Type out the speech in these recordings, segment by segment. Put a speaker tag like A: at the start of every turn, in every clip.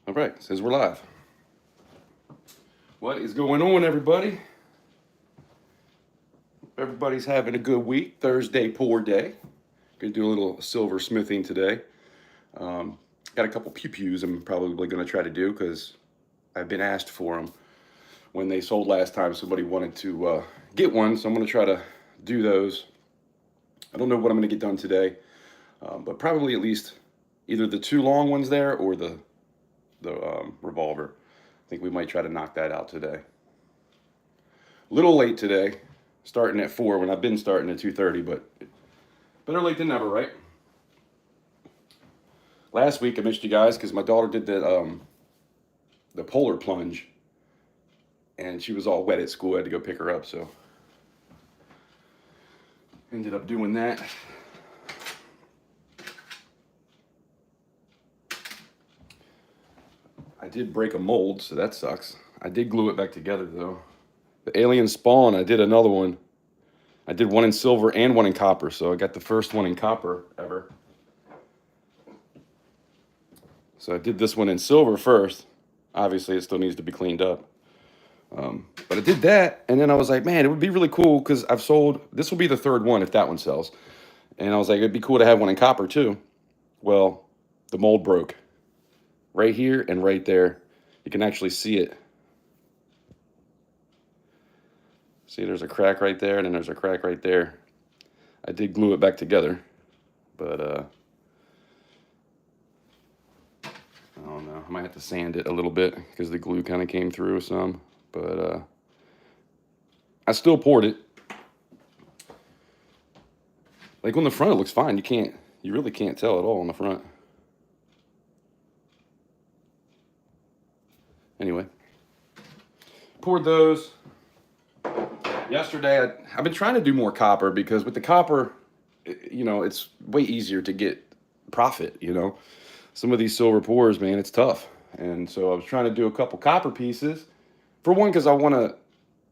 A: All right, it says we're live. What is going on, everybody? Everybody's having a good week. Thursday, pour day. Gonna do a little silversmithing today. Got a couple pew-pews I'm probably gonna try to do because I've been asked for them. When they sold last time, somebody wanted to get one, so I'm gonna try to do those. I don't know what I'm gonna get done today, but probably at least either the two long ones there or the revolver. I think we might try to knock that out today. A little late today, starting at 4 when I've been starting at 2:30, but better late than never, right? Last week I missed you guys because my daughter did the polar plunge, and she was all wet at school. I had to go pick her up, so ended up doing that. I did break a mold, so that sucks. I did glue it back together, though. The alien spawn, I did another one. I did one in silver and one in copper, so I got the first one in copper ever. So I did this one in silver first. Obviously, it still needs to be cleaned up. But I did that, and then I was like, man, it would be really cool because I've sold, this will be the third one if that one sells. And I was like, it'd be cool to have one in copper, too. Well, the mold broke. Right here and right there. You can actually see it. See, there's a crack right there, and then there's a crack right there. I did glue it back together, but I don't know. I might have to sand it a little bit because the glue kind of came through some, but I still poured it. Like on the front, it looks fine. You really can't tell at all on the front. Anyway, poured those. Yesterday, I've been trying to do more copper because with the copper, you know, it's way easier to get profit, you know. Some of these silver pours, man, it's tough. And so I was trying to do a couple copper pieces. For one, because I want to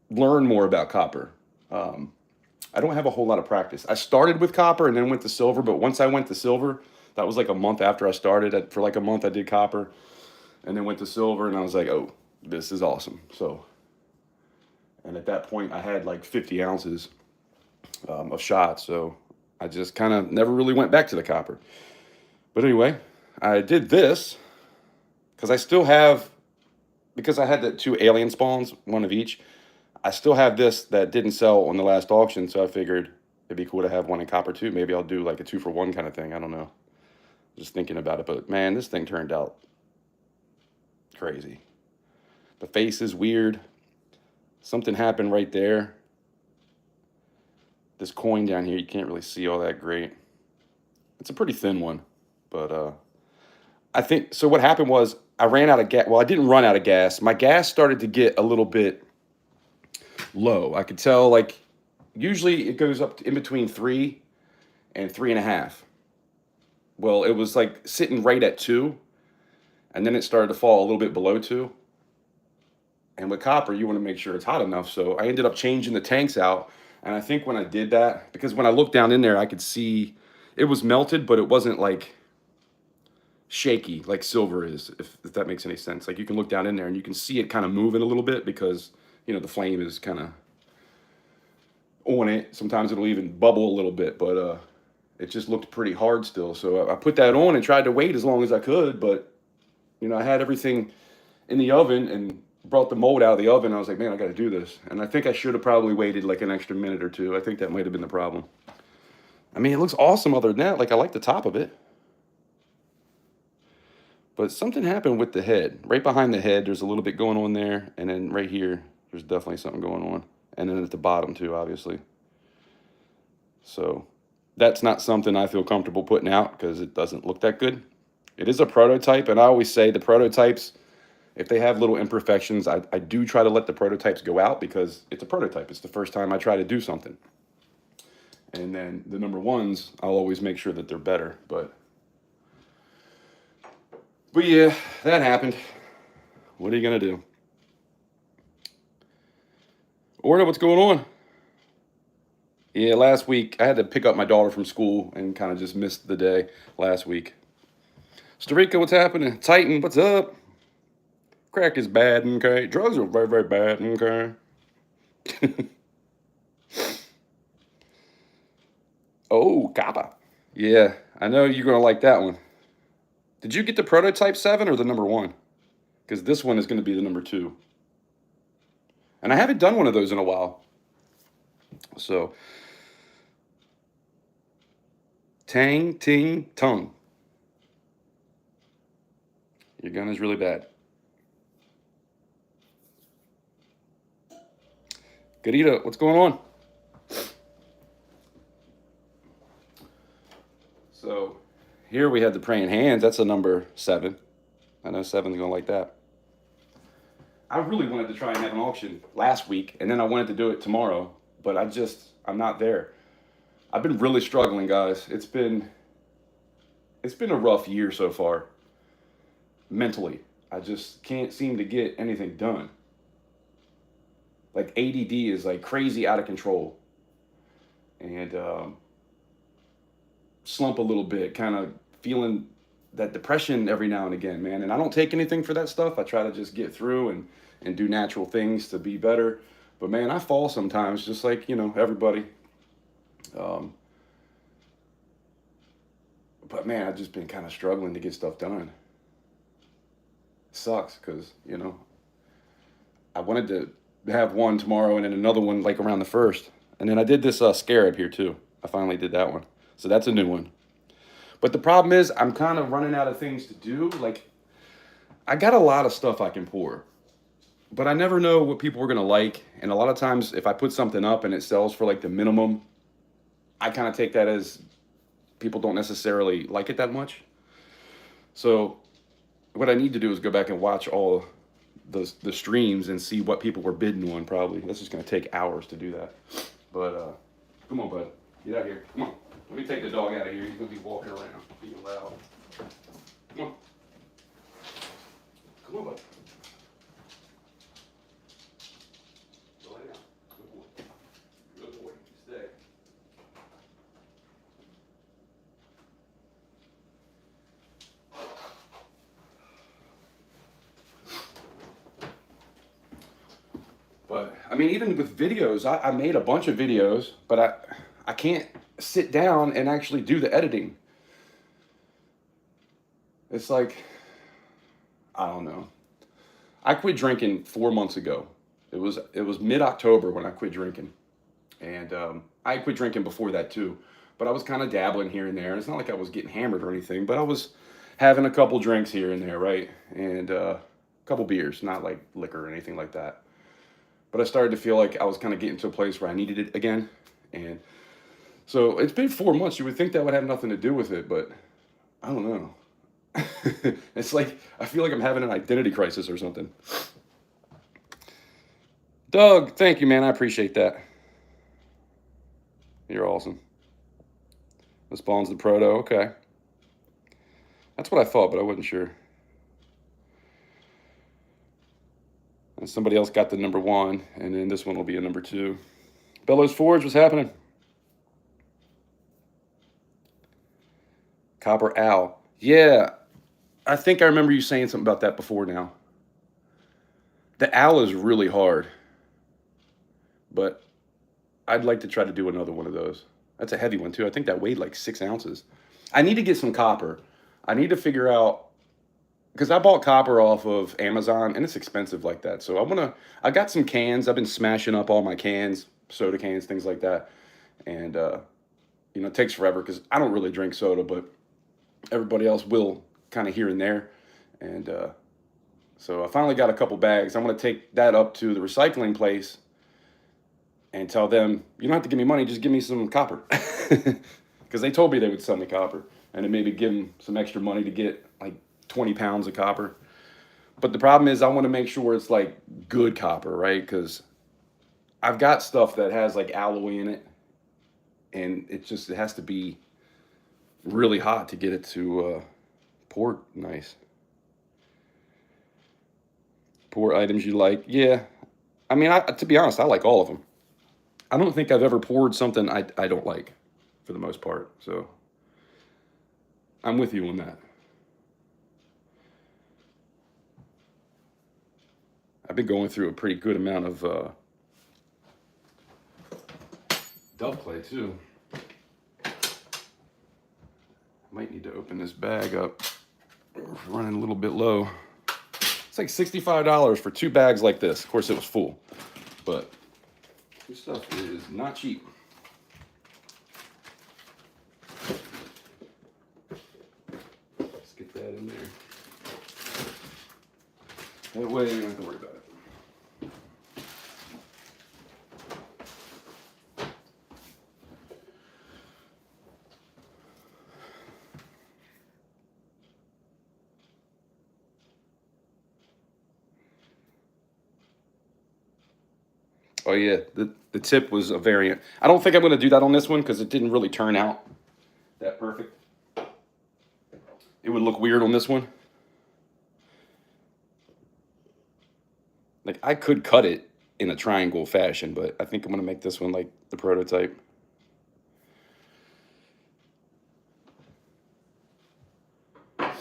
A: learn more about copper. I don't have a whole lot of practice. I started with copper and then went to silver, but once I went to silver, that was like a month after I started. For like a month, I did copper. And then went to silver, and I was like, oh, this is awesome. So, and at that point, I had like 50 ounces of shots. So I just kind of never really went back to the copper. But anyway, I did this because I still have, because I had the two alien spawns, one of each. I still have this that didn't sell on the last auction. So I figured it'd be cool to have one in copper too. Maybe I'll do like a 2-for-1 kind of thing. I don't know. Just thinking about it. But man, this thing turned out crazy. The face is weird. Something happened right there. This coin down here, you can't really see all that great. It's a pretty thin one, but I think, so what happened was I ran out of gas. Well, I didn't run out of gas. My gas started to get a little bit low. I could tell, like, usually it goes up in between 3 and 3.5. Well, it was like sitting right at 2. And then it started to fall a little bit below 2. And with copper, you want to make sure it's hot enough. So I ended up changing the tanks out. And I think when I did that, because when I looked down in there, I could see it was melted, but it wasn't like shaky like silver is, if that makes any sense. Like you can look down in there and you can see it kind of moving a little bit because, you know, the flame is kind of on it. Sometimes it'll even bubble a little bit, but it just looked pretty hard still. So I put that on and tried to wait as long as I could, but you know, I had everything in the oven and brought the mold out of the oven. I was like, man, I got to do this. And I think I should have probably waited like an extra minute or two. I think that might have been the problem. I mean, it looks awesome other than that. Like, I like the top of it. But something happened with the head. Right behind the head, there's a little bit going on there. And then right here, there's definitely something going on. And then at the bottom too, obviously. So that's not something I feel comfortable putting out because it doesn't look that good. It is a prototype, and I always say the prototypes, if they have little imperfections, I do try to let the prototypes go out because it's a prototype. It's the first time I try to do something. And then the number ones, I'll always make sure that they're better. But yeah, that happened. What are you going to do? Orna, what's going on? Yeah, last week I had to pick up my daughter from school and kind of just missed the day last week. Starika, what's happening? Titan, what's up? Crack is bad, okay? Drugs are very, very bad, okay? Oh, copper. Yeah, I know you're going to like that one. Did you get the prototype 7 or the number 1? Because this one is going to be the number 2. And I haven't done one of those in a while. So, tang, ting, tongue. Your gun is really bad. Garita, what's going on? So, here we had the praying hands. That's a number 7. I know 7's going to like that. I really wanted to try and have an auction last week, and then I wanted to do it tomorrow, but I'm not there. I've been really struggling, guys. It's been a rough year so far. Mentally, I just can't seem to get anything done. Like ADD is like crazy out of control, and slump a little bit, kind of feeling that depression every now and again, man. And I don't take anything for that stuff. I try to just get through and do natural things to be better. But man, I fall sometimes, just like, everybody. But man, I've just been kind of struggling to get stuff done. Sucks because, I wanted to have one tomorrow and then another one like around the 1st. And then I did this scarab here too. I finally did that one. So that's a new one. But the problem is I'm kind of running out of things to do. Like, I got a lot of stuff I can pour, but I never know what people are going to like. And a lot of times if I put something up and it sells for like the minimum, I kind of take that as people don't necessarily like it that much. So what I need to do is go back and watch all the streams and see what people were bidding on. Probably that's just going to take hours to do that. But come on, bud, get out here. Come on, let me take the dog out of here. He's going to be walking around being loud. Come on, bud. Go lay down. Good boy. Good boy. Stay. But I mean, even with videos, I made a bunch of videos, but I can't sit down and actually do the editing. It's like, I don't know. I quit drinking 4 months ago. It was mid-October when I quit drinking, and I quit drinking before that too. But I was kind of dabbling here and there. It's not like I was getting hammered or anything, but I was having a couple drinks here and there, right? And a couple beers, not like liquor or anything like that. But I started to feel like I was kind of getting to a place where I needed it again. And so it's been 4 months. You would think that would have nothing to do with it, but I don't know. It's like, I feel like I'm having an identity crisis or something. Doug, thank you, man. I appreciate that. You're awesome. The Spawn's the proto. Okay. That's what I thought, but I wasn't sure. And somebody else got the number 1, and then this one will be a number 2. Bellows Forge, what's happening? Copper Owl. Yeah, I think I remember you saying something about that before now. The owl is really hard, but I'd like to try to do another one of those. That's a heavy one too. I think that weighed like 6 ounces. I need to get some copper. I need to figure out, because I bought copper off of Amazon and it's expensive like that. So I got some cans. I've been smashing up all my cans, soda cans, things like that. And, it takes forever because I don't really drink soda, but everybody else will kind of here and there. And so I finally got a couple bags. I'm going to take that up to the recycling place and tell them, you don't have to give me money, just give me some copper. Because they told me they would sell me copper. And then maybe give them some extra money to get like 20 pounds of copper. But the problem is I want to make sure it's like good copper, right? Because I've got stuff that has like alloy in it. And it has to be really hot to get it to pour nice. Pour items you like. Yeah. I mean, to be honest, I like all of them. I don't think I've ever poured something I don't like for the most part. So I'm with you on that. been going through a pretty good amount of dove clay too. Might need to open this bag up. We're running a little bit low. It's like $65 for 2 bags like this. Of course, it was full, but this stuff is not cheap. Let's get that in there. That way, you don't have to worry about it. Oh yeah, the tip was a variant. I don't think I'm going to do that on this one because it didn't really turn out that perfect. It would look weird on this one. Like I could cut it in a triangle fashion, but I think I'm going to make this one like the prototype. I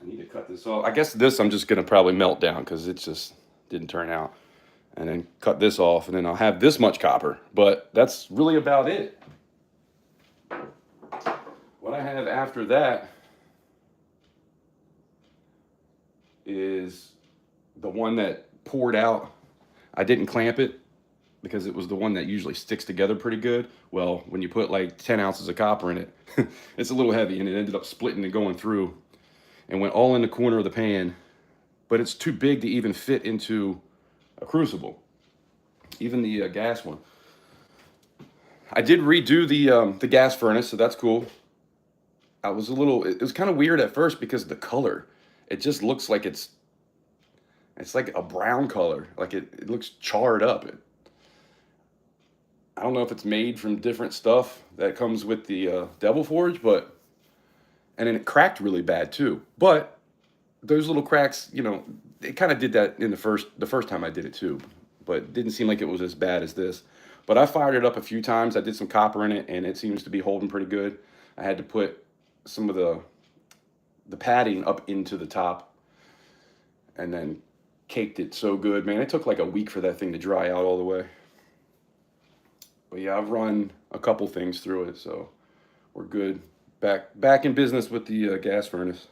A: need to cut this off. I guess this I'm just going to probably melt down because it just didn't turn out. And then cut this off, and then I'll have this much copper. But that's really about it. What I have after that is the one that poured out. I didn't clamp it because it was the one that usually sticks together pretty good. Well, when you put like 10 ounces of copper in it, it's a little heavy, and it ended up splitting and going through and went all in the corner of the pan. But it's too big to even fit into a crucible, even the gas one. I did redo the gas furnace, so that's cool. It was kind of weird at first because the color, it just looks like it's like a brown color, like it looks charred up. I don't know if it's made from different stuff that comes with the Devil Forge, and then it cracked really bad too. But those little cracks, it kind of did that in the first time I did it too, but it didn't seem like it was as bad as this. But I fired it up a few times. I did some copper in it, and it seems to be holding pretty good. I had to put some of the padding up into the top, and then caked it so good, man. It took like a week for that thing to dry out all the way. But yeah, I've run a couple things through it, so we're good. Back in business with the gas furnace.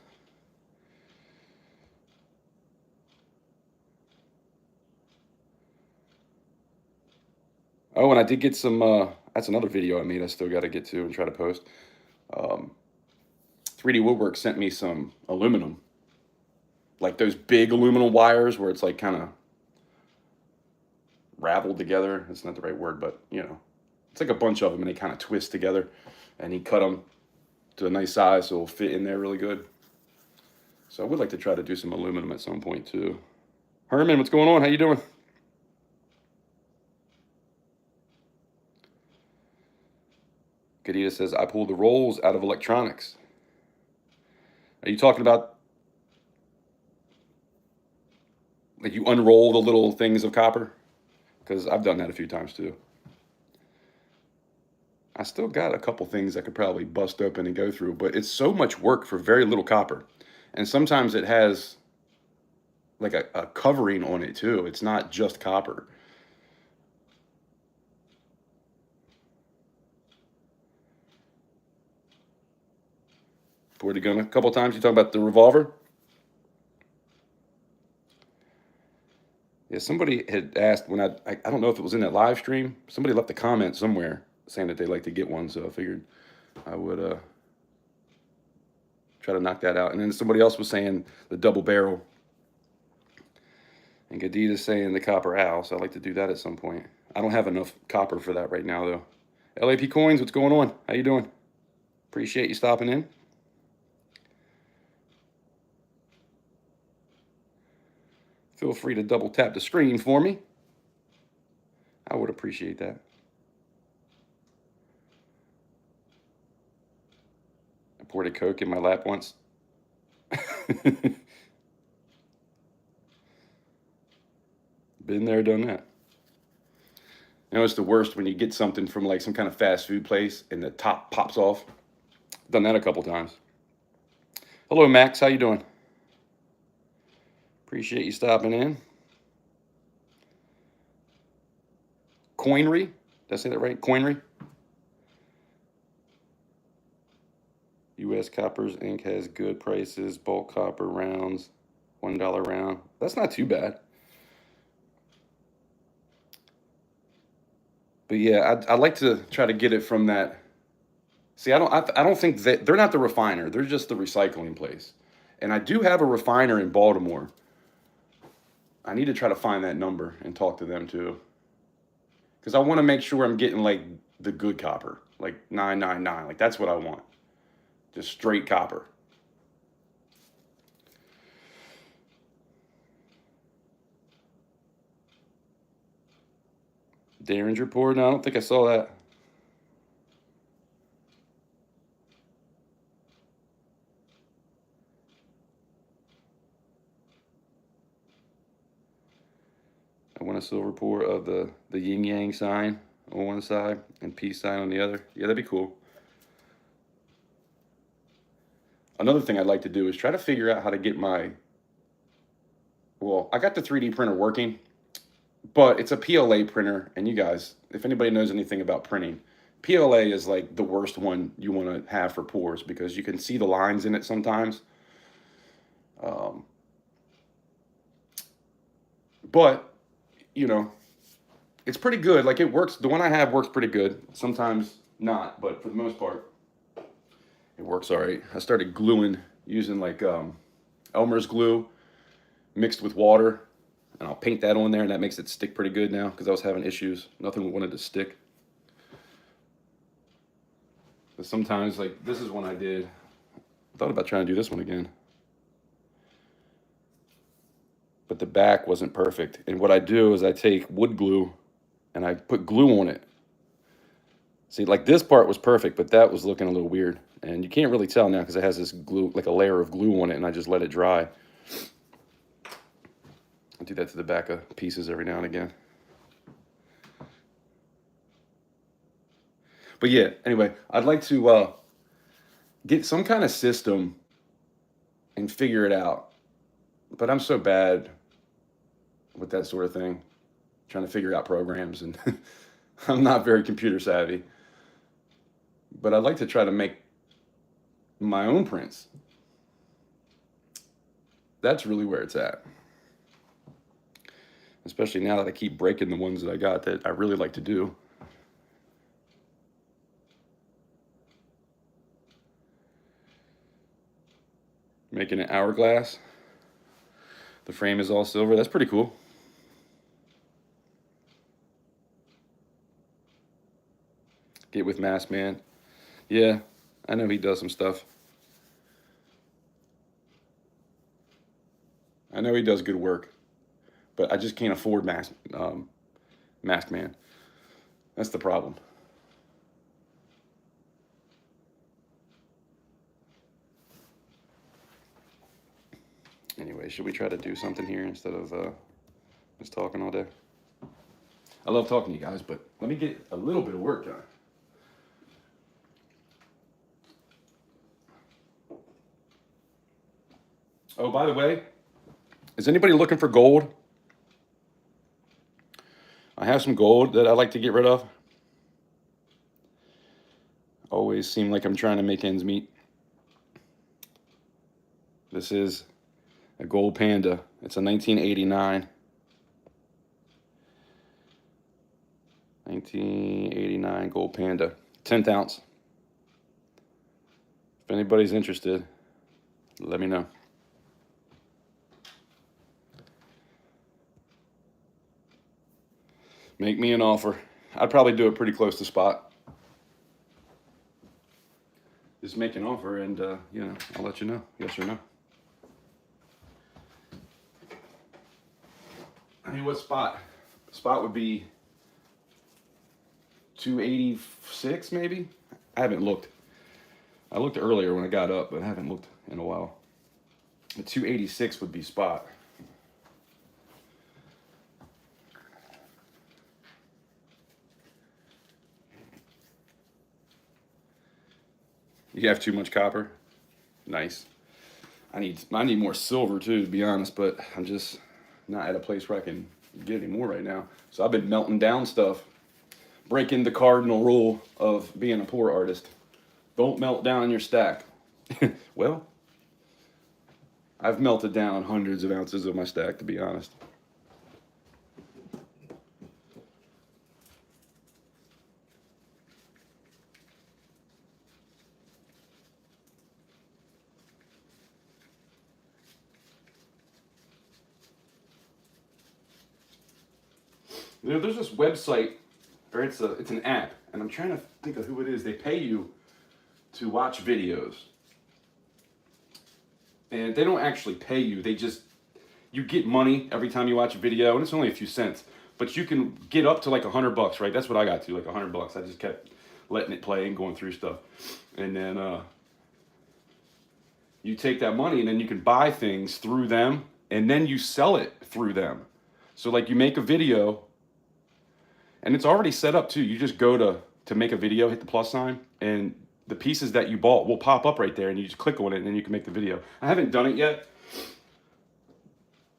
A: Oh, and I did get some, that's another video I made I still got to get to and try to post. 3D Woodwork sent me some aluminum. Like those big aluminum wires where it's like kind of raveled together. It's not the right word, but it's like a bunch of them and they kind of twist together. And he cut them to a nice size so it'll fit in there really good. So I would like to try to do some aluminum at some point too. Herman, what's going on? How you doing? Kadita says, I pulled the rolls out of electronics. Are you talking about like you unroll the little things of copper? Because I've done that a few times too. I still got a couple things I could probably bust open and go through, but it's so much work for very little copper. And sometimes it has like a covering on it too. It's not just copper. Poured the gun a couple times. You talking about the revolver? Yeah, somebody had asked when I don't know if it was in that live stream. Somebody left a comment somewhere saying that they'd like to get one, so I figured I would try to knock that out. And then somebody else was saying the double barrel. And Gadita's saying the copper owl, so I'd like to do that at some point. I don't have enough copper for that right now, though. LAP Coins, what's going on? How you doing? Appreciate you stopping in. Feel free to double tap the screen for me. I would appreciate that. I poured a Coke in my lap once. Been there, done that. It's the worst when you get something from like some kind of fast food place and the top pops off. Done that a couple times. Hello, Max. How you doing? Appreciate you stopping in. Coinery. Did I say that right? Coinery. U.S. Coppers Inc. has good prices. Bulk copper rounds, $1 round. That's not too bad. But yeah, I'd like to try to get it from that. See, I don't think that they're not the refiner. They're just the recycling place. And I do have a refiner in Baltimore. I need to try to find that number and talk to them too. Because I want to make sure I'm getting like the good copper, like 999. Like that's what I want. Just straight copper. Darren's report? No, I don't think I saw that. I want a silver pour of the yin yang sign on one side and peace sign on the other. Yeah, that'd be cool. Another thing I'd like to do is try to figure out how to get my, well, I got the 3D printer working, but it's a PLA printer. And you guys, if anybody knows anything about printing, PLA is like the worst one you want to have for pours because you can see the lines in it sometimes. But, you know, it's pretty good. Like it works. The one I have works pretty good. Sometimes not, but for the most part, it works all right. I started gluing using like Elmer's glue mixed with water, and I'll paint that on there, and that makes it stick pretty good now because I was having issues. Nothing wanted to stick. But sometimes, like this is one I did. I thought about trying to do this one again. But the back wasn't perfect. And what I do is I take wood glue and I put glue on it. See, like this part was perfect, but that was looking a little weird. And you can't really tell now because it has this glue, like a layer of glue on it, and I just let it dry. I do that to the back of pieces every now and again. But yeah, anyway, I'd like to get some kind of system and figure it out. But I'm so bad with that sort of thing, trying to figure out programs, and I'm not very computer savvy. But I'd like to try to make my own prints. That's really where it's at. Especially now that I keep breaking the ones that I got that I really like to do. Making an hourglass. The frame is all silver. That's pretty cool. Get with Mask Man. Yeah, I know he does some stuff. I know he does good work, but I just can't afford Mask Man. That's the problem. Anyway, should we try to do something here instead of just talking all day? I love talking to you guys, but let me get a little bit of work done. Oh, by the way, is anybody looking for gold? I have some gold that I like to get rid of. Always seem like I'm trying to make ends meet. This is a gold panda. It's a 1989. 1989 gold panda. 10th ounce. If anybody's interested, let me know. Make me an offer. I'd probably do it pretty close to spot. Just make an offer and, you know, I'll let you know. Yes or no. I mean, what spot? Spot would be 286 maybe? I haven't looked. I looked earlier when I got up, but I haven't looked in a while. The 286 would be spot. You have too much copper? Nice. I need more silver too, to be honest, but I'm just not at a place where I can get any more right now. So I've been melting down stuff. breaking the cardinal rule of being a poor artist. Don't melt down your stack. Well, I've melted down hundreds of ounces of my stack, to be honest. You know, there's this website, or it's an app, and I'm trying to think of who it is. They pay you to watch videos. And they don't actually pay you. You get money every time you watch a video, and it's only a few cents. But you can get up to like $100, right? That's what I got to, like $100. I just kept letting it play and going through stuff. And then you take that money and then you can buy things through them, and then you sell it through them. So like you make a video, and it's already set up too. You just go to make a video, hit the plus sign, and the pieces that you bought will pop up right there, and you just click on it, and then you can make the video. I haven't done it yet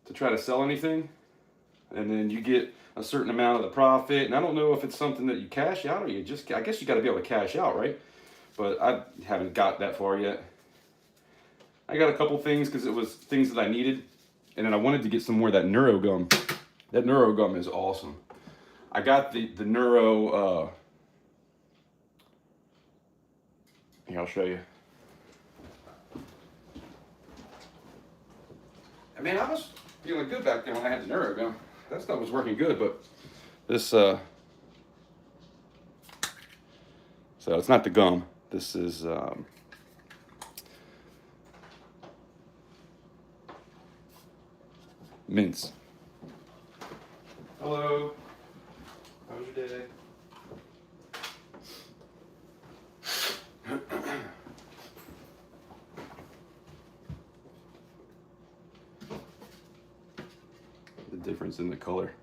A: to try to sell anything, and then you get a certain amount of the profit. And I don't know if it's something that you cash out, or I guess you got to be able to cash out, right? But I haven't got that far yet. I got a couple things because it was things that I needed, and then I wanted to get some more of that Neuro gum. That Neuro gum is awesome. I got the Neuro, here, I'll show you. I mean, I was feeling good back then when I had the Neuro gum. That stuff was working good, but this, so it's not the gum. This is, mints. Hello. How was your day? The difference in the color.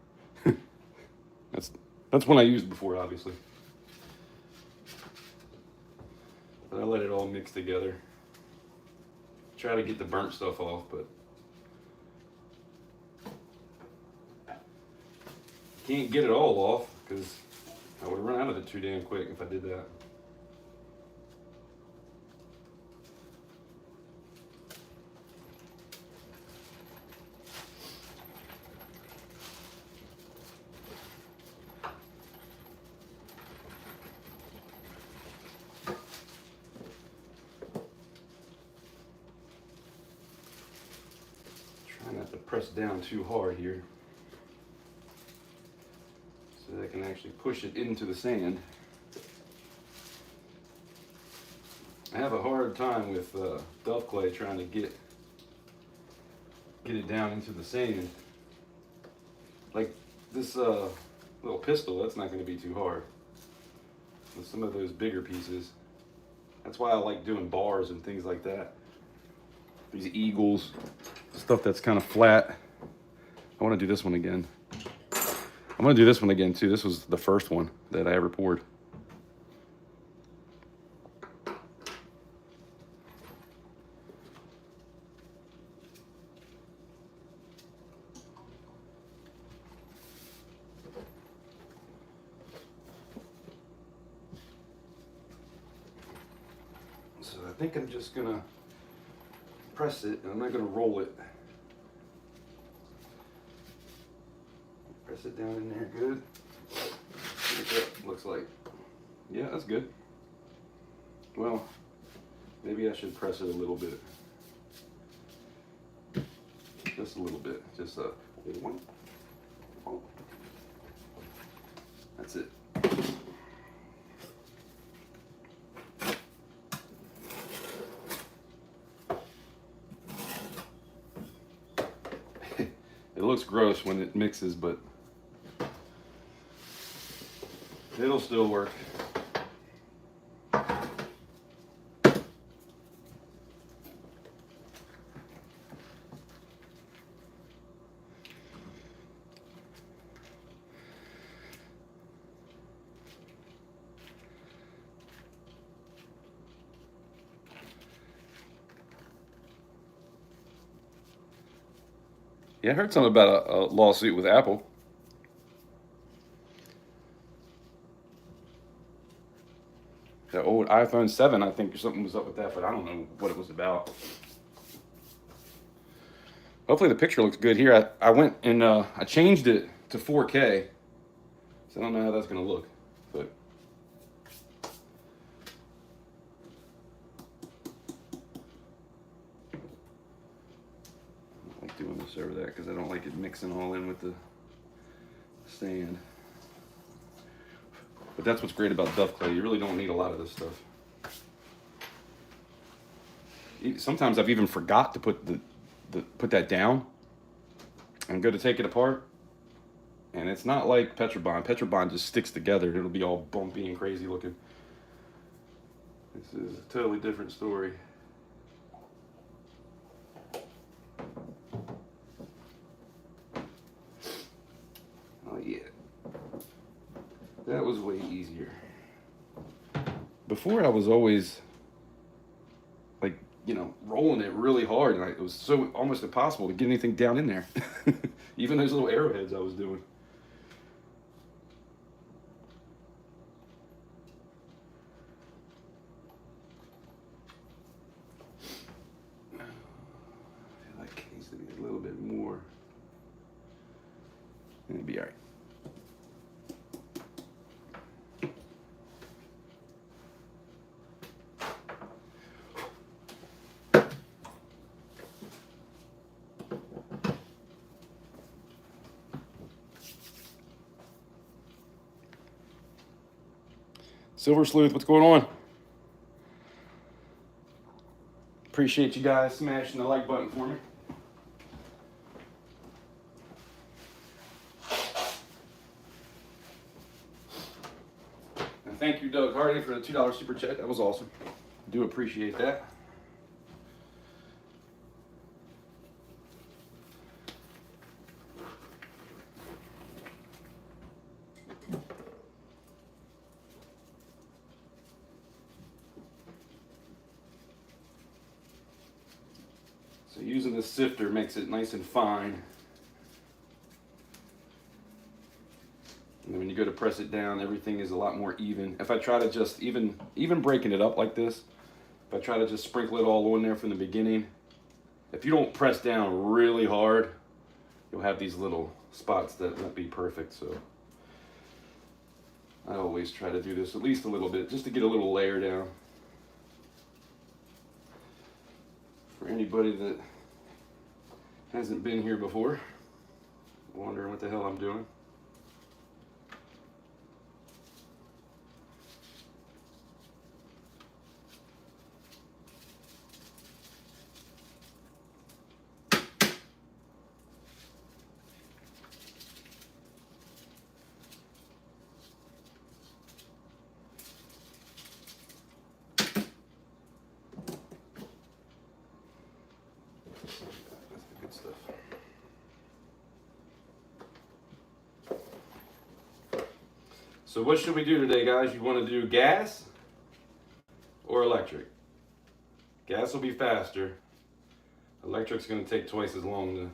A: That's one I used before, obviously. But I let it all mix together. Try to get the burnt stuff off, but can't get it all off because I would run out of it too damn quick if I did that. Try not to press down too hard here, so that I can actually push it into the sand. I have a hard time with duff clay trying to get it down into the sand. Like this little pistol, that's not going to be too hard. With some of those bigger pieces, that's why I like doing bars and things like that. These eagles, stuff that's kind of flat. I want to do this one again. I'm going to do this one again too. This was the first one that I ever poured. So I think I'm just going to press it, and I'm not going to roll it. Press it down in there good. Like that looks like. Yeah, that's good. Well, maybe I should press it a little bit. Just a little bit. Just a one. Oh. That's it. It looks gross when it mixes, but it'll still work. Yeah, I heard something about a lawsuit with Apple. The old iPhone 7, I think something was up with that, but I don't know what it was about. Hopefully the picture looks good here. I went and I changed it to 4K, so I don't know how that's going to look, but I don't like doing this over that because I don't like it mixing all in with the sand. But that's what's great about duff clay. You really don't need a lot of this stuff. Sometimes I've even forgot to put put that down and go to take it apart, and it's not like Petrobond. Petrobond just sticks together. It'll be all bumpy and crazy looking. This is a totally different story. Oh yeah, that was way easier. Before I was always like, you know, rolling it really hard, and it was so almost impossible to get anything down in there. Even those little arrowheads I was doing. I feel like it needs to be a little bit more. It'll be all right. Silver Sleuth, what's going on? Appreciate you guys smashing the like button for me. And thank you, Doug Hardy, for the $2 super chat. That was awesome. Do appreciate that. So using this sifter makes it nice and fine. And then when you go to press it down, everything is a lot more even. If I try to just, even breaking it up like this, if I try to just sprinkle it all on there from the beginning, if you don't press down really hard, you'll have these little spots that won't be perfect. So I always try to do this at least a little bit, just to get a little layer down. For anybody that hasn't been here before, wondering what the hell I'm doing. So what should we do today, guys? You want to do gas or electric? Gas will be faster. Electric's going to take twice as long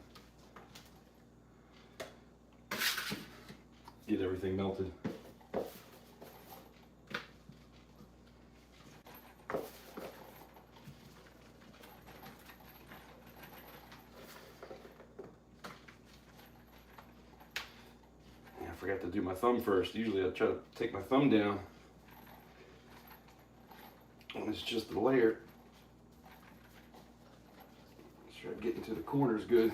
A: to get everything melted. I forgot to do my thumb first. Usually I try to take my thumb down when it's just a layer. Make sure I get into the corners good.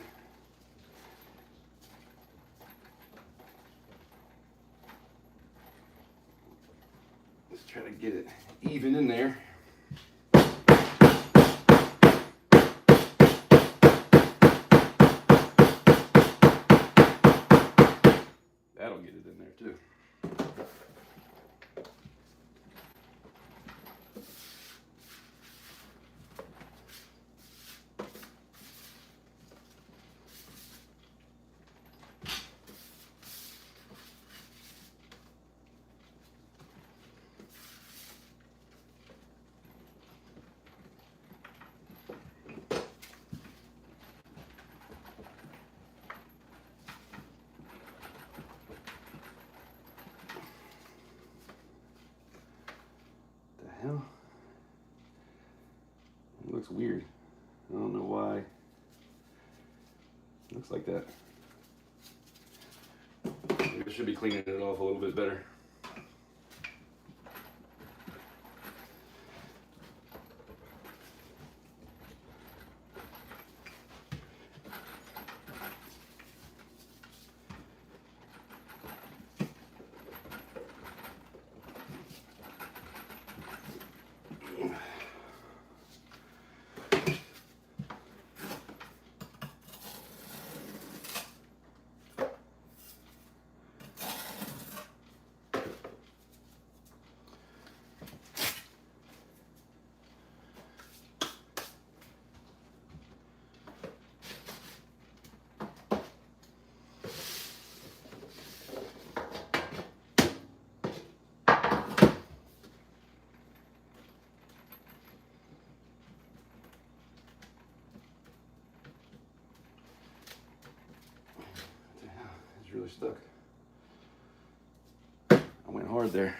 A: Just try to get it even in there. That'll get it in there too. looks weird. I don't know why. It looks like that. Maybe I should be cleaning it off a little bit better. Really stuck. I went hard there.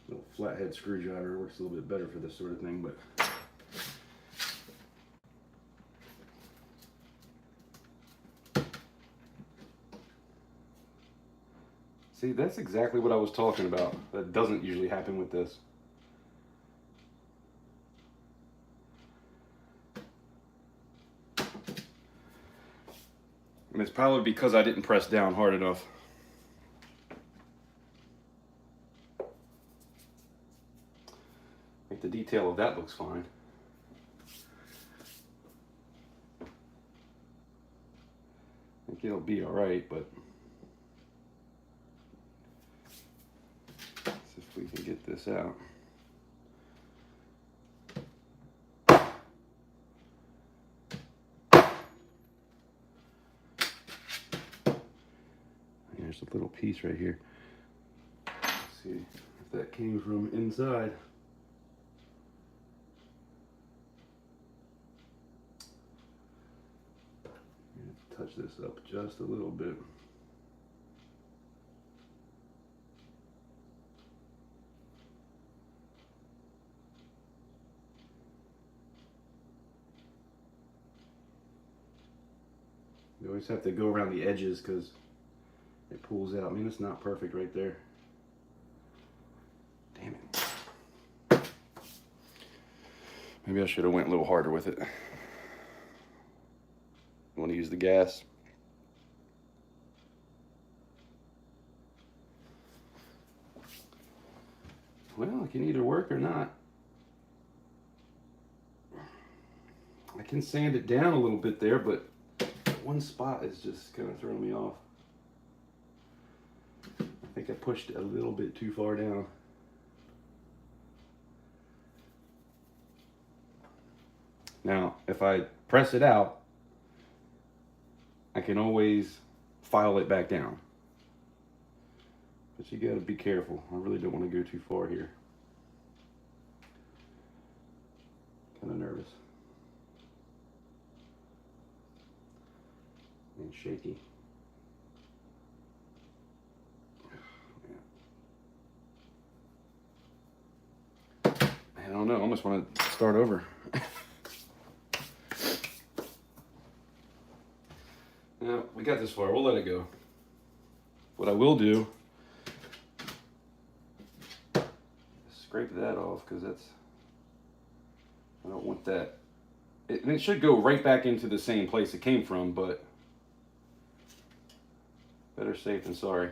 A: Little flathead screwdriver works a little bit better for this sort of thing, but see, that's exactly what I was talking about. That doesn't usually happen with this. And it's probably because I didn't press down hard enough. I think the detail of that looks fine. I think it'll be all right, but if we can get this out. There's a little piece right here. Let's see if that came from inside. Touch this up just a little bit. You always have to go around the edges because it pulls out. I mean, it's not perfect right there. Damn it. Maybe I should have went a little harder with it. You want to use the gas? Well, it can either work or not. I can sand it down a little bit there, but one spot is just kind of throwing me off. I think I pushed it a little bit too far down. Now, if I press it out, I can always file it back down. But you gotta be careful. I really don't want to go too far here. Kind of nervous. And shaky. I don't know, I almost want to start over. Now, we got this far, we'll let it go. What I will do, scrape that off, because that's, I don't want that. It should go right back into the same place it came from, but better safe than sorry.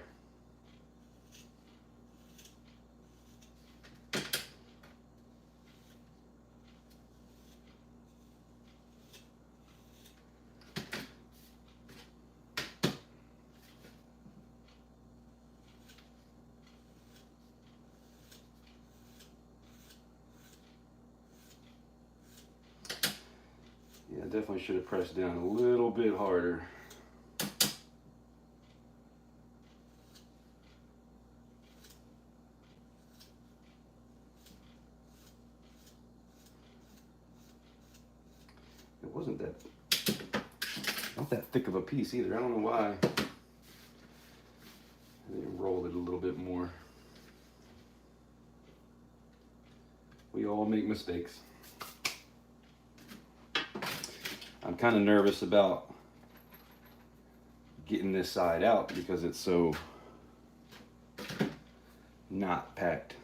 A: Yeah, I definitely should have pressed down a little bit harder. It wasn't that. Oh, not that thick of a piece either. I don't know why. I didn't roll it a little bit more. We all make mistakes. I'm kind of nervous about getting this side out because it's so not packed.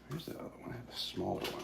A: Here's the other one. I have a smaller one.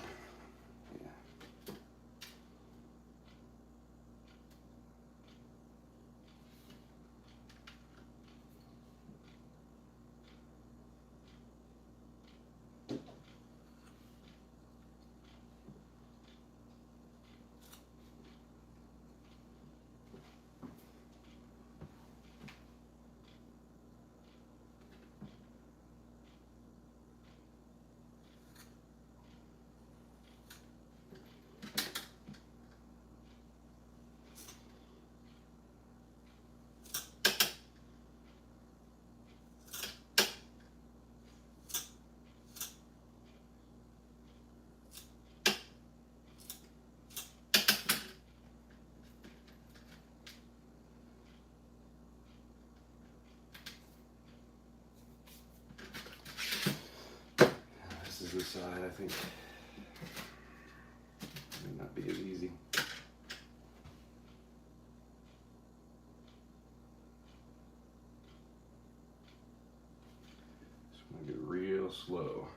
A: This side, I think, may not be as easy. Just want to get real slow.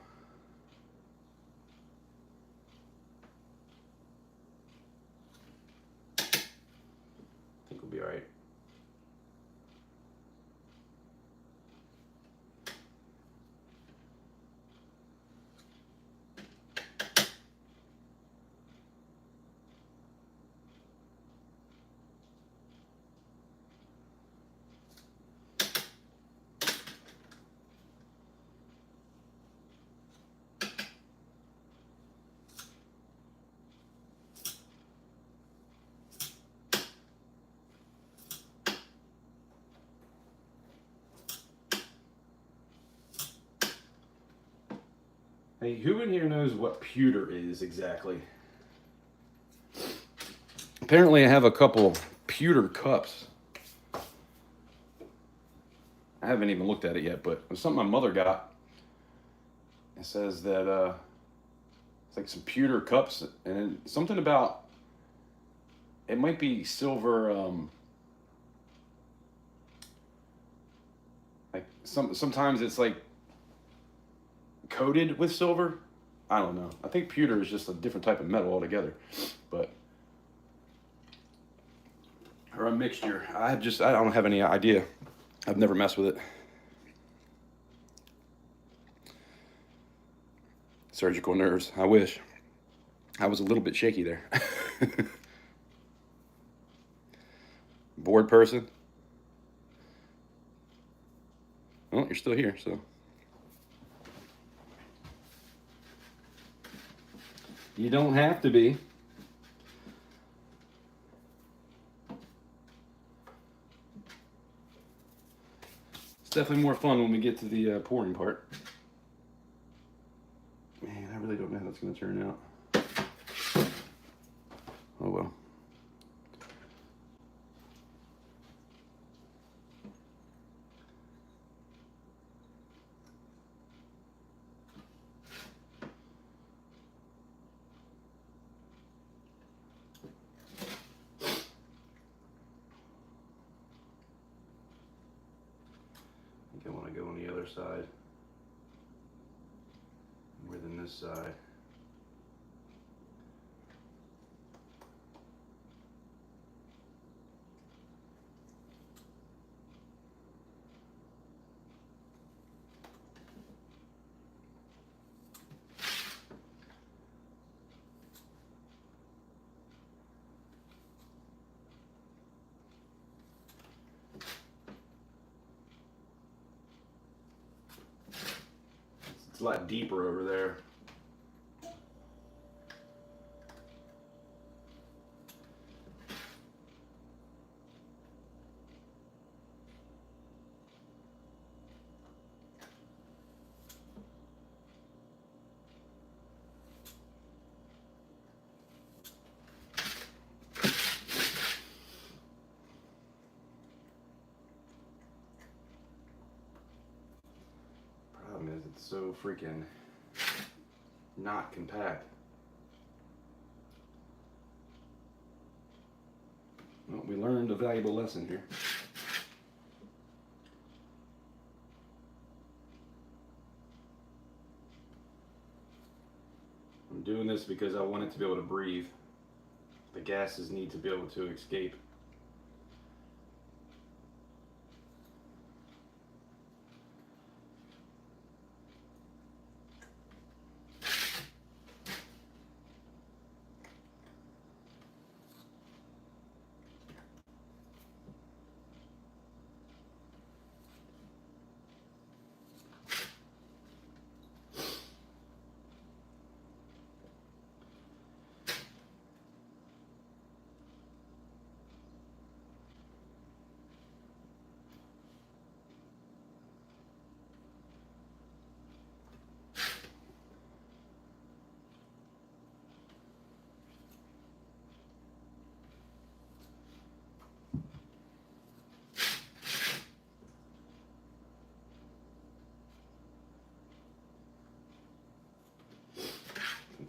A: I think we'll be all right. Hey, who in here knows what pewter is exactly? Apparently I have a couple pewter cups. I haven't even looked at it yet, but it was something my mother got. It says that it's like some pewter cups, and something about it might be silver. Like sometimes it's like coated with silver. I don't know. I think pewter is just a different type of metal altogether, but or a mixture. I don't have any idea. I've never messed with it. Surgical nerves. I wish. I was a little bit shaky there. Bored person. Well, you're still here, so. You don't have to be. It's definitely more fun when we get to the pouring part. Man, I really don't know how that's going to turn out. Oh well. I want to go on the other side more than this side. It's a lot deeper over there. so freaking not compact. Well, we learned a valuable lesson here. I'm doing this because I want it to be able to breathe. The gases need to be able to escape.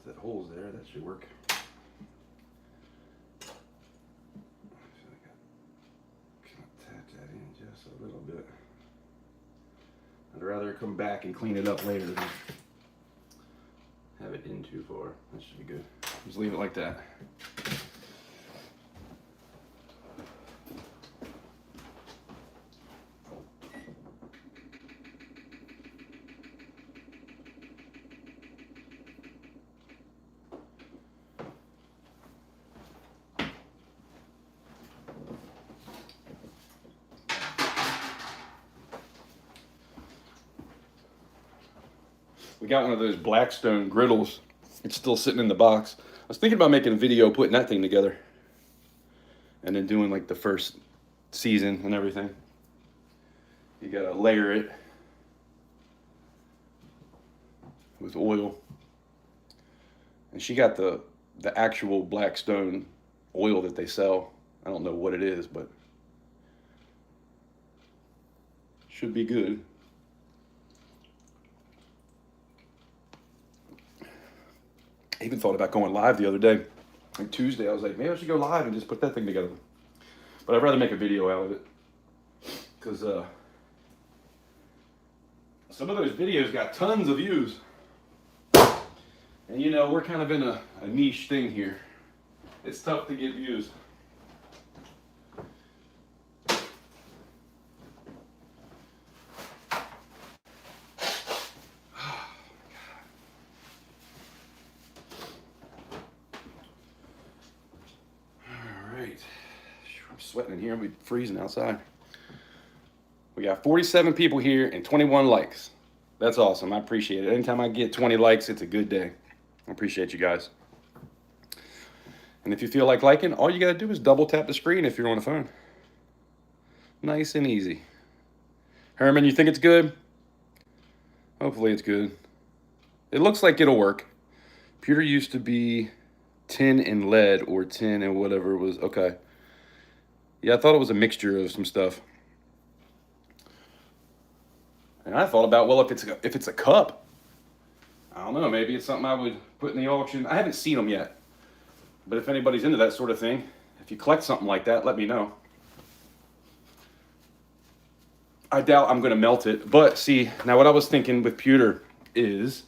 A: That hole's there, that should work. Can I tap that in just a little bit? I'd rather come back and clean it up later than have it in too far. That should be good. Just leave it like that. We got one of those Blackstone griddles. It's still sitting in the box. I was thinking about making a video putting that thing together and then doing like the first season and everything. You gotta layer it with oil. And she got the actual Blackstone oil that they sell. I don't know what it is, but should be good. I even thought about going live the other day. Like Tuesday, I was like, maybe I should go live and just put that thing together. But I'd rather make a video out of it. Because some of those videos got tons of views. And you know, we're kind of in a niche thing here. It's tough to get views. I'm sweating in here. I'll be freezing outside. We got 47 people here and 21 likes. That's awesome. I appreciate it. Anytime I get 20 likes, it's a good day. I appreciate you guys. And if you feel like liking, all you got to do is double tap the screen if you're on the phone. Nice and easy. Herman, you think it's good? Hopefully it's good. It looks like it'll work. Pewter used to be tin and lead or tin and whatever it was. Okay. Yeah, I thought it was a mixture of some stuff. And I thought about, well, if it's a cup, I don't know, maybe it's something I would put in the auction. I haven't seen them yet. But if anybody's into that sort of thing, if you collect something like that, let me know. I doubt I'm going to melt it. But see, now what I was thinking with pewter is,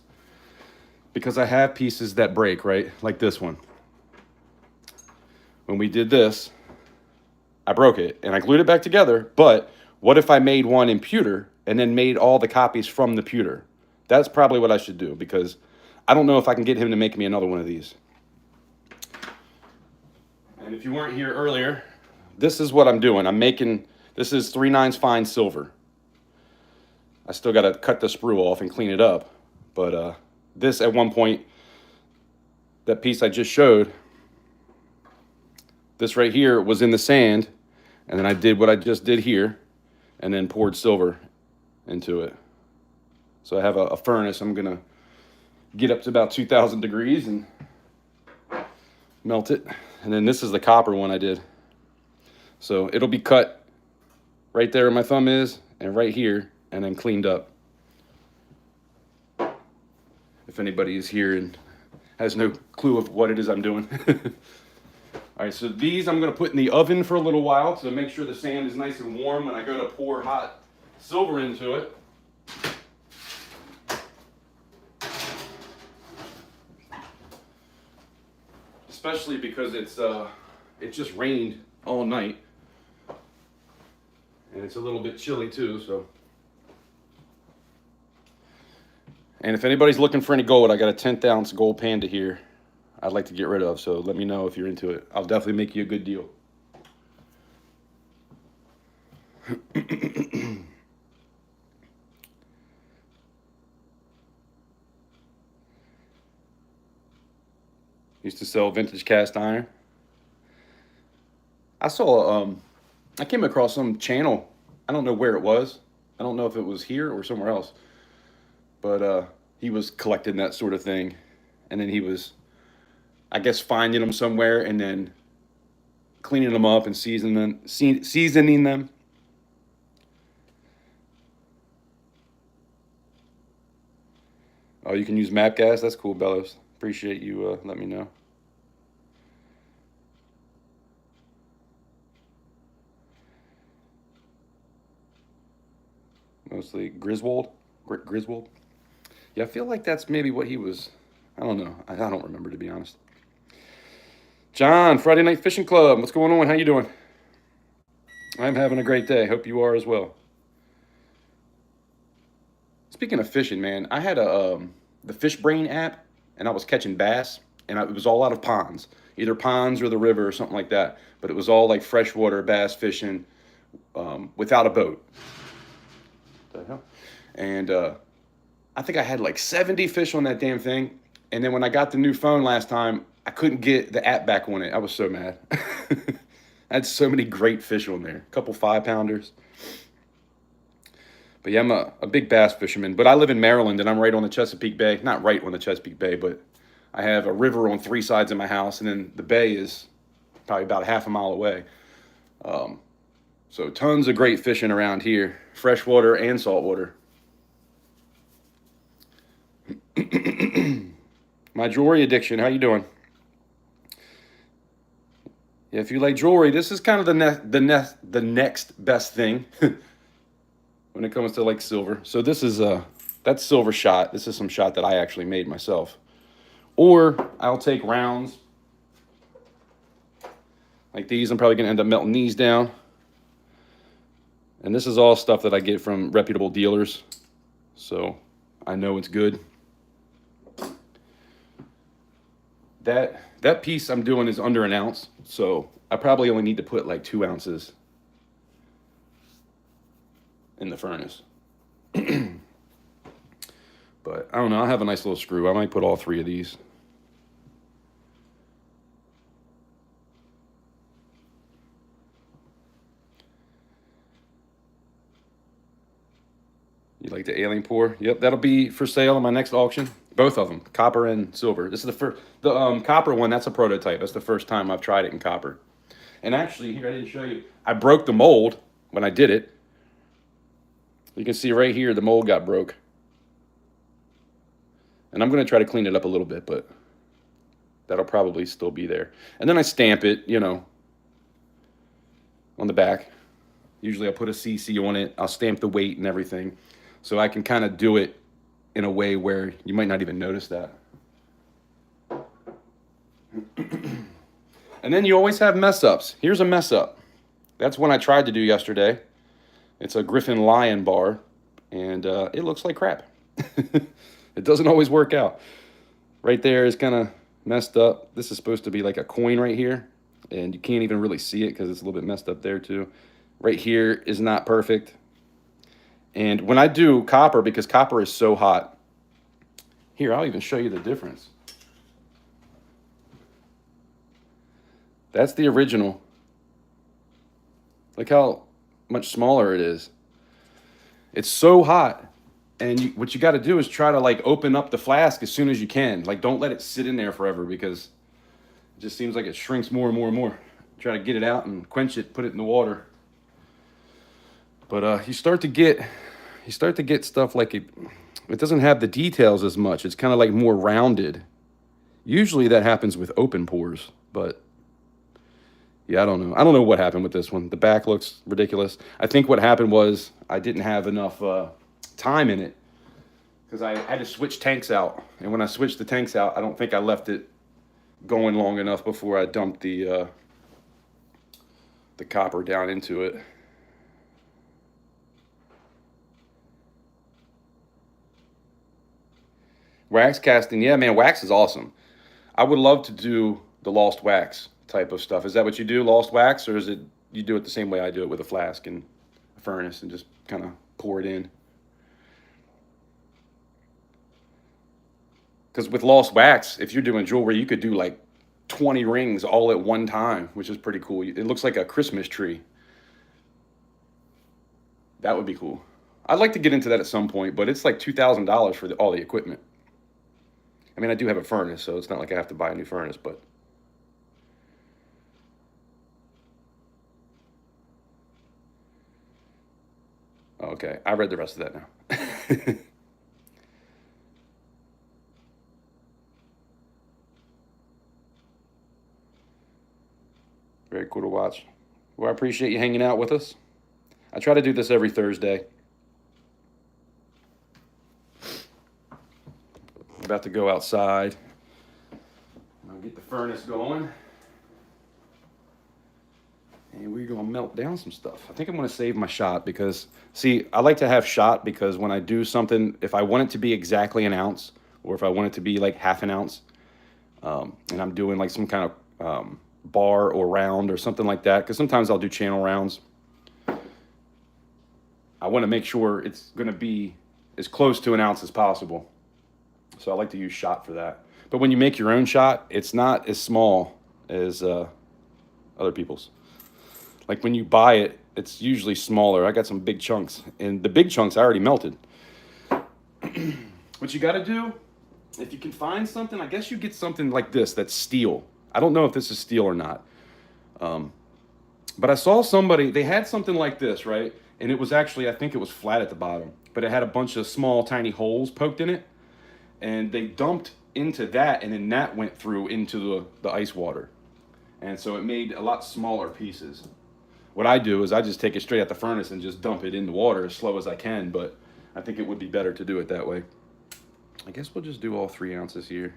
A: because I have pieces that break, right? Like this one. When we did this, I broke it and I glued it back together. But what if I made one in pewter and then made all the copies from the pewter? That's probably what I should do, because I don't know if I can get him to make me another one of these. And if you weren't here earlier, this is what I'm doing. I'm making, this is 3/9 fine silver. I still got to cut the sprue off and clean it up. But this at one point, that piece I just showed, this right here was in the sand. And then I did what I just did here and then poured silver into it. So I have a furnace. I'm going to get up to about 2,000 degrees and melt it. And then this is the copper one I did. So it'll be cut right there where my thumb is and right here and then cleaned up. if anybody is here and has no clue of what it is I'm doing. All right, so these I'm going to put in the oven for a little while to make sure the sand is nice and warm when I go to pour hot silver into it. Especially because it just rained all night. And it's a little bit chilly too, so. And if anybody's looking for any gold, I got a 10th ounce gold panda here I'd like to get rid of, so let me know if you're into it. I'll definitely make you a good deal. Used to sell vintage cast iron. I came across some channel. I don't know where it was. I don't know if it was here or somewhere else. But he was collecting that sort of thing. And then he was, I guess, finding them somewhere and then cleaning them up and seasoning them. Oh, you can use map gas? That's cool, Bellows. Appreciate you let me know. Mostly Griswold. Griswold. Yeah, I feel like that's maybe what he was. I don't know. I don't remember, to be honest. John, Friday Night Fishing Club. What's going on? How you doing? I'm having a great day. Hope you are as well. Speaking of fishing, man, I had the Fish Brain app, and I was catching bass, and it was all out of ponds, either ponds or the river or something like that. But it was all like freshwater bass fishing without a boat. What the hell? And I think I had like 70 fish on that damn thing. And then when I got the new phone last time, I couldn't get the app back on it. I was so mad. I had so many great fish on there. A couple 5-pounders. But yeah, I'm a big bass fisherman. But I live in Maryland, and I'm right on the Chesapeake Bay. Not right on the Chesapeake Bay, but I have a river on 3 sides of my house, and then the bay is probably about half a mile away. So tons of great fishing around here, freshwater and saltwater. My jewelry addiction, how you doing? Yeah, if you like jewelry, this is kind of the next best thing when it comes to like silver. So this is that's silver shot. This is some shot that I actually made myself. Or I'll take rounds like these. I'm probably gonna end up melting these down. And this is all stuff that I get from reputable dealers, so I know it's good. That piece I'm doing is under an ounce, so I probably only need to put like 2 ounces in the furnace. But I don't know, I have a nice little screw. I might put all 3 of these. You like the alien pour? Yep, that'll be for sale in my next auction. Both of them, copper and silver. This is the first. The copper one, that's a prototype. That's the first time I've tried it in copper. And actually, here, I didn't show you. I broke the mold when I did it. You can see right here, the mold got broke. And I'm going to try to clean it up a little bit, but that'll probably still be there. And then I stamp it, you know, on the back. Usually I'll put a CC on it. I'll stamp the weight and everything. So I can kind of do it in a way where you might not even notice that. And then you always have mess ups. Here's a mess up. That's one I tried to do yesterday. It's a Griffin Lion bar, and it looks like crap. It doesn't always work out. Right there is kind of messed up. This is supposed to be like a coin right here, and you can't even really see it because it's a little bit messed up there too. Right here is not perfect. And when I do copper, because copper is so hot, here, I'll even show you the difference. That's the original. Look how much smaller it is. It's so hot. And what you got to do is try to like open up the flask as soon as you can. Like, don't let it sit in there forever, because it just seems like it shrinks more and more and more. Try to get it out and quench it, put it in the water. But you start to get you start to get stuff like it doesn't have the details as much. It's kind of like more rounded. Usually that happens with open pores, but yeah, I don't know. I don't know what happened with this one. The back looks ridiculous. I think what happened was I didn't have enough time in it because I had to switch tanks out. And when I switched the tanks out, I don't think I left it going long enough before I dumped the copper down into it. Wax casting, yeah, man, wax is awesome. I would love to do the lost wax type of stuff. Is that what you do, lost wax, or is it you do it the same way I do it with a flask and a furnace and just kind of pour it in? Because with lost wax, if you're doing jewelry, you could do like 20 rings all at one time, which is pretty cool. It looks like a Christmas tree. That would be cool. I'd like to get into that at some point, but it's like $2,000 for all the equipment. I mean, I do have a furnace, so it's not like I have to buy a new furnace, but okay, I read the rest of that now. Very cool to watch. Well, I appreciate you hanging out with us. I try to do this every Thursday. I'm about to go outside. I'll get the furnace going. And we're going to melt down some stuff. I think I'm going to save my shot because, see, I like to have shot because when I do something, if I want it to be exactly an ounce or if I want it to be like half an ounce, and I'm doing like some kind of bar or round or something like that, because sometimes I'll do channel rounds. I want to make sure it's going to be as close to an ounce as possible. So I like to use shot for that. But when you make your own shot, it's not as small as other people's. Like when you buy it, it's usually smaller. I got some big chunks, and the big chunks I already melted. What you got to do, if you can find something, I guess you get something like this that's steel. I don't know if this is steel or not. But I saw somebody, they had something like this, right? And it was actually, I think it was flat at the bottom, but it had a bunch of small, tiny holes poked in it. And they dumped into that, and then that went through into the ice water. And so it made a lot smaller pieces. What I do is I just take it straight out the furnace and just dump it in the water as slow as I can, but I think it would be better to do it that way. I guess we'll just do all 3 ounces here.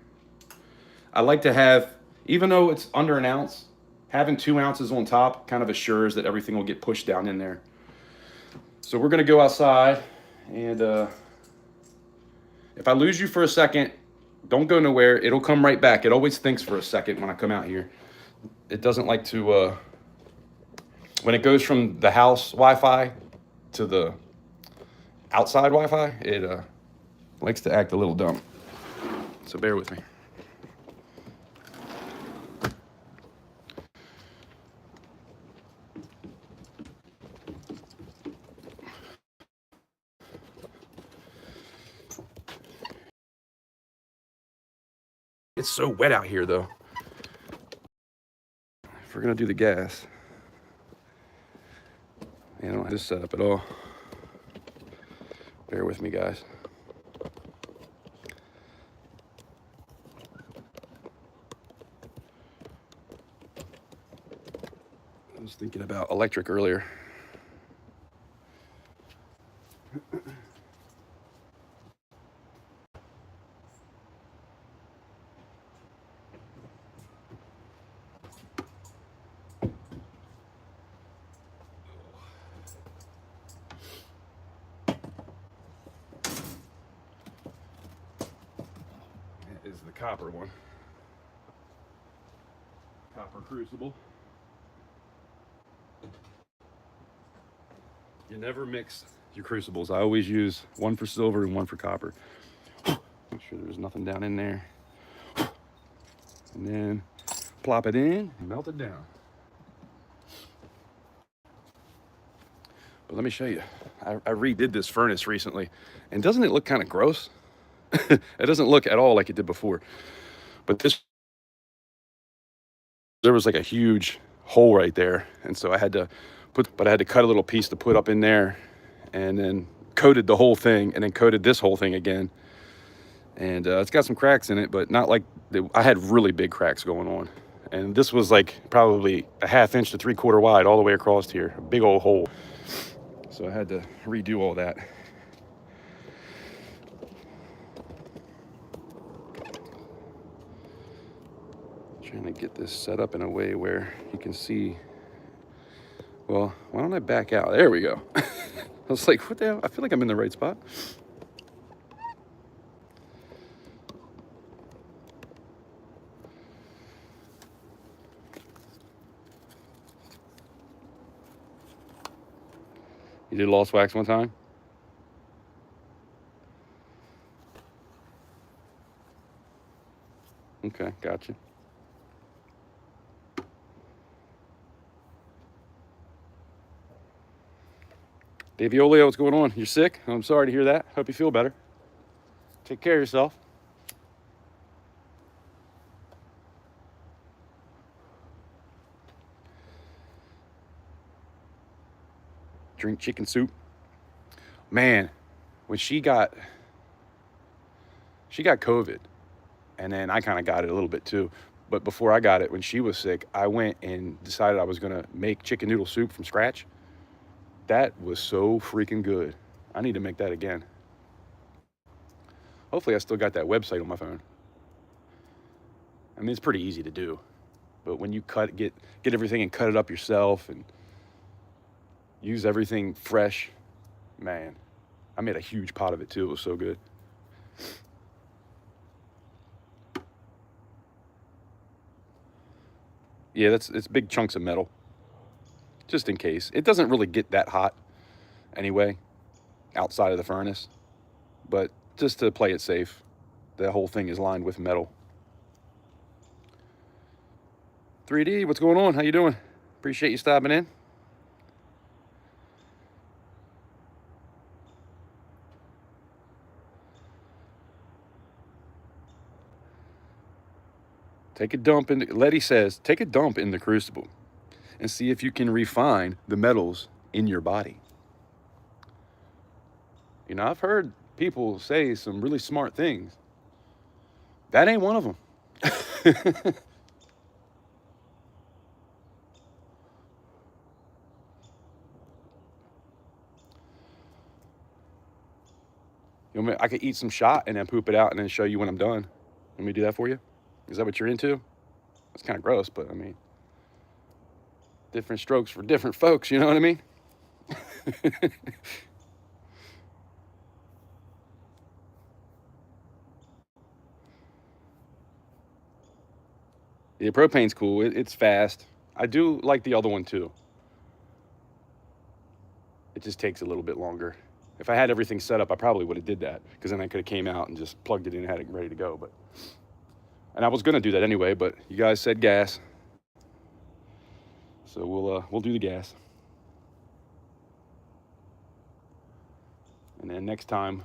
A: I like to have, even though it's under an ounce, having 2 ounces on top kind of assures that everything will get pushed down in there. So we're gonna go outside, and if I lose you for a second, don't go nowhere. It'll come right back. It always thinks for a second when I come out here. It doesn't like to, when it goes from the house Wi-Fi to the outside Wi-Fi, it likes to act a little dumb. So bear with me. It's so wet out here, though. If we're gonna do the gas, I don't have this set up at all. Bear with me, guys. I was thinking about electric earlier. Is the copper one. Copper crucible. You never mix your crucibles. I always use one for silver and one for copper. Make sure there's nothing down in there. And then plop it in and melt it down. But let me show you. I redid this furnace recently, and doesn't it look kind of gross? It doesn't look at all like it did before. But there was like a huge hole right there, and so I had to cut a little piece to put up in there, and then coated the whole thing and then coated this whole thing again. And it's got some cracks in it, but not like I had really big cracks going on. And this was like probably a 1/2 inch to 3/4 wide all the way across here, a big old hole. So I had to redo all that. Trying to get this set up in a way where you can see. Well, why don't I back out? There we go. I was like, what the hell? I feel like I'm in the right spot. You did lost wax one time? Okay, gotcha. Daviolio, what's going on? You're sick? I'm sorry to hear that. Hope you feel better. Take care of yourself. Drink chicken soup. Man, when she got COVID, and then I kind of got it a little bit too. But before I got it, when she was sick, I went and decided I was gonna make chicken noodle soup from scratch. That was so freaking good. I need to make that again. Hopefully I still got that website on my phone. I mean, it's pretty easy to do, but when you get everything and cut it up yourself and use everything fresh, man, I made a huge pot of it too. It was so good. Yeah, it's big chunks of metal, just in case. It doesn't really get that hot anyway, outside of the furnace, but just to play it safe, the whole thing is lined with metal. 3D, what's going on? How you doing? Appreciate you stopping in. Take a dump in, Letty says, take a dump in the crucible and see if you can refine the metals in your body. You know, I've heard people say some really smart things. That ain't one of them. I could eat some shot and then poop it out and then show you when I'm done. Let me do that for you. Is that what you're into? It's kind of gross, but I mean, different strokes for different folks, you know what I mean? Yeah, propane's cool. It's fast. I do like the other one too. It just takes a little bit longer. If I had everything set up, I probably would have did that, because then I could have came out and just plugged it in and had it ready to go. And I was gonna do that anyway, but you guys said gas, so we'll do the gas. And then next time,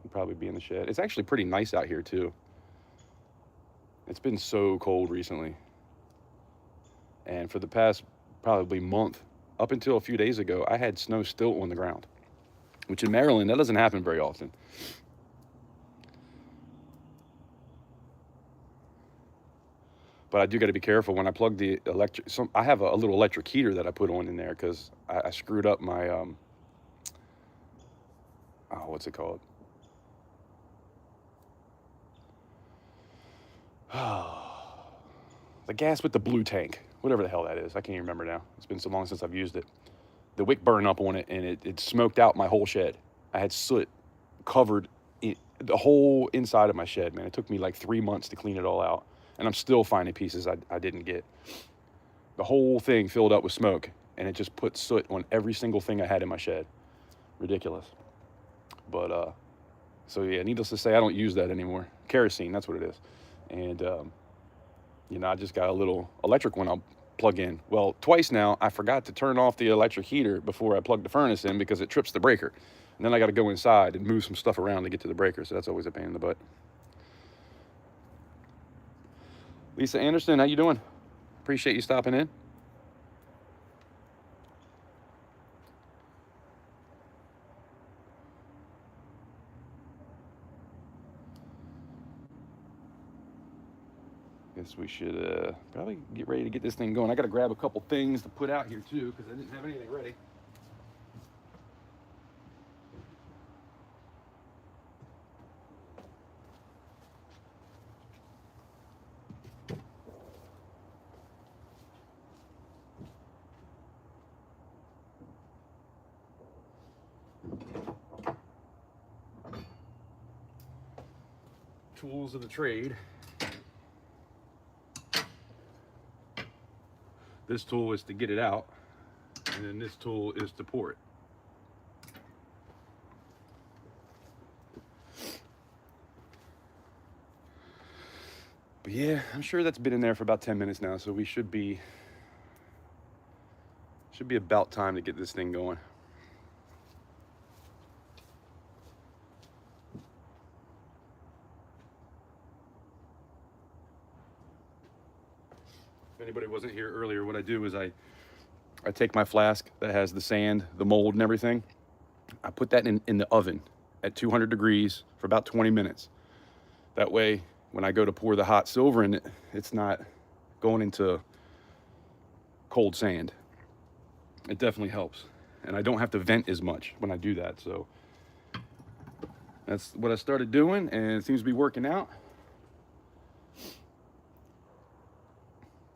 A: we'll probably be in the shed. It's actually pretty nice out here too. It's been so cold recently, and for the past probably month, up until a few days ago, I had snow still on the ground, which in Maryland, that doesn't happen very often. But I do got to be careful when I plug the electric. I have a little electric heater that I put on in there because I screwed up my what's it called? The gas with the blue tank, whatever the hell that is. I can't even remember now. It's been so long since I've used it. The wick burned up on it, and it smoked out my whole shed. I had soot covered the whole inside of my shed, man. It took me like 3 months to clean it all out, and I'm still finding pieces I didn't get. The whole thing filled up with smoke, and it just put soot on every single thing I had in my shed. Ridiculous. But so yeah, needless to say, I don't use that anymore. Kerosene, that's what it is. And I just got a little electric one I'll plug in. Well, twice now, I forgot to turn off the electric heater before I plugged the furnace in because it trips the breaker. And then I got to go inside and move some stuff around to get to the breaker, so that's always a pain in the butt. Lisa Anderson, how you doing? Appreciate you stopping in. guess we should probably get ready to get this thing going. I got to grab a couple things to put out here too, because I didn't have anything ready. Tools of the trade. This tool is to get it out, and then this tool is to pour it. But yeah, I'm sure that's been in there for about 10 minutes now, so we should be about time to get this thing going. If anybody wasn't here earlier, what I do is I take my flask that has the sand, the mold and everything. I put that in the oven at 200 degrees for about 20 minutes. That way, when I go to pour the hot silver in it, it's not going into cold sand. It definitely helps. And I don't have to vent as much when I do that. So that's what I started doing, and it seems to be working out.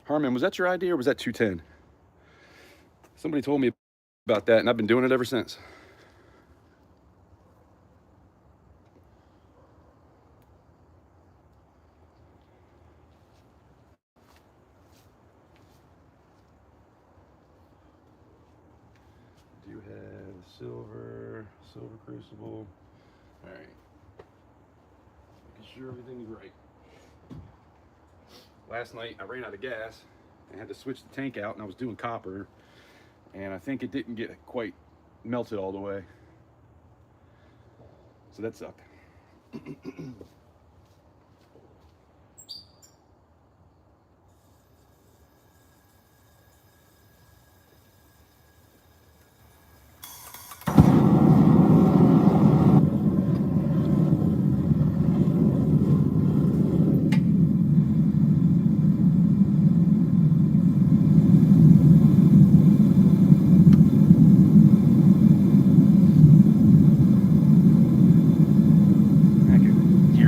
A: Harmon, was that your idea or was that 210? Somebody told me about that, and I've been doing it ever since. Do have silver crucible. All right. Making sure everything's right. Last night I ran out of gas and had to switch the tank out, and I was doing copper, and I think it didn't get quite melted all the way, so that sucked.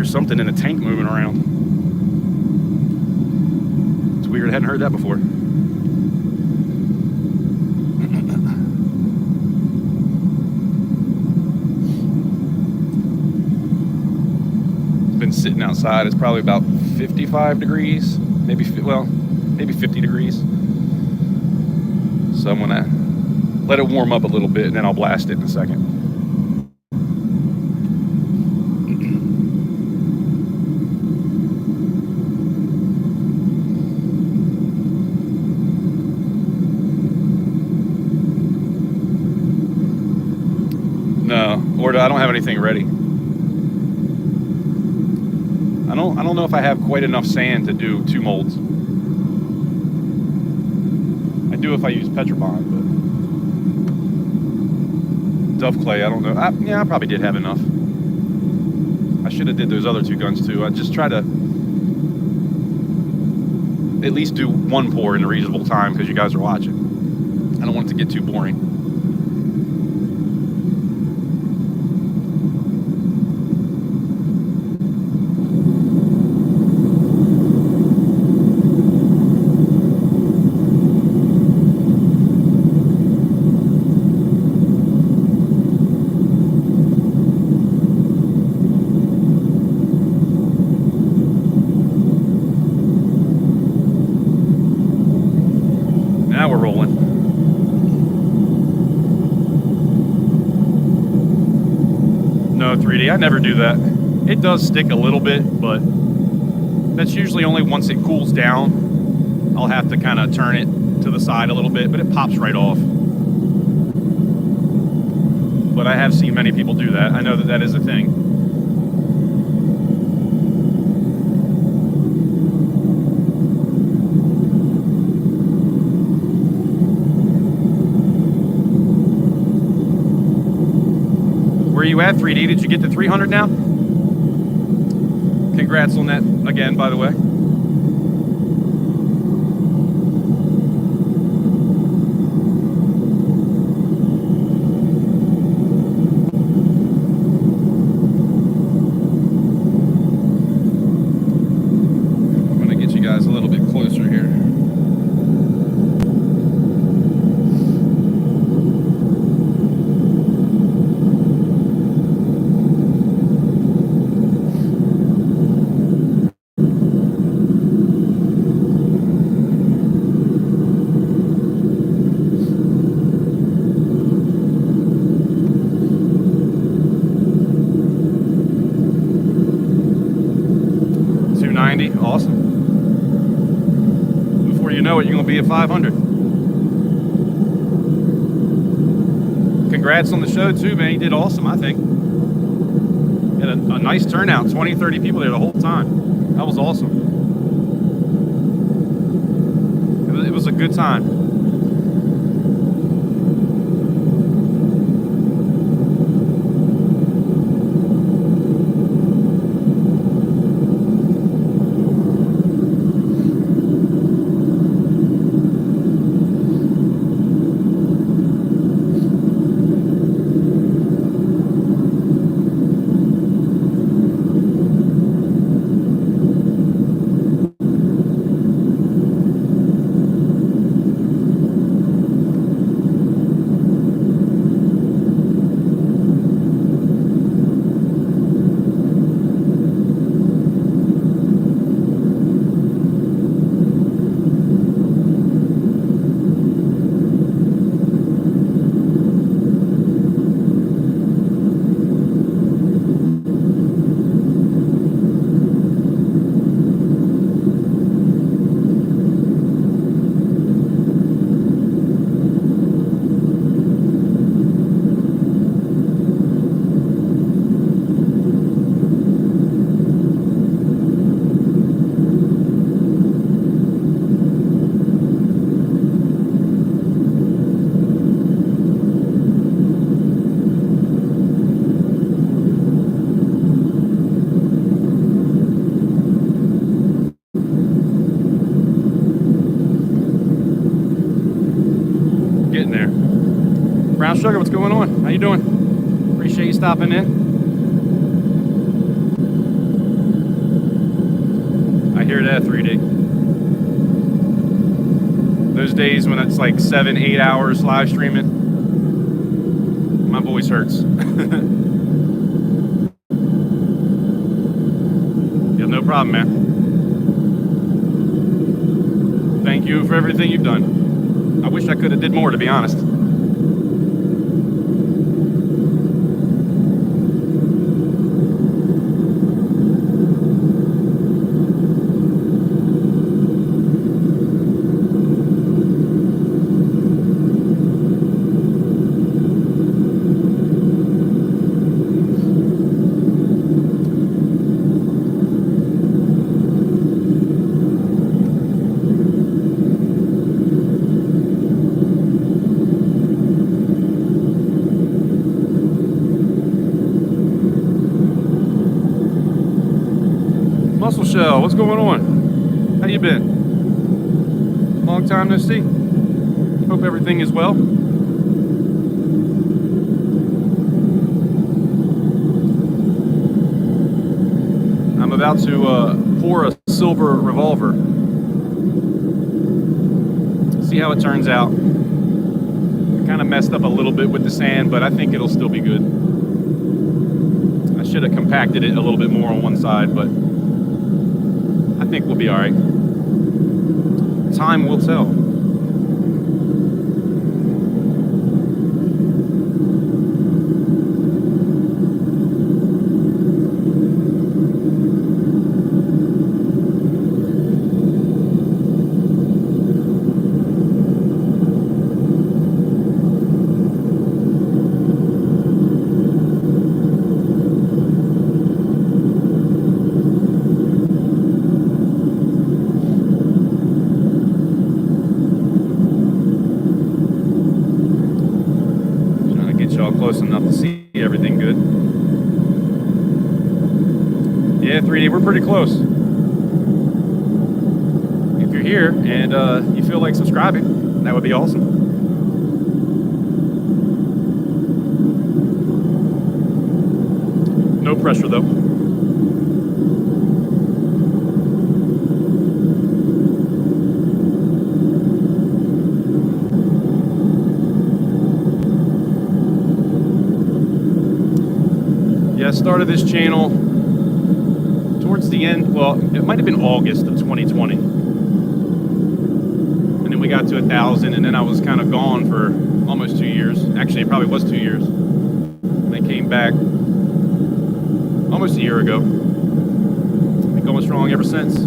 A: Something in the tank moving around. It's weird, I hadn't heard that before. It's been sitting outside. It's probably about 55 degrees, maybe 50 degrees. So I'm gonna let it warm up a little bit, and then I'll blast it in a second. Or I don't have anything ready. I don't know if I have quite enough sand to do 2 molds. I do if I use Petrobond, but Dove clay, I don't know. I probably did have enough. I should have did those other 2 guns too. I just try to at least do 1 pour in a reasonable time because you guys are watching. I don't want it to get too boring. I never do that. It does stick a little bit, but that's usually only once it cools down. I'll have to kind of turn it to the side a little bit, but it pops right off. But I have seen many people do that. I know that that is a thing. Where you at, 3D? Did you get to 300 now? Congrats on that again, by the way. will be at 500. Congrats on the show too, man. You did awesome, I think. Had a nice turnout, 20, 30 people there the whole time. That was awesome. It was a good time. Sugar, what's going on? How you doing? Appreciate you stopping in. I hear that, 3D. Those days when it's like 7-8 hours live streaming, my voice hurts. Yeah, no problem, man. Thank you for everything you've done. I wish I could have did more, to be honest. Shell, what's going on? How you been? Long time no see. Hope everything is well. I'm about to pour a silver revolver. See how it turns out. I kind of messed up a little bit with the sand, but I think it'll still be good. I should have compacted it a little bit more on one side, but I think we'll be all right. Time will tell. Close enough to see everything good. Yeah, 3D, we're pretty close. If you're here and you feel like subscribing, that would be awesome. No pressure though. I started this channel towards the end, well, it might have been August of 2020. And then we got to 1,000, and then I was kind of gone for almost 2 years. Actually, it probably was 2 years. And I came back almost a year ago. Been going strong ever since.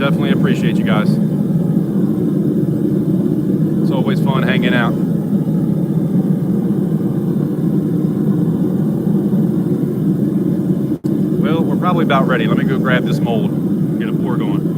A: definitely appreciate you guys. It's always fun hanging out. Well, we're probably about ready. Let me go grab this mold, get a pour going.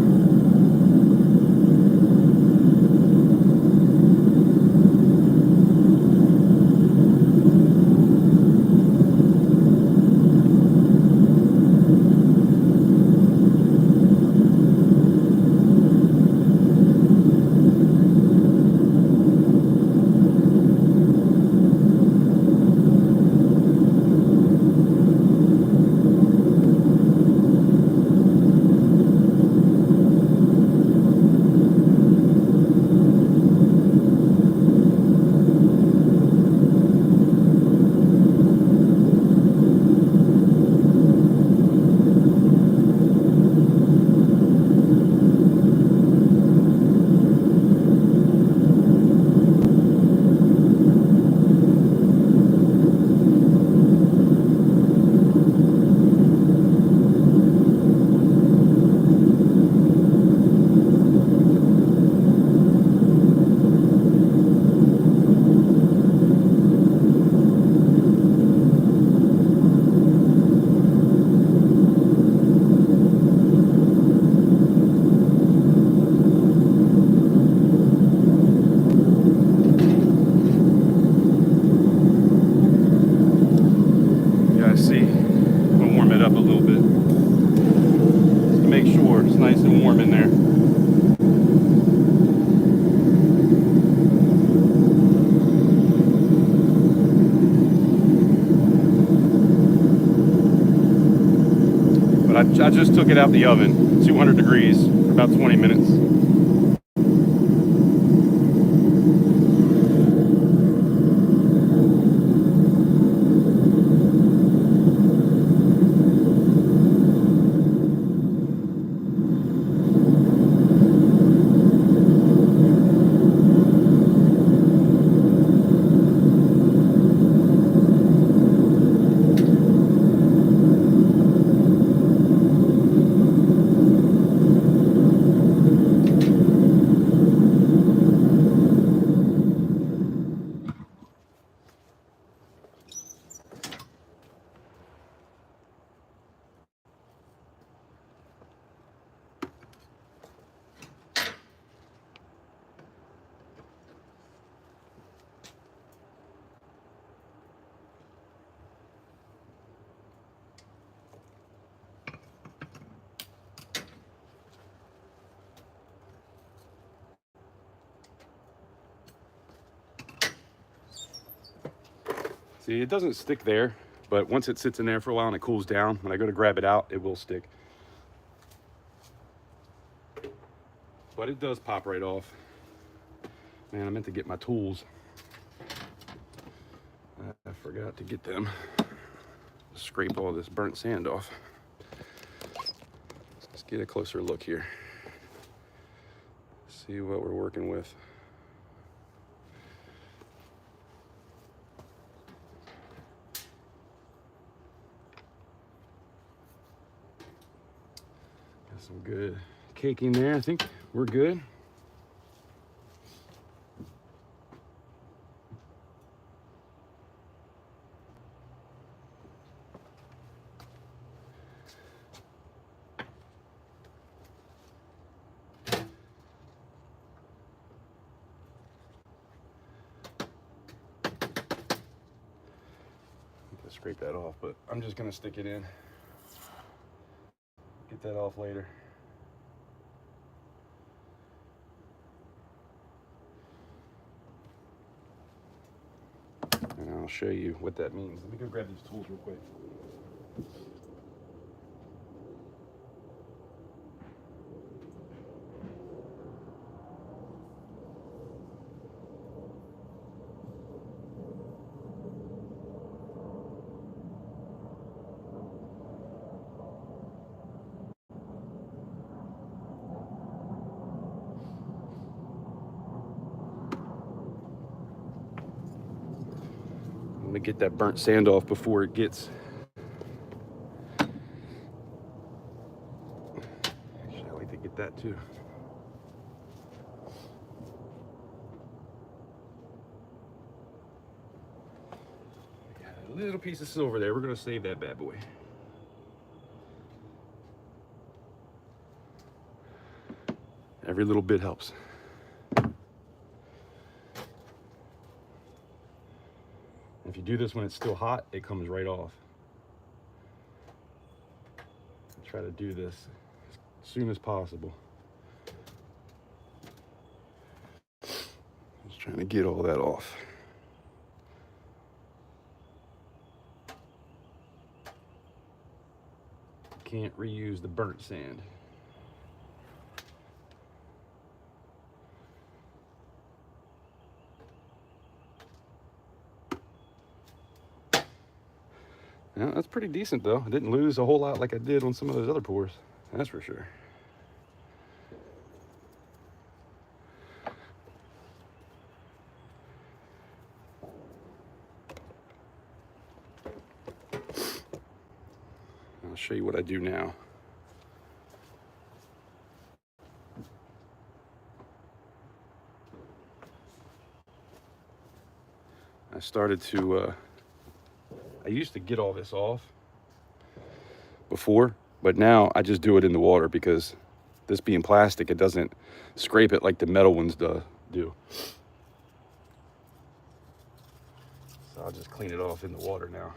A: I just took it out the oven, 200 degrees, for about 20 minutes. See, it doesn't stick there, but once it sits in there for a while and it cools down, when I go to grab it out, it will stick. But it does pop right off. Man, I meant to get my tools. I forgot to get them. Scrape all this burnt sand off. Let's get a closer look here. See what we're working with. Got some good caking there. I think we're good. Scrape that off, but I'm just gonna stick it in. Get that off later. And I'll show you what that means. Let me go grab these tools real quick. I'm gonna get that burnt sand off before it gets. Actually, I like to get that too. Got a little piece of silver there. We're gonna save that bad boy. Every little bit helps. If you do this when it's still hot, it comes right off. Try to do this as soon as possible. Just trying to get all that off. Can't reuse the burnt sand. Yeah, that's pretty decent though. I didn't lose a whole lot like I did on some of those other pours. That's for sure. I'll show you what I do now. I started to I used to get all this off before, but now I just do it in the water because this being plastic, it doesn't scrape it like the metal ones do. So I'll just clean it off in the water now.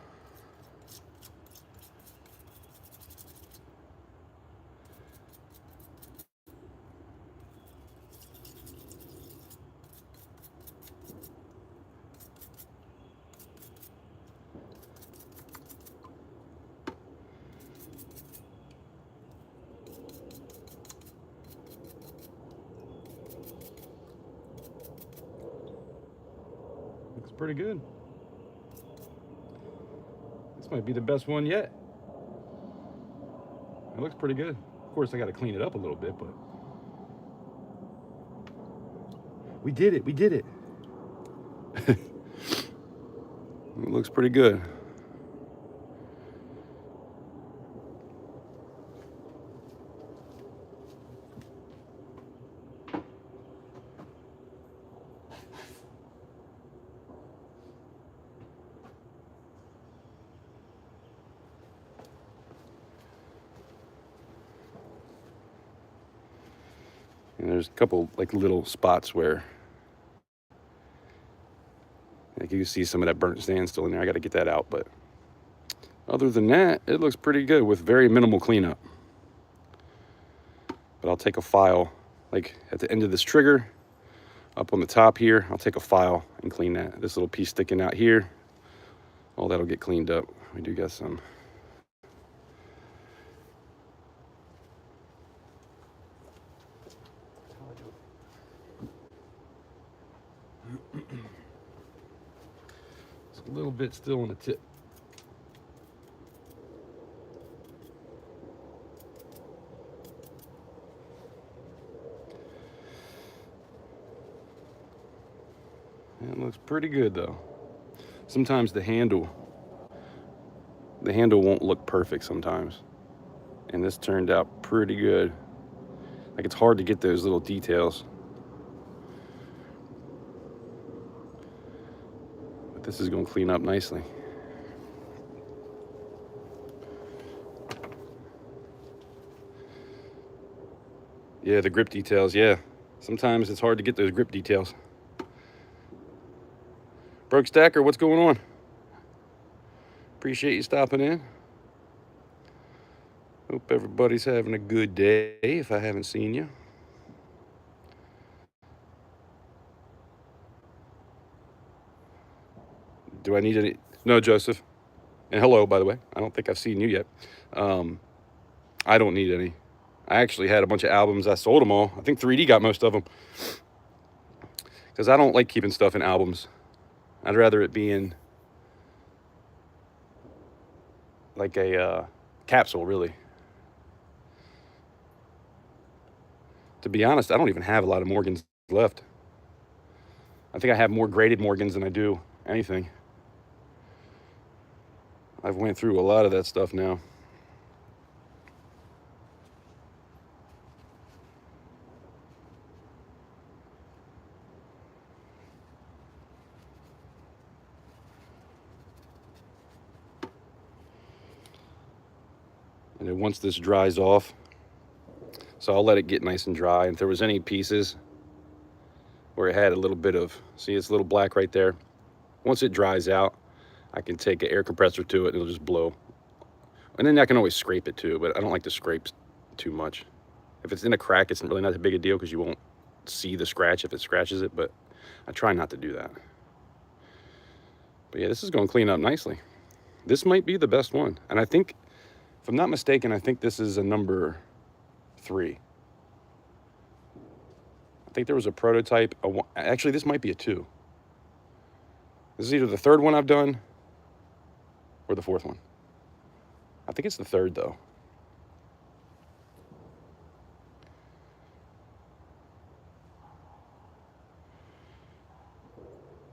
A: Looks pretty good. This might be the best one yet. It looks pretty good. Of course, I got to clean it up a little bit, but we did it. We did it. It looks pretty good. And there's a couple like little spots where like you can see some of that burnt sand still in there. I got to get that out, but other than that, it looks pretty good with very minimal cleanup. But I'll take a file like at the end of this trigger up on the top here. I'll take a file and clean that. This little piece sticking out here, all that'll get cleaned up. We do got some a little bit still on the tip. It looks pretty good though. Sometimes the handle won't look perfect sometimes. And this turned out pretty good. Like it's hard to get those little details. But this is going to clean up nicely. Yeah, the grip details, yeah. Sometimes it's hard to get those grip details. Broke Stacker, what's going on? Appreciate you stopping in. Hope everybody's having a good day if I haven't seen you. Do I need any? No, Joseph. And hello, by the way. I don't think I've seen you yet. I don't need any. I actually had a bunch of albums. I sold them all. I think 3D got most of them. Because I don't like keeping stuff in albums. I'd rather it be in like a capsule, really. To be honest, I don't even have a lot of Morgans left. I think I have more graded Morgans than I do anything. I've went through a lot of that stuff now. And then once this dries off, so I'll let it get nice and dry. And if there was any pieces where it had a little bit of, see it's a little black right there. Once it dries out, I can take an air compressor to it and it'll just blow. And then I can always scrape it too, but I don't like to scrape too much. If it's in a crack, it's really not a big a deal because you won't see the scratch if it scratches it, but I try not to do that. But yeah, this is going to clean up nicely. This might be the best one. And I think, if I'm not mistaken, I think this is a number 3. I think there was a prototype. Actually, this might be a 2. This is either the 3rd one I've done or the 4th one. I think it's the 3rd though.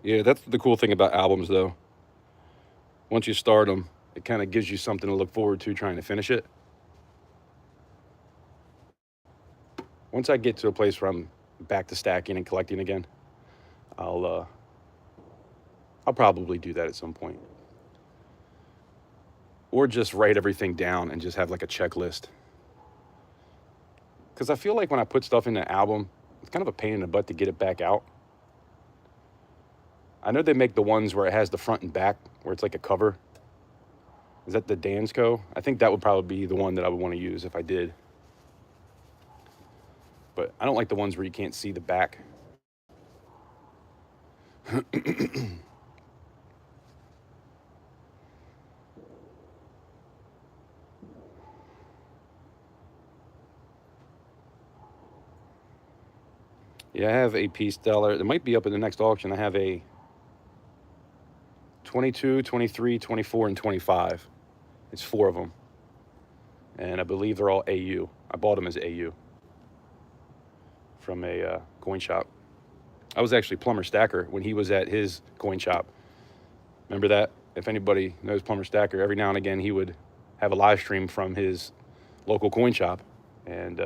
A: Yeah, that's the cool thing about albums though. Once you start them, it kind of gives you something to look forward to trying to finish it. Once I get to a place where I'm back to stacking and collecting again, I'll probably do that at some point. Or just write everything down and just have like a checklist. Because I feel like when I put stuff in an album, it's kind of a pain in the butt to get it back out. I know they make the ones where it has the front and back, where it's like a cover. Is that the Dansco? I think that would probably be the one that I would want to use if I did. But I don't like the ones where you can't see the back. Yeah, I have a piece dollar. It might be up in the next auction. I have a 22, 23, 24, and 25. It's 4 of them. And I believe they're all AU. I bought them as AU from a coin shop. I was actually Plumber Stacker when he was at his coin shop. Remember that? If anybody knows Plumber Stacker, every now and again he would have a live stream from his local coin shop. And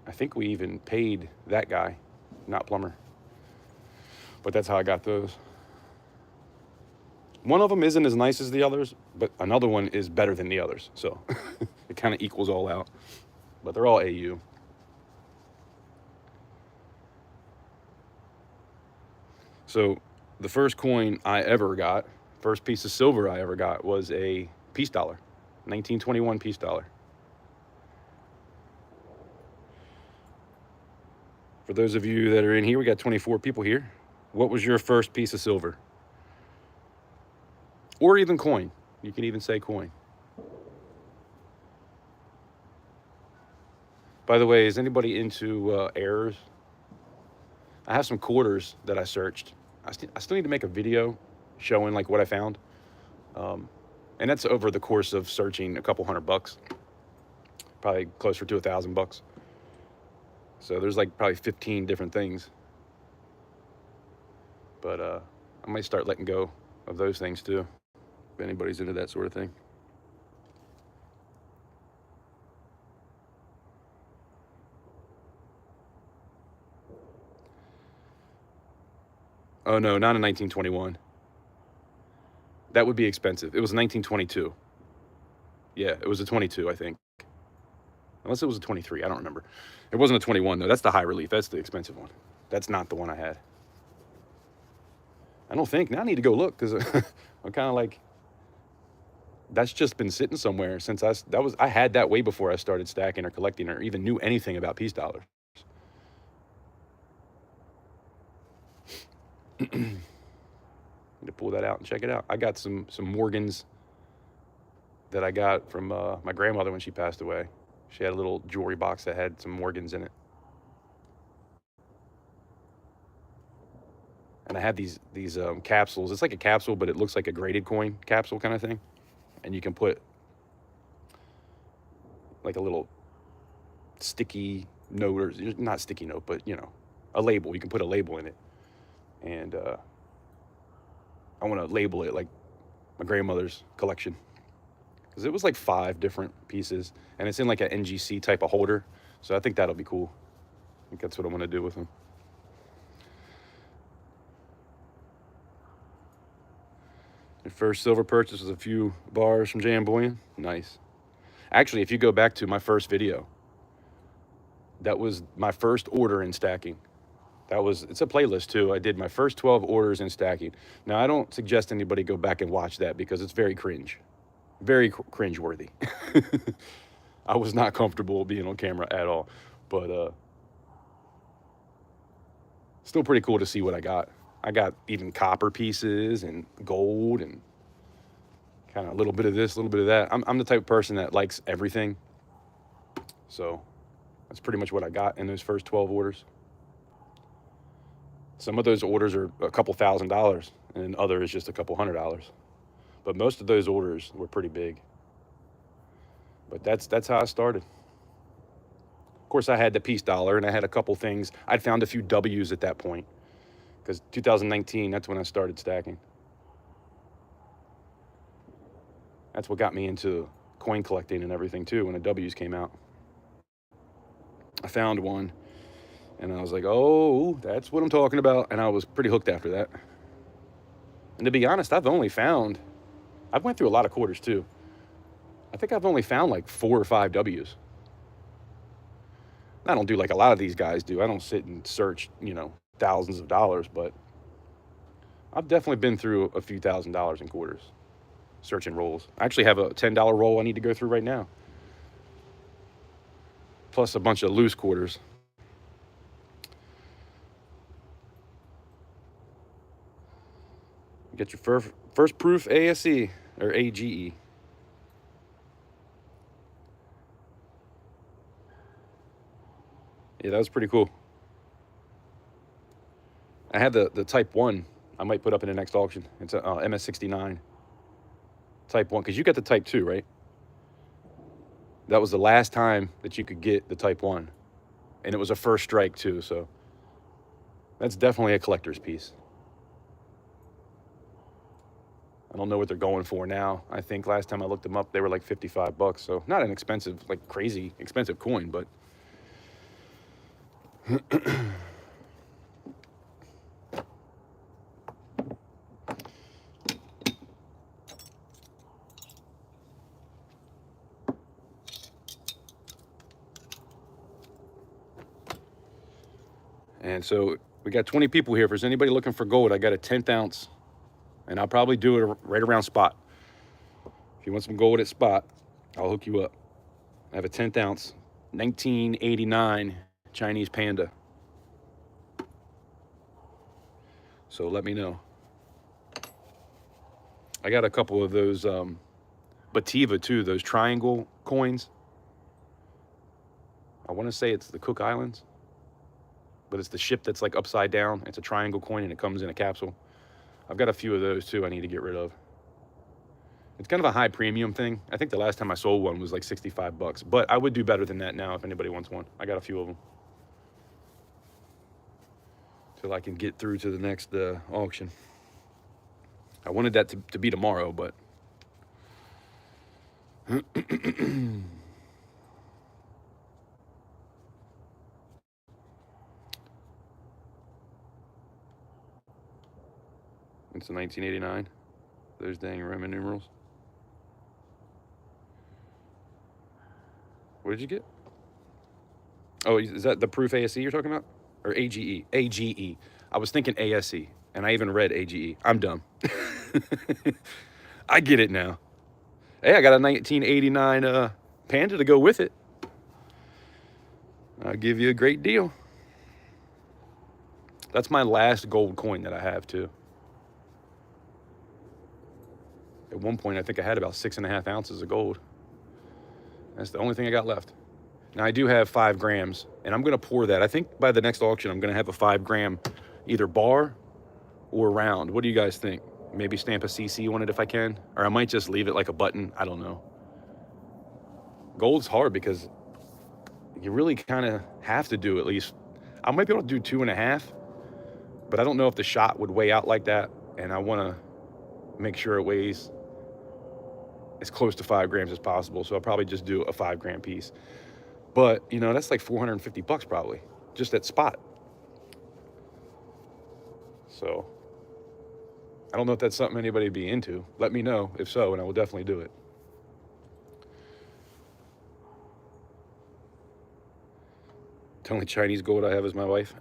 A: I think we even paid that guy, not Plumber. But that's how I got those. One of them isn't as nice as the others, but another one is better than the others. So it kind of equals all out. But they're all AU. So the first coin I ever got, first piece of silver I ever got, was a peace dollar, 1921 peace dollar. For those of you that are in here, we got 24 people here. What was your first piece of silver? Or even coin. You can even say coin. By the way, is anybody into errors? I have some quarters that I searched. I still need to make a video showing like what I found. And that's over the course of searching a couple $100. Probably closer to $1,000. So there's like probably 15 different things. But I might start letting go of those things too, if anybody's into that sort of thing. Oh no, not in 1921. That would be expensive. It was 1922. Yeah, it was a 22, I think. Unless it was a 23, I don't remember. It wasn't a 21 though. That's the high relief. That's the expensive one. That's not the one I had. I don't think. Now I need to go look because I'm kind of like, that's just been sitting somewhere since I had that way before I started stacking or collecting or even knew anything about peace dollars. Need to pull that out and check it out. I got some Morgans that I got from my grandmother when she passed away. She had a little jewelry box that had some Morgans in it. And I had these capsules. It's like a capsule, but it looks like a graded coin capsule kind of thing. And you can put like a little sticky note, or not sticky note, but you know, a label. You can put a label in it. And I want to label it like my grandmother's collection. Because it was like 5 different pieces. And it's in like an NGC type of holder. So I think that'll be cool. I think that's what I want to do with them. first silver purchase was a few bars from Jamboyan. Nice. Actually, if you go back to my first video, that was my first order in stacking. It's a playlist too. I did my first 12 orders in stacking. Now, I don't suggest anybody go back and watch that because it's very cringe. Very cringe-worthy. I was not comfortable being on camera at all. But still pretty cool to see what I got. I got even copper pieces and gold and kind of a little bit of this, a little bit of that. I'm the type of person that likes everything. So that's pretty much what I got in those first 12 orders. Some of those orders are a couple $1,000 and others just a couple $100. But most of those orders were pretty big. But that's how I started. Of course, I had the piece dollar and I had a couple things. I'd found a few W's at that point because 2019, that's when I started stacking. That's what got me into coin collecting and everything too, when the W's came out. I found one and I was like, oh, that's what I'm talking about. And I was pretty hooked after that. And to be honest, I've went through a lot of quarters too. I think I've only found like 4 or 5 W's. I don't do like a lot of these guys do. I don't sit and search, thousands of dollars, but I've definitely been through a few $1,000s in quarters, searching rolls. I actually have a $10 roll I need to go through right now, plus a bunch of loose quarters. Get your first proof ASE or AGE. Yeah, that was pretty cool. I had the Type 1 I might put up in the next auction. It's a MS69 Type 1, because you got the Type 2, right? That was the last time that you could get the Type 1. And it was a first strike too, so that's definitely a collector's piece. I don't know what they're going for now. I think last time I looked them up, they were like $55, so not an expensive, like crazy expensive coin, but and so we got 20 people here. If there's anybody looking for gold, I got a 10th ounce, and I'll probably do it right around spot. If you want some gold at spot, I'll hook you up. I have a 10th ounce, 1989 Chinese Panda. So let me know. I got a couple of those Bativa too, those triangle coins. I want to say it's the Cook Islands, but it's the ship that's like upside down. It's a triangle coin and it comes in a capsule. I've got a few of those too I need to get rid of. It's kind of a high premium thing. I think the last time I sold one was like $65, but I would do better than that now if anybody wants one. I got a few of them. Till I can get through to the next auction. I wanted that to be tomorrow, but it's a 1989. Those dang Roman numerals. What did you get? Oh, is that the proof ASE you're talking about? Or AGE? AGE. I was thinking ASE, and I even read AGE. I'm dumb. I get it now. Hey, I got a 1989 Panda to go with it. I'll give you a great deal. That's my last gold coin that I have too. At one point, I think I had about 6.5 ounces of gold. That's the only thing I got left. Now I do have 5 grams, and I'm gonna pour that. I think by the next auction, I'm gonna have a 5 gram either bar or round. What do you guys think? Maybe stamp a CC on it if I can, or I might just leave it like a button. I don't know. Gold's hard because you really kind of have to do at least. I might be able to do 2.5, but I don't know if the shot would weigh out like that, and I want to make sure it weighs as close to 5 grams as possible. So I'll probably just do a 5 gram piece. But that's like $450 probably, just at spot. So I don't know if that's something anybody would be into. Let me know if so, and I will definitely do it. The only Chinese gold I have is my wife.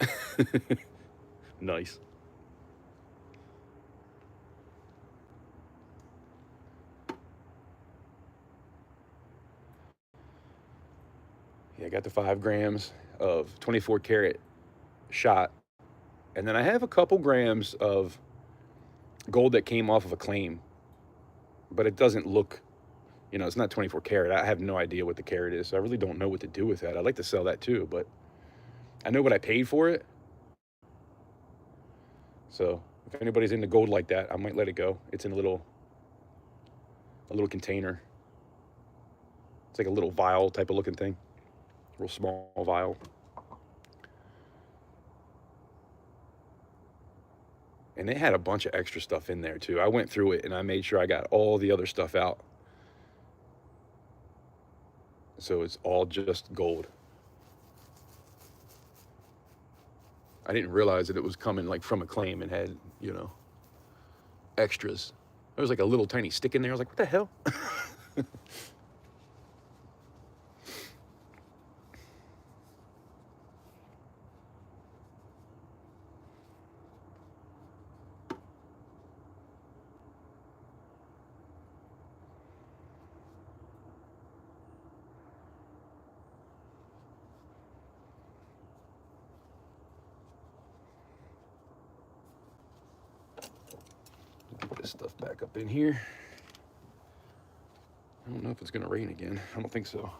A: Nice. Yeah, I got the 5 grams of 24 karat shot. And then I have a couple grams of gold that came off of a claim, but it doesn't look, it's not 24 karat. I have no idea what the carat is, so I really don't know what to do with that. I'd like to sell that too, but I know what I paid for it. So if anybody's into gold like that, I might let it go. It's in a little container. It's like a little vial type of looking thing, real small vial. And they had a bunch of extra stuff in there too. I went through it and I made sure I got all the other stuff out. So it's all just gold. I didn't realize that it was coming like from a claim and had, extras. There was like a little tiny stick in there. I was like, what the hell? Get this stuff back up in here. I don't know if it's going to rain again. I don't think so.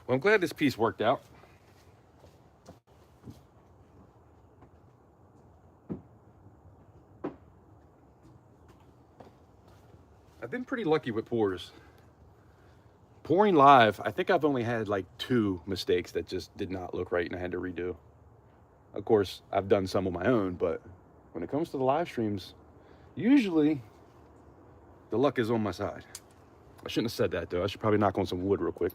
A: Well, I'm glad this piece worked out. I've been pretty lucky with pours. Pouring live, I think I've only had like 2 mistakes that just did not look right and I had to redo. Of course, I've done some of my own, but when it comes to the live streams, usually the luck is on my side. I shouldn't have said that though. I should probably knock on some wood real quick.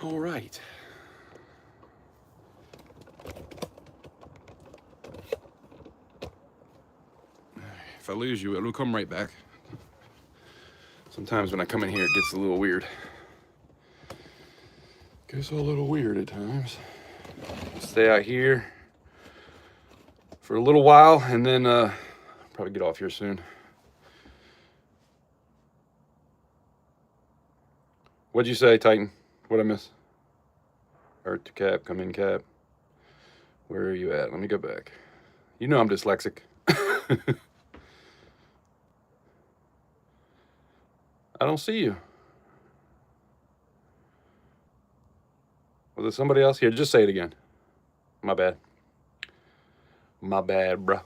A: All right. If I lose you, it'll come right back. Sometimes when I come in here, it gets a little weird. Gets a little weird at times. Stay out here for a little while and then probably get off here soon. What'd you say, Titan? What'd I miss? Earth to cap, come in cap. Where are you at? Let me go back. You know I'm dyslexic. I don't see you. Was it somebody else? Here, just say it again. My bad. My bad, bruh.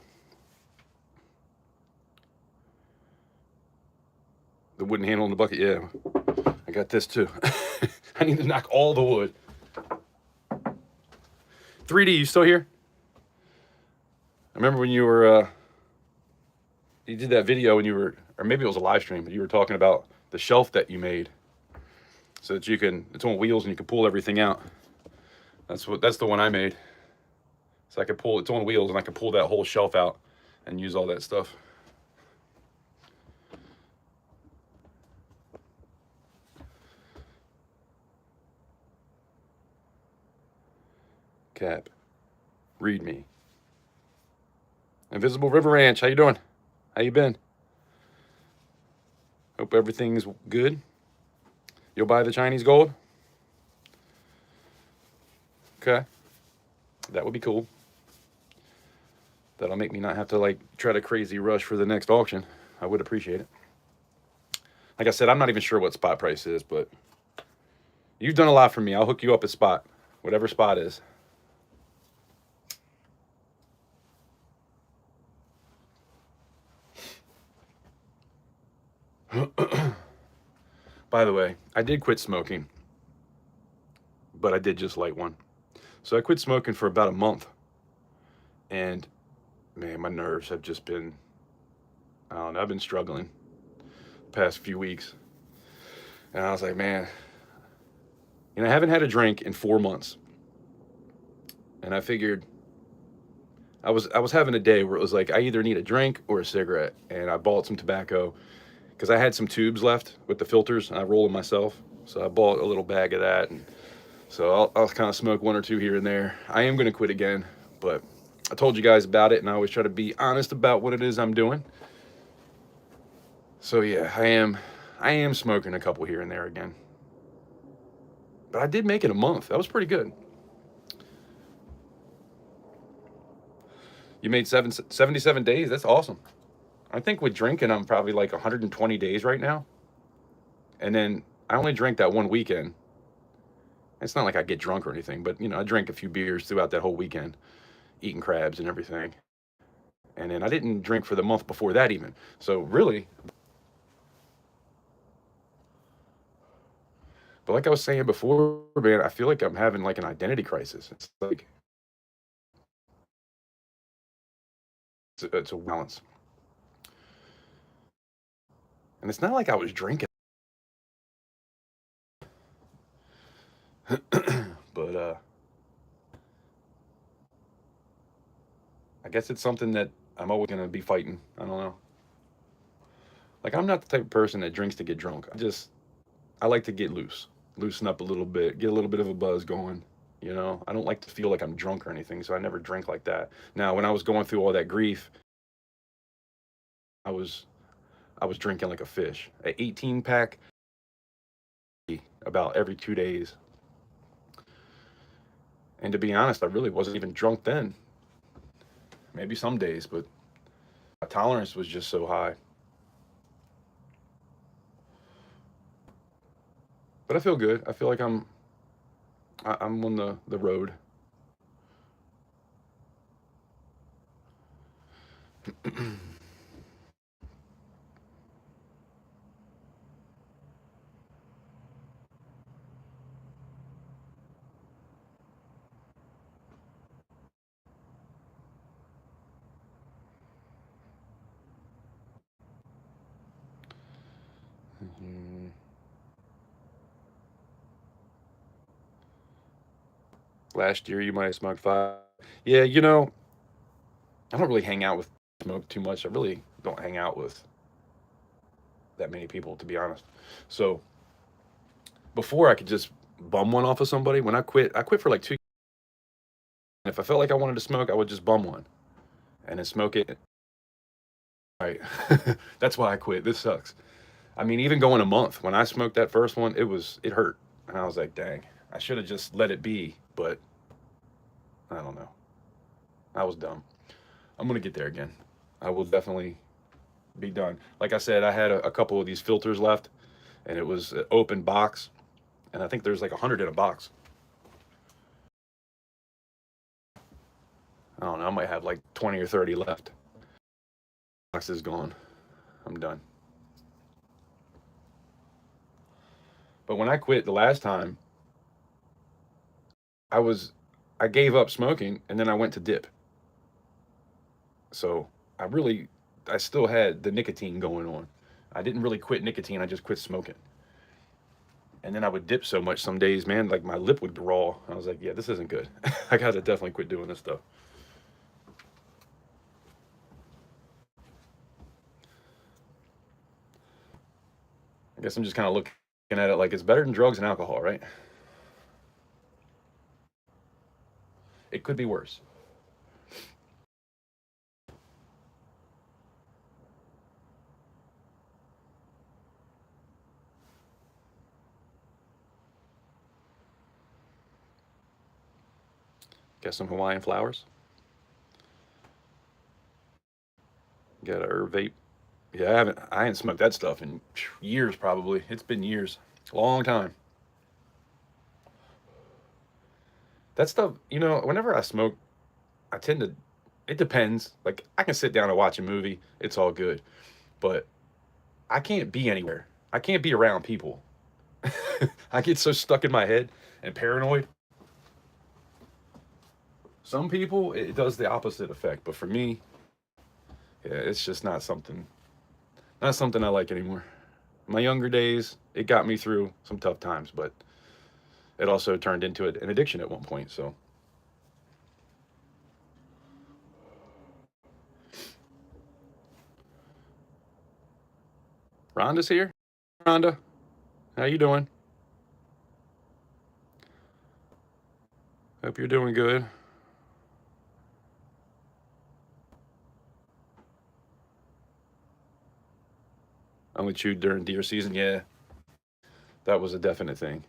A: The wooden handle in the bucket, yeah. I got this too. I need to knock all the wood. 3D, you still here? I remember when you were, you did that video when you were, or maybe it was a live stream, but you were talking about the shelf that you made so that you can, it's on wheels and you can pull everything out. That's the one I made. So I could pull, it's on wheels and I could pull that whole shelf out and use all that stuff. Cap, read me. Invisible River Ranch, how you doing? How you been? Hope everything's good. You'll buy the Chinese gold? Okay. That would be cool. That'll make me not have to like try to crazy rush for the next auction. I would appreciate it. Like I said, I'm not even sure what spot price is, but you've done a lot for me. I'll hook you up at spot, whatever spot is. By the way, I did quit smoking, but I did just light one. So I quit smoking for about a month, and man, my nerves have just been, I don't know, I've been struggling the past few weeks. And I was like, man, I haven't had a drink in 4 months. And I figured I was having a day where it was like I either need a drink or a cigarette, and I bought some tobacco because I had some tubes left with the filters, and I roll them myself. So I bought a little bag of that, and so I'll kind of smoke one or two here and there. I am going to quit again, but I told you guys about it, and I always try to be honest about what it is I'm doing. So yeah, I am smoking a couple here and there again. But I did make it a month. That was pretty good. You made 77 days. That's awesome. I think with drinking, I'm probably like 120 days right now. And then I only drank that one weekend. It's not like I get drunk or anything, but I drank a few beers throughout that whole weekend, eating crabs and everything. And then I didn't drink for the month before that even. So really, but like I was saying before, man, I feel like I'm having like an identity crisis. It's like it's a balance. And it's not like I was drinking. But I guess it's something that I'm always going to be fighting. I don't know. Like, I'm not the type of person that drinks to get drunk. I like to get loose, loosen up a little bit, get a little bit of a buzz going. I don't like to feel like I'm drunk or anything, so I never drink like that. Now, when I was going through all that grief, I was drinking like a fish. An 18 pack about every 2 days. And to be honest, I really wasn't even drunk then. Maybe some days, but my tolerance was just so high. But I feel good. I feel like I'm on the road. Mhm. Last year, you might have smoked 5. Yeah, I don't really hang out with smoke too much. I really don't hang out with that many people, to be honest. So before I could just bum one off of somebody. When I quit for like 2. If I felt like I wanted to smoke, I would just bum one and then smoke it. Right. That's why I quit. This sucks. I mean, even going a month, when I smoked that first one, it hurt. And I was like, dang, I should have just let it be. But I don't know. I was dumb. I'm going to get there again. I will definitely be done. Like I said, I had a couple of these filters left, and it was an open box. And I think there's like 100 in a box. I don't know. I might have like 20 or 30 left. Box is gone. I'm done. But when I quit the last time, I was I gave up smoking and then I went to dip. So I still had the nicotine going on. I didn't really quit nicotine, I just quit smoking. And then I would dip so much some days, man, like my lip would be raw. I was like, yeah, this isn't good. I gotta definitely quit doing this stuff. I guess I'm just kind of looking at it like it's better than drugs and alcohol, right? It could be worse. Got some Hawaiian flowers. Got a herb vape. Yeah, I haven't smoked that stuff in years probably. It's been years. Long time. That stuff, whenever I smoke, I tend to it depends. Like I can sit down and watch a movie, it's all good. But I can't be anywhere. I can't be around people. I get so stuck in my head and paranoid. Some people it does the opposite effect, but for me, yeah, it's just not something I like anymore. My younger days, it got me through some tough times, but it also turned into an addiction at one point. So, Rhonda's here. Rhonda, how you doing? Hope you're doing good. Only chewed during deer season. Yeah, that was a definite thing.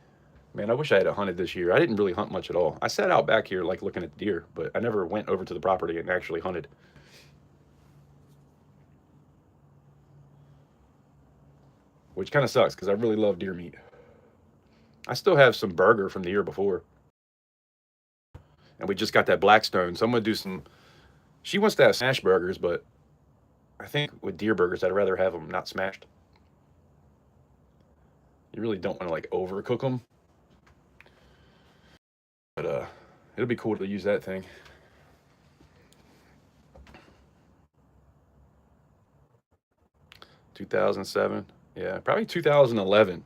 A: Man, I wish I had hunted this year. I didn't really hunt much at all. I sat out back here like looking at deer, but I never went over to the property and actually hunted. Which kind of sucks because I really love deer meat. I still have some burger from the year before, and we just got that Blackstone. So I'm gonna do some. She wants to have smash burgers, but I think with deer burgers, I'd rather have them not smashed. You really don't want to like overcook them, but it'll be cool to use that thing. 2007, yeah, probably 2011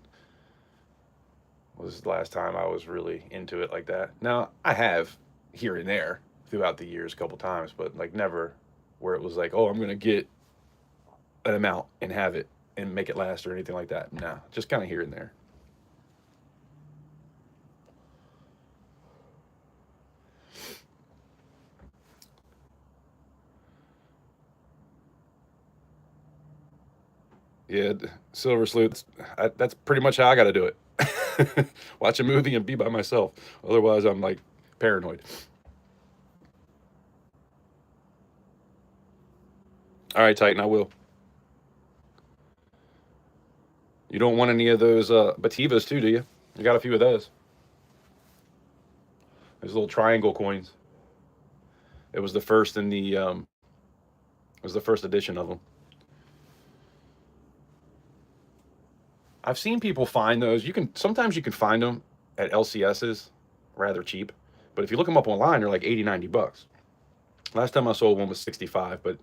A: was the last time I was really into it like that. Now I have here and there throughout the years a couple times, but like never where it was like, oh, I'm gonna get an amount and have it and make it last or anything like that. No, just kind of here and there. Yeah, Silver Sleuths. That's pretty much how I got to do it. Watch a movie and be by myself. Otherwise, I'm like paranoid. All right, Titan, I will. You don't want any of those Bativas too, do you? You got a few of those. Those little triangle coins. It was the first in the it was the first edition of them. I've seen people find those. Sometimes you can find them at LCSs rather cheap. But if you look them up online, they're like 80, 90 bucks. Last time I sold one was 65, but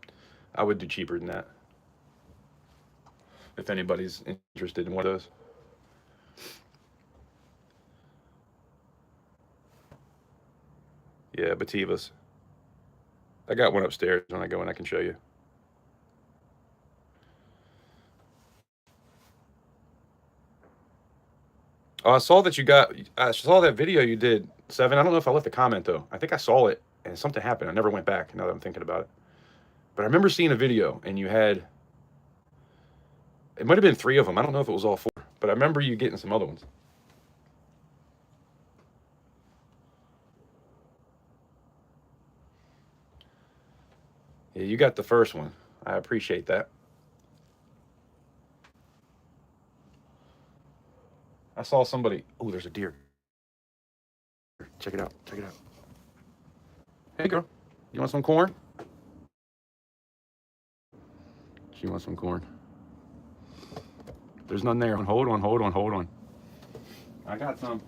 A: I would do cheaper than that if anybody's interested in one of those. Yeah, Bativas. I got one upstairs. When I go in, I can show you. Oh, I saw that video you did, Seven. I don't know if I left a comment though. I think I saw it and something happened. I never went back now that I'm thinking about it. But I remember seeing a video and it might have been three of them. I don't know if it was all four, but I remember you getting some other ones. Yeah, you got the first one. I appreciate that. I saw somebody. Oh, there's a deer. Check it out. Check it out. Hey, girl. You want some corn? She wants some corn. There's none there. Hold on, hold on, hold on. I got some.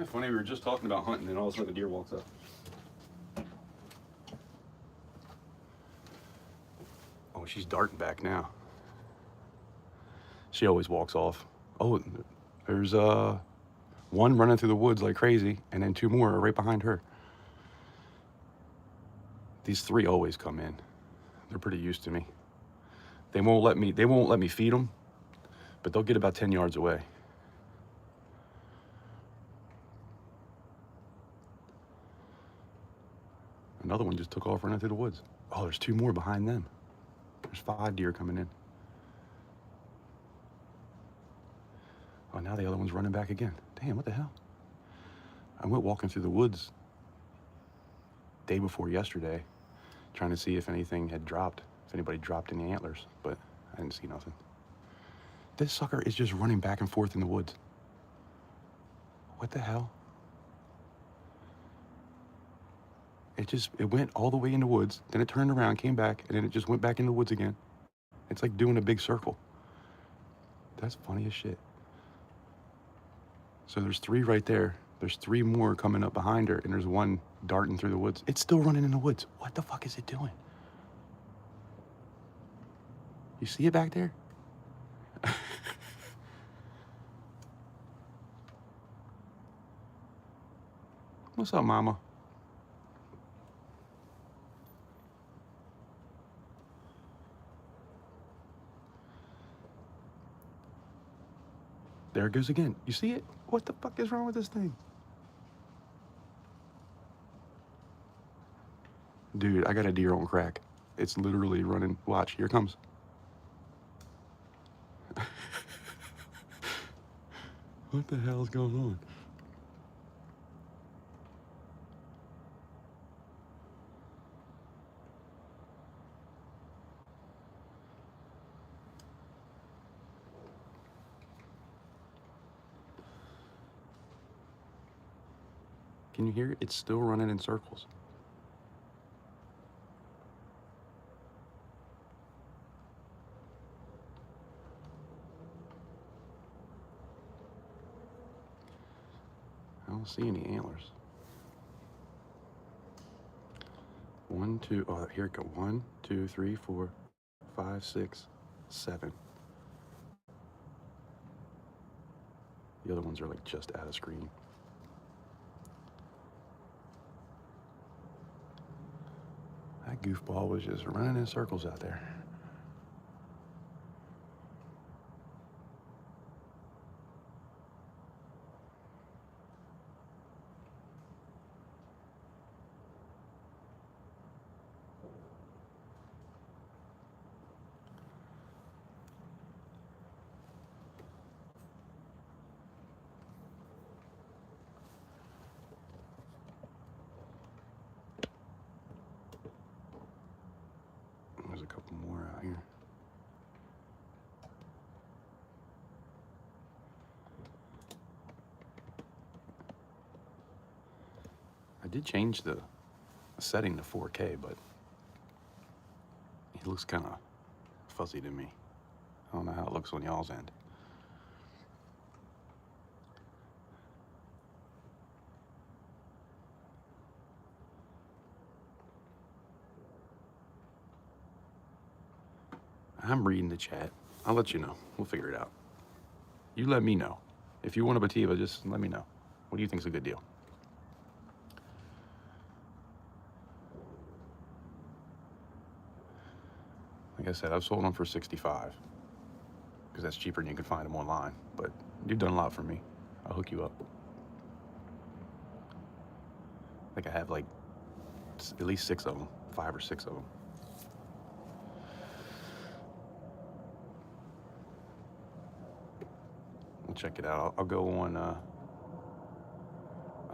A: Isn't it funny? We were just talking about hunting, and all of a sudden a deer walks up. Oh, she's darting back now. She always walks off. Oh, there's one running through the woods like crazy, and then two more are right behind her. These three always come in. They're pretty used to me. They won't let me feed them, but they'll get about 10 yards away. Another one just took off running through the woods. Oh, there's two more behind them. There's 5 deer coming in. Oh, now the other one's running back again. Damn, what the hell? I went walking through the woods day before yesterday, trying to see if anything had dropped, if anybody dropped any antlers, but I didn't see nothing. This sucker is just running back and forth in the woods. What the hell? It went all the way in the woods, then it turned around, came back, and then it just went back in the woods again. It's like doing a big circle. That's funny as shit. So there's 3 right there. There's 3 more coming up behind her, and there's one darting through the woods. It's still running in the woods. What the fuck is it doing? You see it back there? What's up, mama? There it goes again. You see it? What the fuck is wrong with this thing? Dude, I got a deer on crack. It's literally running. Watch, here it comes. What the hell is going on? Can you hear it? It's still running in circles. I don't see any antlers. 1, 2, oh, here it goes. 1, 2, 3, 4, 5, 6, 7. The other ones are like just out of screen. That goofball was just running in circles out there. There's a couple more out here. I did change the setting to 4K, but it looks kind of fuzzy to me. I don't know how it looks on y'all's end. I'm reading the chat. I'll let you know. We'll figure it out. You let me know. If you want a Bativa, just let me know. What do you think's a good deal? Like I said, I've sold them for $65 because that's cheaper than you can find them online. But you've done a lot for me. I'll hook you up. I think I have like at least 6 of them, 5 or 6 of them. We'll check it out. I'll go on. I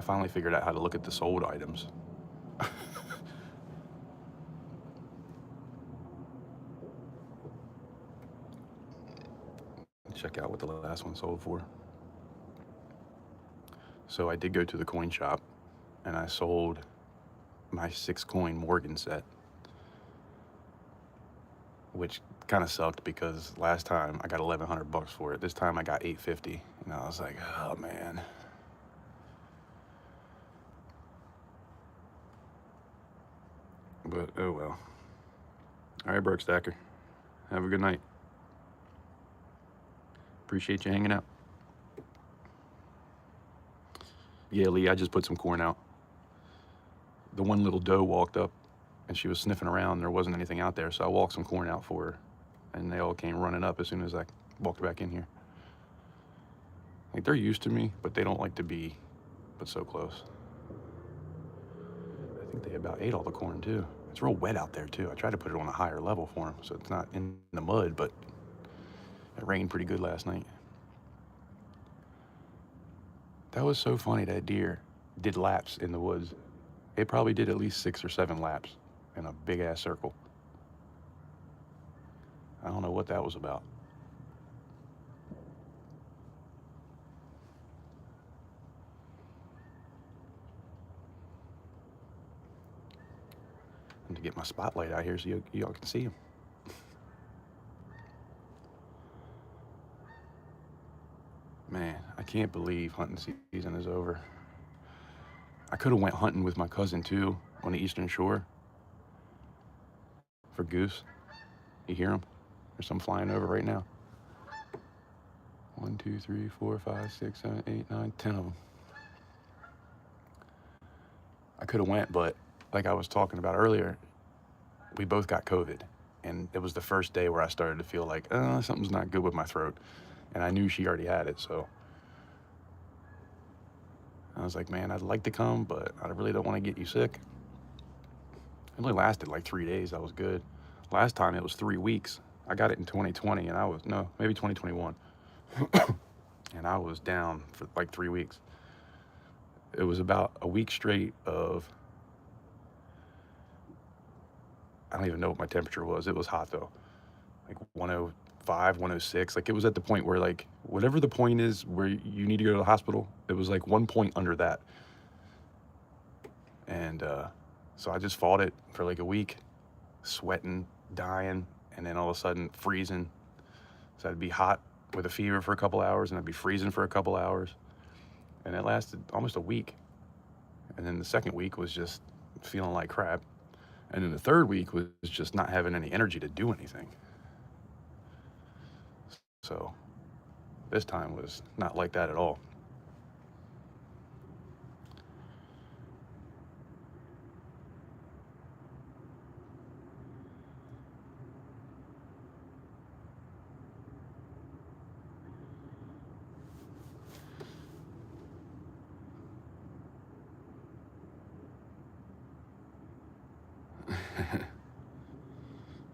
A: finally figured out how to look at the sold items. Check out what the last one sold for. So I did go to the coin shop and I sold my 6-coin Morgan set, which kind of sucked because last time I got $1,100 for it. This time I got $850, and I was like, oh man. But oh well. All right, Broke Stacker. Have a good night. Appreciate you hanging out. Yeah, Lee, I just put some corn out. The one little doe walked up and she was sniffing around and there wasn't anything out there, so I walked some corn out for her. And they all came running up as soon as I walked back in here. Like, they're used to me, but they don't like to be but so close. I think they about ate all the corn too. It's real wet out there too. I tried to put it on a higher level for them so it's not in the mud, but it rained pretty good last night. That was so funny. That deer did laps in the woods. It probably did at least 6 or 7 laps in a big ass circle. I don't know what that was about. And to get my spotlight out here so y'all can see him. Man, I can't believe hunting season is over. I could have went hunting with my cousin too on the Eastern Shore for goose. You hear them? There's some flying over right now. 1, 2, 3, 4, 5, 6, 7, 8, 9, 10 of them. I could have went, but like I was talking about earlier, we both got COVID. And it was the first day where I started to feel like, something's not good with my throat. And I knew she already had it, so I was like, man, I'd like to come, but I really don't want to get you sick. It only lasted like 3 days. I was good. Last time it was 3 weeks. I got it in 2020, and maybe 2021. And I was down for like 3 weeks. It was about a week straight of, I don't even know what my temperature was. It was hot though, like 105, 106. Like, it was at the point where, like, whatever the point is where you need to go to the hospital, it was like 1 point under that. And so I just fought it for like a week, sweating, dying, and then all of a sudden freezing. So I'd be hot with a fever for a couple hours, and I'd be freezing for a couple hours. And it lasted almost a week. And then the second week was just feeling like crap. And then the third week was just not having any energy to do anything. So this time was not like that at all.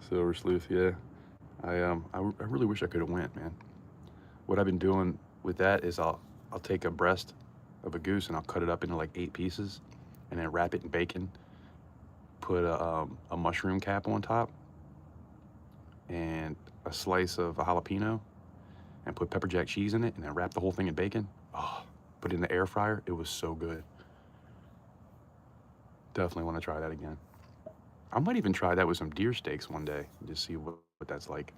A: Silver Sleuth, yeah. I really wish I could have went, man. What I've been doing with that is I'll take a breast of a goose and I'll cut it up into like 8 pieces and then wrap it in bacon, put a mushroom cap on top and a slice of a jalapeno and put pepper jack cheese in it and then wrap the whole thing in bacon. Oh, put it in the air fryer. It was so good. Definitely want to try that again. I might even try that with some deer steaks one day and just see what that's like.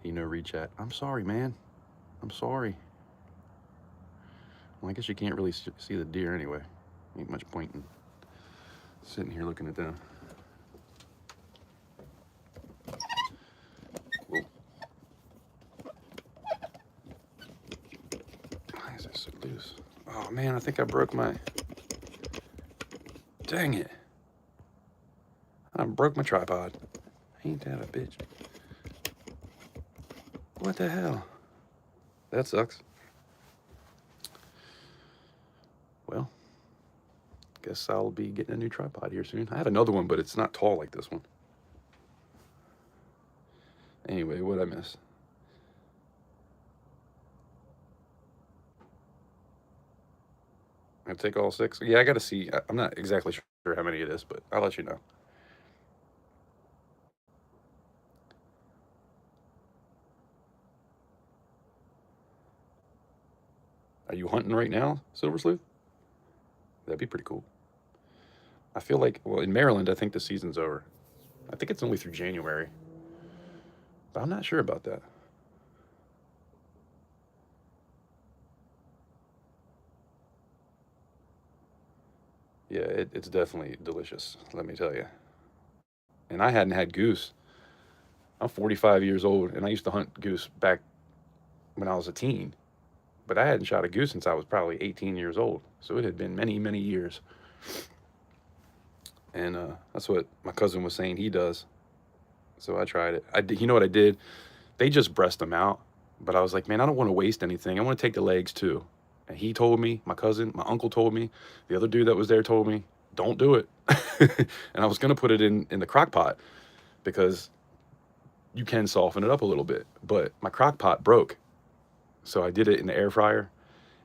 A: Rechat. I'm sorry, man. I'm sorry. Well, I guess you can't really see the deer anyway. Ain't much point in sitting here looking at them. Whoa. Why is this so loose? Oh man, I think I broke my... Dang it. I broke my tripod. Ain't that a bitch? What the hell? That sucks. Well, guess I'll be getting a new tripod here soon. I have another one, but it's not tall like this one. Anyway, what'd I miss? I take all 6? Yeah, I gotta see. I'm not exactly sure how many it is, but I'll let you know. Are you hunting right now, Silver Sleuth? That'd be pretty cool. I feel like, well, in Maryland, I think the season's over. I think it's only through January. But I'm not sure about that. Yeah, it's definitely delicious, let me tell you. And I hadn't had goose. I'm 45 years old, and I used to hunt goose back when I was a teen. But I hadn't shot a goose since I was probably 18 years old. So it had been many, many years. And that's what my cousin was saying he does. So I tried it. I did, you know what I did? They just breast them out. But I was like, man, I don't want to waste anything. I want to take the legs too. And he told me, my cousin, my uncle told me, the other dude that was there told me, don't do it. And I was going to put it in the crock pot because you can soften it up a little bit. But my crock pot broke. So I did it in the air fryer.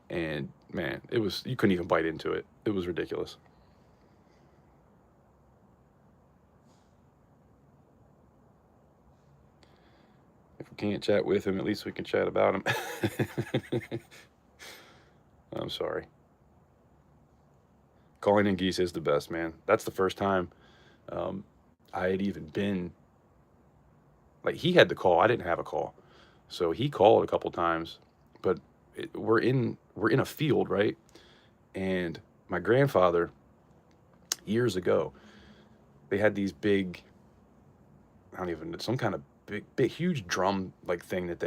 A: And man, you couldn't even bite into it. It was ridiculous. If we can't chat with him, at least we can chat about him. I'm sorry. Calling in geese is the best, man. That's the first time um, I had even been. Like he had the call, I didn't have a call, so he called a couple times. But we're in a field, right? And my grandfather, years ago, they had these big, I don't even, some kind of big huge drum like thing that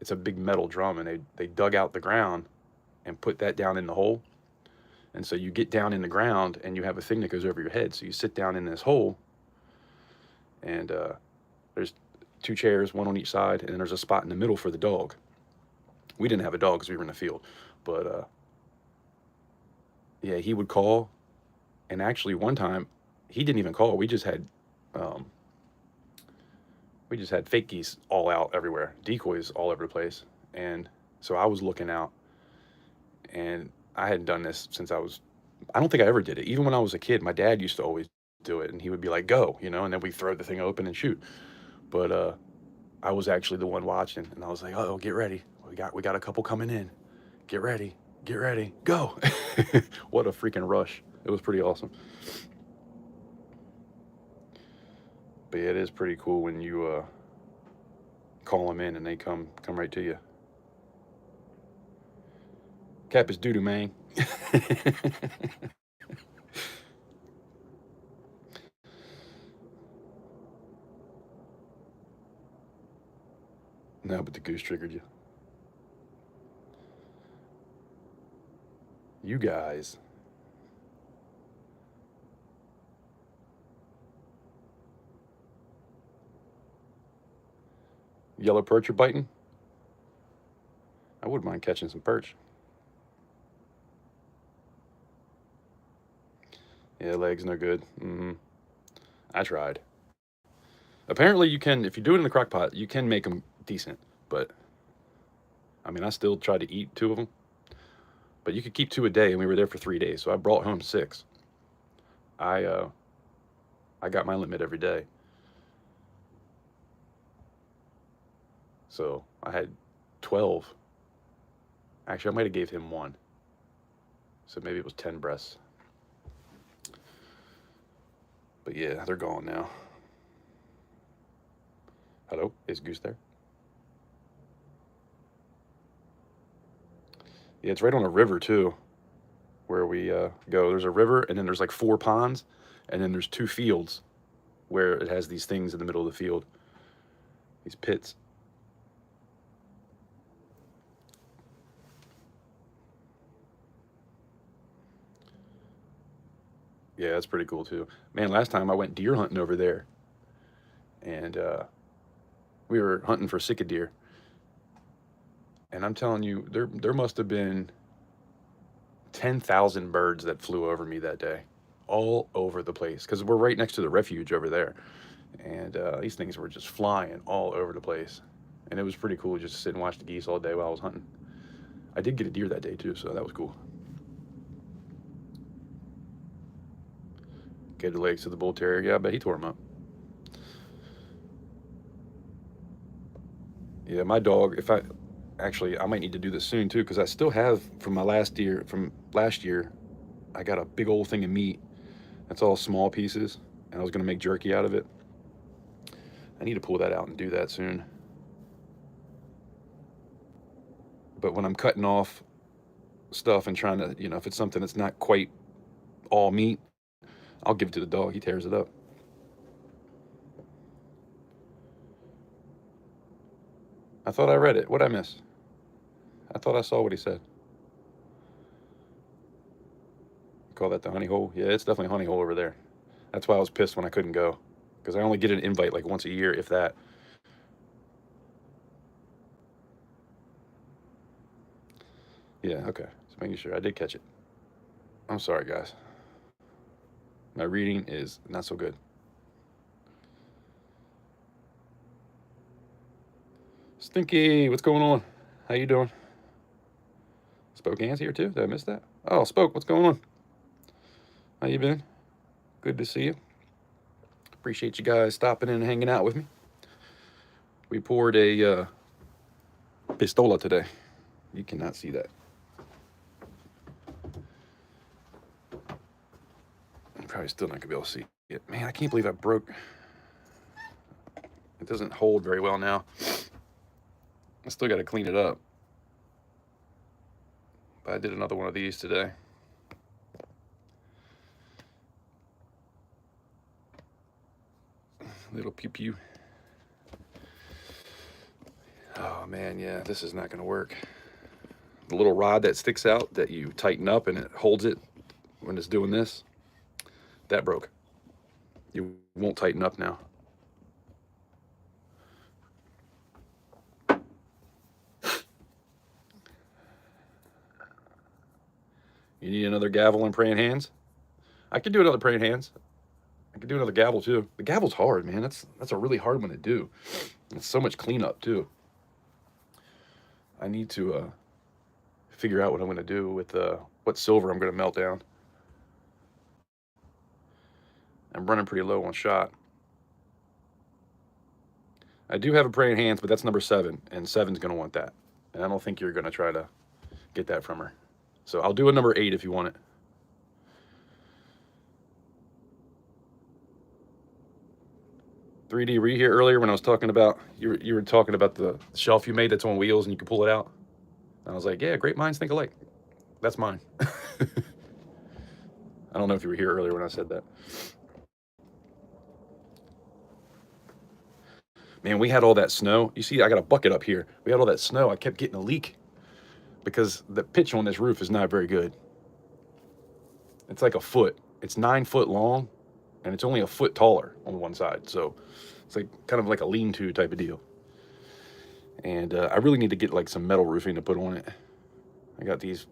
A: it's a big metal drum, and they dug out the ground and put that down in the hole. And so you get down in the ground and you have a thing that goes over your head. So you sit down in this hole, and there's two chairs, one on each side, and then there's a spot in the middle for the dog. We didn't have a dog because we were in the field, but yeah, he would call. And actually, one time, he didn't even call. Um, we just had fake geese all out everywhere, decoys all over the place. And so I was looking out, and I hadn't done this since I don't think I ever did it. Even when I was a kid, my dad used to always do it, and he would be like, go, and then we throw the thing open and shoot. But I was actually the one watching, and I was like, oh, get ready. We got a couple coming in. Get ready, go. What a freaking rush. It was pretty awesome. But yeah, it is pretty cool when you call them in and they come right to you. Cap is doo-doo, man. No, but the goose triggered you. You guys. Yellow perch are biting? I wouldn't mind catching some perch. Yeah, legs no good. I tried. Apparently you can, if you do it in the crock pot, you can make them decent. But, I mean, I still tried to eat 2 of them. But you could keep 2 a day, and we were there for 3 days. So I brought home 6. I got my limit every day. So I had 12. Actually, I might have gave him 1. So maybe it was 10 breasts. But yeah, they're gone now. Hello, is Goose there? Yeah, it's right on a river too, where we go. There's a river, and then there's like 4 ponds, and then there's 2 fields where it has these things in the middle of the field, these pits. Yeah, that's pretty cool too. Man, last time I went deer hunting over there, and we were hunting for sika deer, and I'm telling you, there must have been 10,000 birds that flew over me that day, all over the place, because we're right next to the refuge over there, and these things were just flying all over the place, and it was pretty cool just to sit and watch the geese all day while I was hunting. I did get a deer that day too, so that was cool. Gave the legs to the bull terrier. Yeah, I bet he tore them up. Yeah, my dog. If I actually, I might need to do this soon too, because I still have from last year. I got a big old thing of meat. That's all small pieces, and I was gonna make jerky out of it. I need to pull that out and do that soon. But when I'm cutting off stuff and trying to, if it's something that's not quite all meat, I'll give it to the dog. He tears it up. I thought I read it. What'd I miss? I thought I saw what he said. Call that the honey hole? Yeah, it's definitely a honey hole over there. That's why I was pissed when I couldn't go, because I only get an invite like once a year, if that. Yeah, okay. Just making sure. I did catch it. I'm sorry, guys. My reading is not so good. Stinky, what's going on? How you doing? Spokane's here too? Did I miss that? Oh, Spoke, what's going on? How you been? Good to see you. Appreciate you guys stopping in and hanging out with me. We poured a pistola today. You cannot see that. I'm probably still not gonna be able to see it. Man, I can't believe I broke. It doesn't hold very well now. I still got to clean it up. But I did another one of these today. Little pew pew. Oh man, yeah, this is not going to work. The little rod that sticks out that you tighten up and it holds it when it's doing this, that broke. You won't tighten up now. You need another gavel and praying hands? I could do another praying hands. I could do another gavel too. The gavel's hard, man. That's a really hard one to do. It's so much cleanup too. I need to figure out what I'm going to do with what silver I'm going to melt down. I'm running pretty low on shot. I do have a praying hands, but that's number 7, and 7's going to want that. And I don't think you're going to try to get that from her. So I'll do a number 8 if you want it. "3D, were you here earlier when I was talking about, you were talking about the shelf you made that's on wheels and you can pull it out?" And I was like, yeah, great minds think alike. That's mine. I don't know if you were here earlier when I said that. Man, we had all that snow. You see, I got a bucket up here. We had all that snow. I kept getting a leak because the pitch on this roof is not very good. It's like a foot. It's 9 foot long, and it's only a foot taller on one side. So it's like kind of like a lean-to type of deal. And I really need to get like some metal roofing to put on it. I got these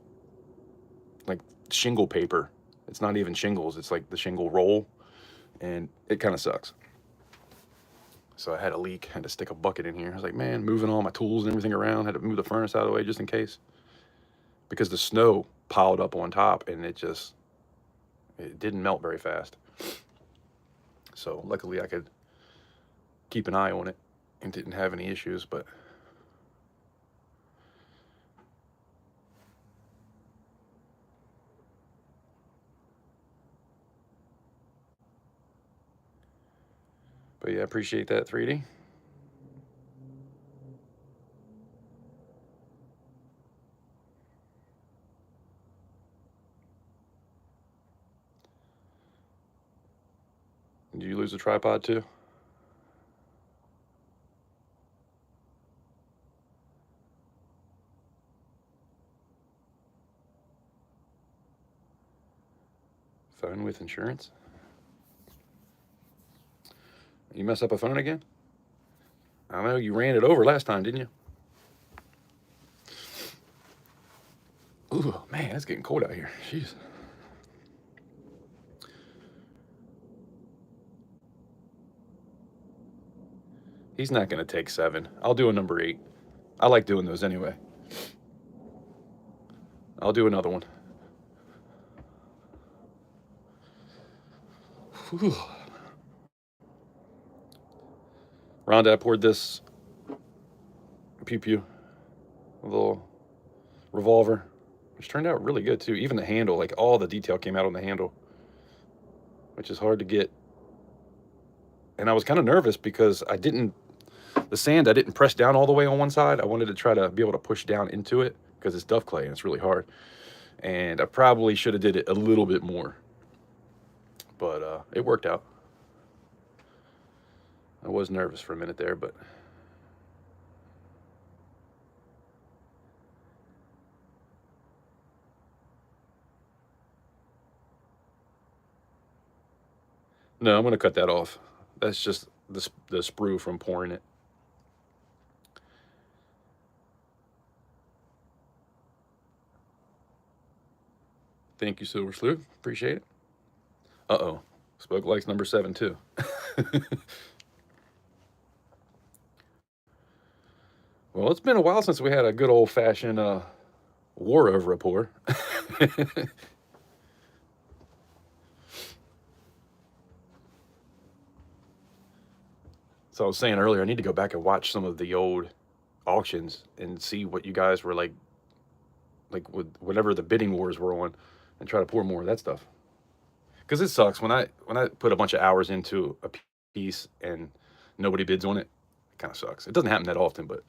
A: like shingle paper. It's not even shingles. It's like the shingle roll, and it kind of sucks. So I had a leak, had to stick a bucket in here. I was like, man, moving all my tools and everything around, had to move the furnace out of the way just in case. Because the snow piled up on top and it didn't melt very fast. So luckily I could keep an eye on it and didn't have any issues, but yeah, I appreciate that, 3D. Did you lose a tripod too? Phone with insurance? You mess up a phone again? I know you ran it over last time, didn't you? Ooh, man, it's getting cold out here. Jeez. He's not going to take 7. I'll do a number 8. I like doing those anyway. I'll do another one. Whew. Rhonda, I poured this pew pew, a little revolver, which turned out really good too. Even the handle, like all the detail came out on the handle, which is hard to get. And I was kind of nervous because the sand I didn't press down all the way on one side. I wanted to try to be able to push down into it because it's duff clay and it's really hard. And I probably should have did it a little bit more. but it worked out. I was nervous for a minute there, but no, I'm gonna cut that off. That's just the sprue from pouring it. Thank you, Silver Sleuth. Appreciate it. Uh-oh. Spoke likes number 7 too. Well, it's been a while since we had a good old-fashioned war over a pour. So I was saying earlier, I need to go back and watch some of the old auctions and see what you guys were like with whatever the bidding wars were on, and try to pour more of that stuff. Because it sucks when I put a bunch of hours into a piece and nobody bids on it. It kind of sucks. It doesn't happen that often, but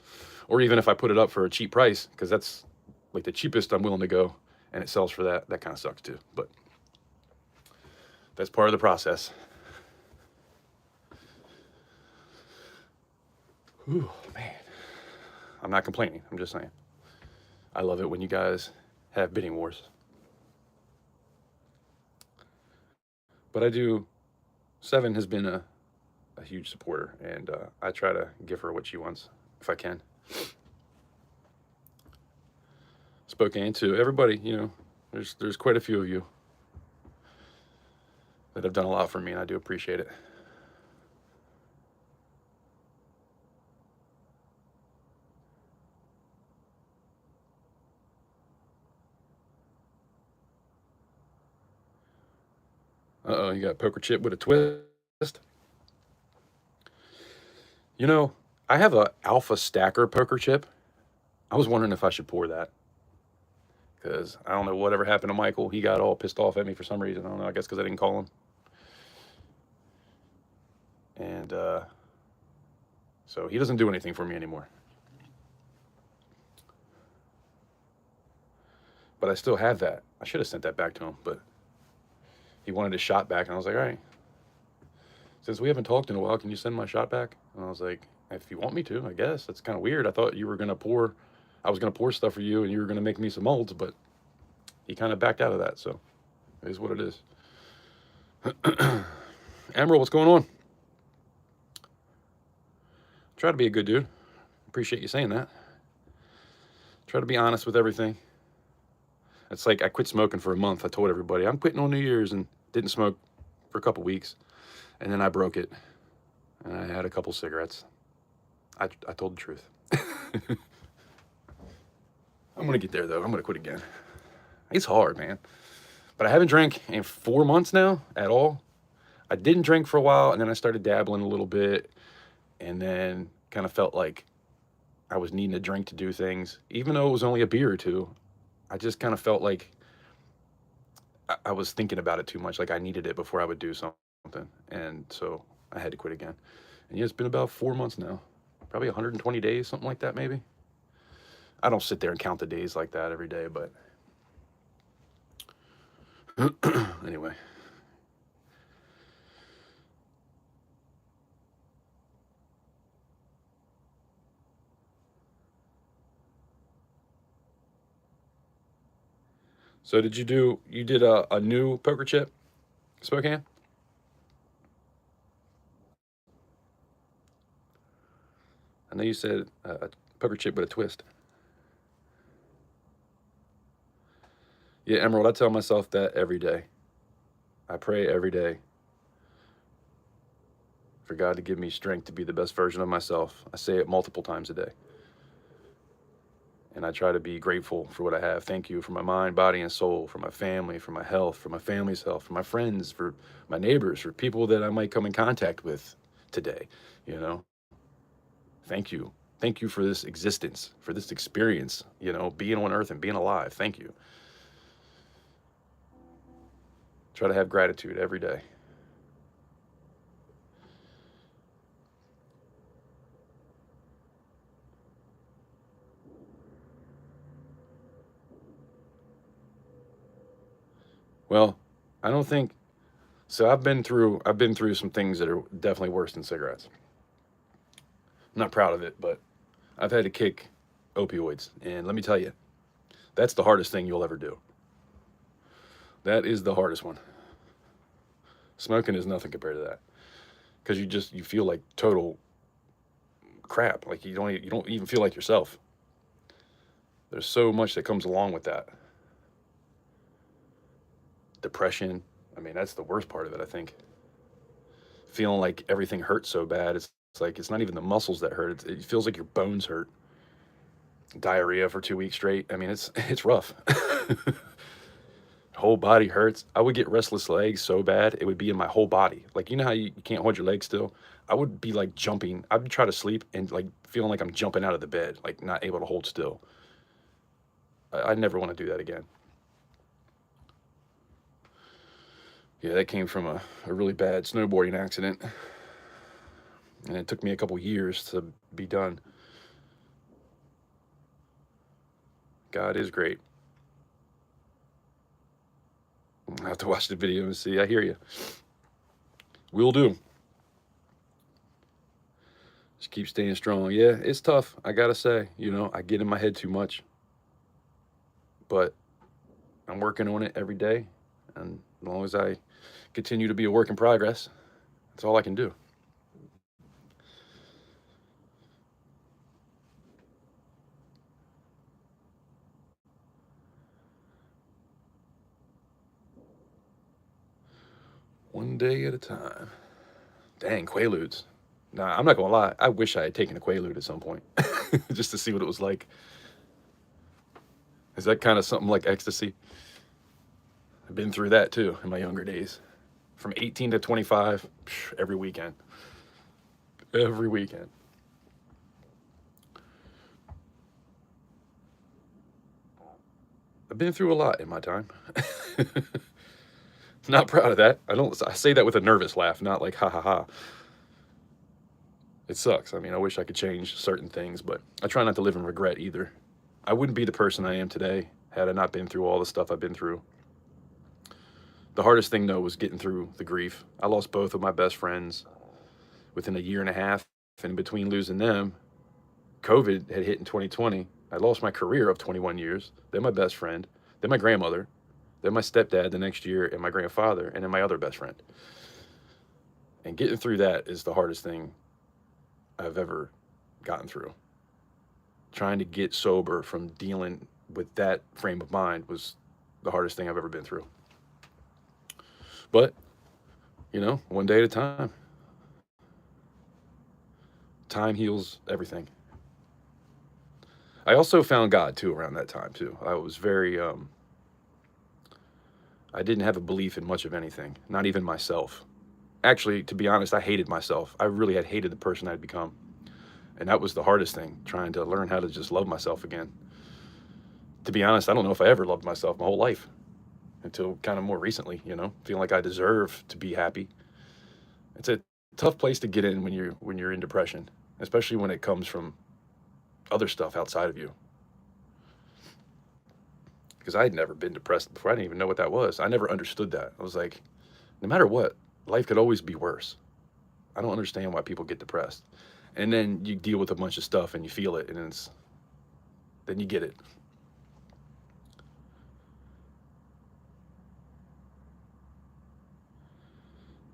A: or even if I put it up for a cheap price, because that's like the cheapest I'm willing to go, and it sells for that. That kind of sucks too. But that's part of the process. Ooh, man. I'm not complaining. I'm just saying. I love it when you guys have bidding wars. But I do. 7 has been a huge supporter, and I try to give her what she wants if I can. Spokane too. Everybody, there's quite a few of you that have done a lot for me, and I do appreciate it. Uh-oh, you got poker chip with a twist. I have a alpha stacker poker chip. I was wondering if I should pour that. Because I don't know whatever happened to Michael. He got all pissed off at me for some reason. I don't know. I guess because I didn't call him. And so he doesn't do anything for me anymore. But I still have that. I should have sent that back to him, but he wanted his shot back, and I was like, all right. Since we haven't talked in a while, can you send my shot back? And I was like, if you want me to, I guess. That's kind of weird. I thought you were going to pour, I was going to pour stuff for you, and you were going to make me some molds, but he kind of backed out of that, so it is what it is. Emerald, what's going on? Try to be a good dude. Appreciate you saying that. Try to be honest with everything. It's like I quit smoking for a month. I told everybody I'm quitting on New Year's and didn't smoke for a couple weeks. And then I broke it. And I had a couple cigarettes. I told the truth. I'm going to get there, though. I'm going to quit again. It's hard, man. But I haven't drank in 4 months now at all. I didn't drink for a while, and then I started dabbling a little bit. And then kind of felt like I was needing a drink to do things. Even though it was only a beer or two, I just kind of felt like I was thinking about it too much. Like I needed it before I would do something. And so I had to quit again. And yeah, it's been about 4 months now. Probably 120 days, something like that, maybe. I don't sit there and count the days like that every day, but anyway. So you did a new poker chip, Spokane? I know you said a poker chip with a twist. Yeah, Emerald, I tell myself that every day. I pray every day for God to give me strength to be the best version of myself. I say it multiple times a day. And I try to be grateful for what I have. Thank you for my mind, body, and soul, for my family, for my health, for my family's health, for my friends, for my neighbors, for people that I might come in contact with today. Thank you. Thank you for this existence, for this experience, being on earth and being alive. Thank you. Try to have gratitude every day. Well, I don't think So I've been through some things that are definitely worse than cigarettes. I'm not proud of it, but I've had to kick opioids, and let me tell you, that's the hardest thing you'll ever do. That is the hardest one. Smoking is nothing compared to that, because you feel like total crap. Like you don't even feel like yourself. There's so much that comes along with that. Depression. I mean, that's the worst part of it, I think. Feeling like everything hurts so bad. It's like it's not even the muscles that hurt. It feels like your bones hurt. Diarrhea for 2 weeks straight. I mean, it's rough. Whole body hurts. I would get restless legs so bad it would be in my whole body. Like you know how you can't hold your legs still. I would be like jumping. I would try to sleep and like feeling like I'm jumping out of the bed, like not able to hold still. I never want to do that again. Yeah, that came from a really bad snowboarding accident, and it took me a couple years to be done. God is great. I have to watch the video and see. I hear you. Will do. Just keep staying strong. Yeah, it's tough. I gotta say, I get in my head too much, but I'm working on it every day, and as long as I continue to be a work in progress, that's all I can do. One day at a time. Dang, Quaaludes. Nah, I'm not gonna lie. I wish I had taken a Quaalude at some point, just to see what it was like. Is that kind of something like ecstasy? I've been through that too in my younger days. From 18 to 25, every weekend. Every weekend. I've been through a lot in my time. Not proud of that. I say that with a nervous laugh, not like ha ha ha. It sucks. I mean, I wish I could change certain things, but I try not to live in regret either. I wouldn't be the person I am today had I not been through all the stuff I've been through. The hardest thing though was getting through the grief. I lost both of my best friends within a year and a half, and in between losing them, COVID had hit in 2020. I lost my career of 21 years, then my best friend, then my grandmother, then my stepdad the next year, and my grandfather, and then my other best friend. And getting through that is the hardest thing I've ever gotten through. Trying to get sober from dealing with that frame of mind was the hardest thing I've ever been through. But, one day at a time. Time heals everything. I also found God too around that time too. I was very I didn't have a belief in much of anything, not even myself. Actually, to be honest, I hated myself. I really had hated the person I'd become. And that was the hardest thing, trying to learn how to just love myself again. To be honest, I don't know if I ever loved myself my whole life until kind of more recently, feeling like I deserve to be happy. It's a tough place to get in when you're in depression, especially when it comes from other stuff outside of you. Because I had never been depressed before. I didn't even know what that was. I never understood that. I was like, no matter what, life could always be worse. I don't understand why people get depressed. And then you deal with a bunch of stuff and you feel it, and then you get it.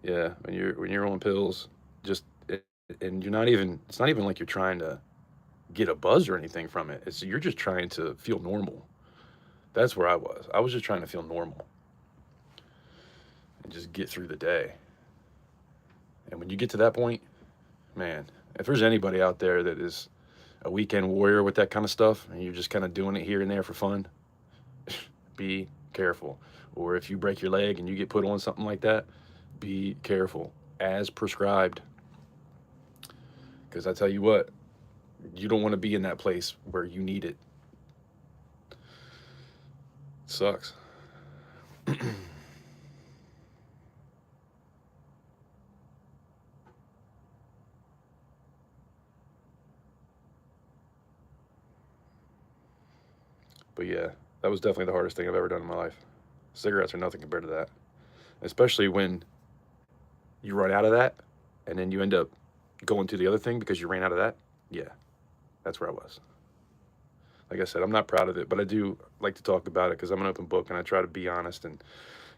A: Yeah, when you're on pills, just and it's not even like you're trying to get a buzz or anything from it. It's you're just trying to feel normal. That's where I was. I was just trying to feel normal and just get through the day. And when you get to that point, man, if there's anybody out there that is a weekend warrior with that kind of stuff and you're just kind of doing it here and there for fun, be careful. Or if you break your leg and you get put on something like that, be careful as prescribed. Because I tell you what, you don't want to be in that place where you need it. Sucks. But yeah, that was definitely the hardest thing I've ever done in my life. Cigarettes are nothing compared to that. Especially when you run out of that, and then you end up going to the other thing because you ran out of that. Yeah, that's where I was. Like I said, I'm not proud of it, but I do like to talk about it because I'm an open book and I try to be honest. And,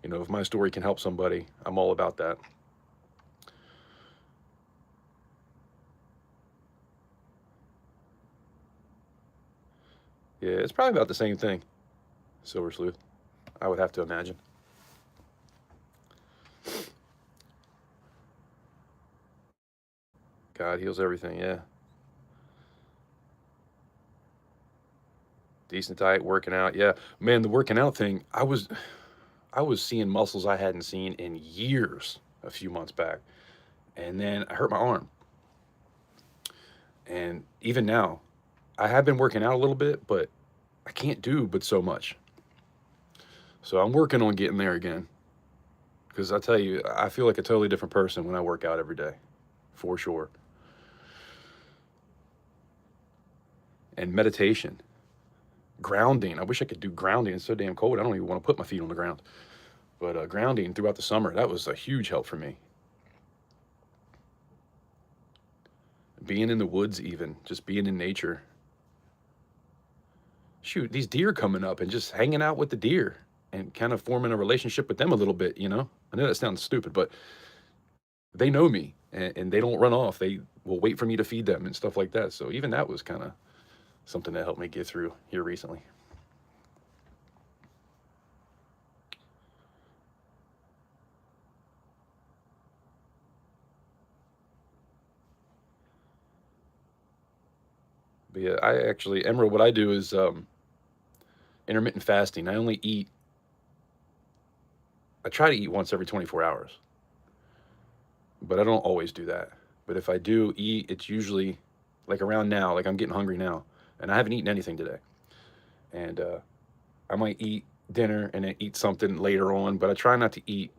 A: if my story can help somebody, I'm all about that. Yeah, it's probably about the same thing, Silver Sleuth, I would have to imagine. God heals everything, yeah. Decent diet, working out, yeah. Man, the working out thing, I was seeing muscles I hadn't seen in years a few months back. And then I hurt my arm. And even now, I have been working out a little bit, but I can't do but so much. So I'm working on getting there again. Because I tell you, I feel like a totally different person when I work out every day, for sure. And meditation, grounding. I wish I could do grounding. It's so damn cold. I don't even want to put my feet on the ground. But grounding throughout the summer, that was a huge help for me. Being in the woods, even just being in nature. Shoot, these deer coming up and just hanging out with the deer and kind of forming a relationship with them a little bit, I know that sounds stupid, but they know me and they don't run off. They will wait for me to feed them and stuff like that. So even that was kind of something that helped me get through here recently. But yeah, Emerald, what I do is intermittent fasting. I try to eat once every 24 hours, but I don't always do that. But if I do eat, it's usually like around now, like I'm getting hungry now, and I haven't eaten anything today. And I might eat dinner and then eat something later on, but I try not to eat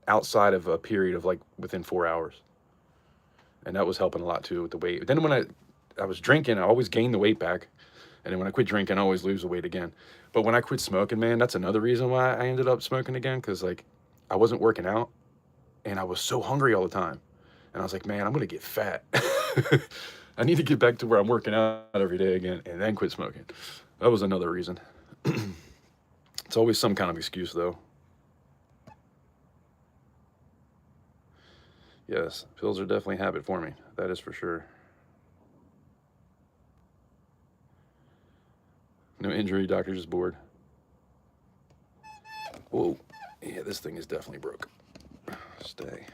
A: outside of a period of like within 4 hours. And that was helping a lot too with the weight. Then when I was drinking, I always gained the weight back. And then when I quit drinking, I always lose the weight again. But when I quit smoking, man, that's another reason why I ended up smoking again. Cause like I wasn't working out and I was so hungry all the time. And I was like, man, I'm going to get fat. I need to get back to where I'm working out every day again and then quit smoking. That was another reason. It's always some kind of excuse though. Yes, pills are definitely a habit for me. That is for sure. No injury, doctor just bored. Whoa. Yeah, this thing is definitely broke. Stay.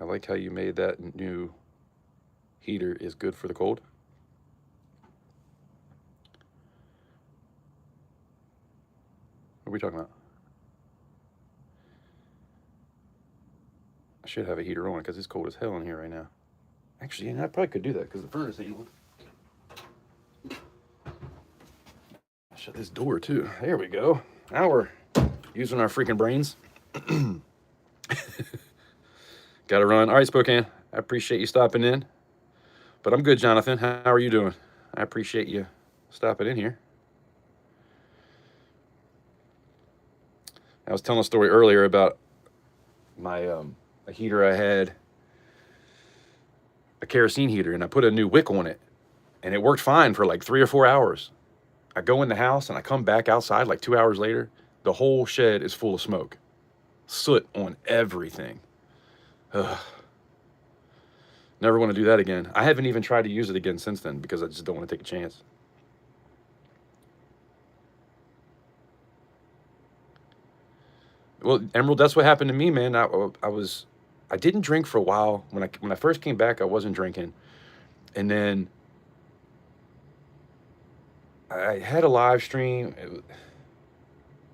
A: I like how you made that new heater is good for the cold. What are we talking about? I should have a heater on because it's cold as hell in here right now. Actually, I probably could do that because the furnace ain't on. Shut this door too. There we go. Now we're using our freaking brains. Gotta run. All right, Spokane. I appreciate you stopping in. But I'm good, Jonathan. How are you doing? I appreciate you stopping in here. I was telling a story earlier about my a heater I had, a kerosene heater, and I put a new wick on it, and it worked fine for like 3 or 4 hours. I go in the house and I come back outside like 2 hours later. The whole shed is full of smoke, soot on everything. Ugh. Never want to do that again. I haven't even tried to use it again since then because I just don't want to take a chance. Well, Emerald, that's what happened to me, man. I didn't drink for a while. When I first came back, I wasn't drinking, and then I had a live stream.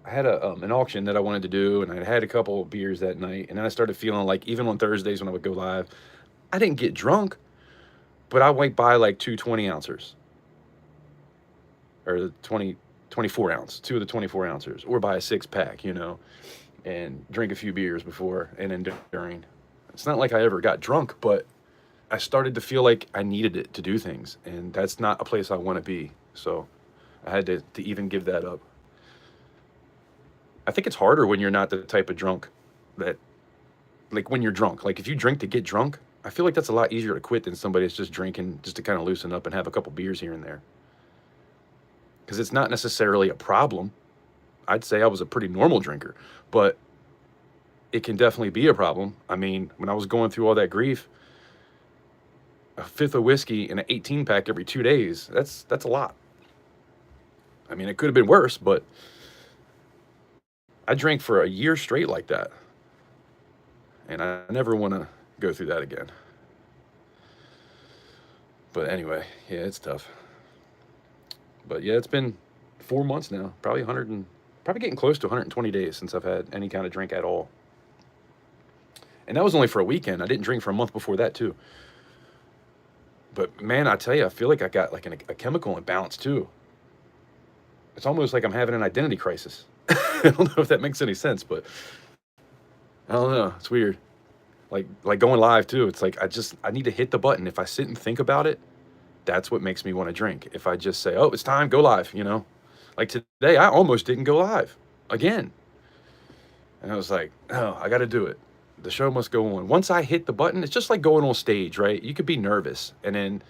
A: I had an auction that I wanted to do, and I had a couple of beers that night, and then I started feeling like even on Thursdays when I would go live, I didn't get drunk, but I might buy like 2 20-ounces or 24 ounce, 2 of the 24 ounces, or buy a 6-pack, and drink a few beers before and then during. It's not like I ever got drunk, but I started to feel like I needed it to do things, and that's not a place I want to be. So I had to even give that up. I think it's harder when you're not the type of drunk that, like when you're drunk. Like if you drink to get drunk, I feel like that's a lot easier to quit than somebody that's just drinking just to kind of loosen up and have a couple beers here and there. Because it's not necessarily a problem. I'd say I was a pretty normal drinker, but it can definitely be a problem. I mean, when I was going through all that grief, a fifth of whiskey and an 18 pack every 2 days, that's a lot. I mean, it could have been worse, but I drank for a year straight like that. And I never want to go through that again. But anyway, yeah, it's tough. But yeah, it's been 4 months now, probably getting close to 120 days since I've had any kind of drink at all. And that was only for a weekend. I didn't drink for a month before that too. But man, I tell you, I feel like I got like a chemical imbalance too. It's almost like I'm having an identity crisis. I don't know if that makes any sense, but I don't know. It's weird. Like going live too. It's like I need to hit the button. If I sit and think about it, that's what makes me want to drink. If I just say, "Oh, it's time, go live," you know. Like today, I almost didn't go live again. And I was like, "Oh, I got to do it. The show must go on." Once I hit the button, it's just like going on stage, right? You could be nervous, and then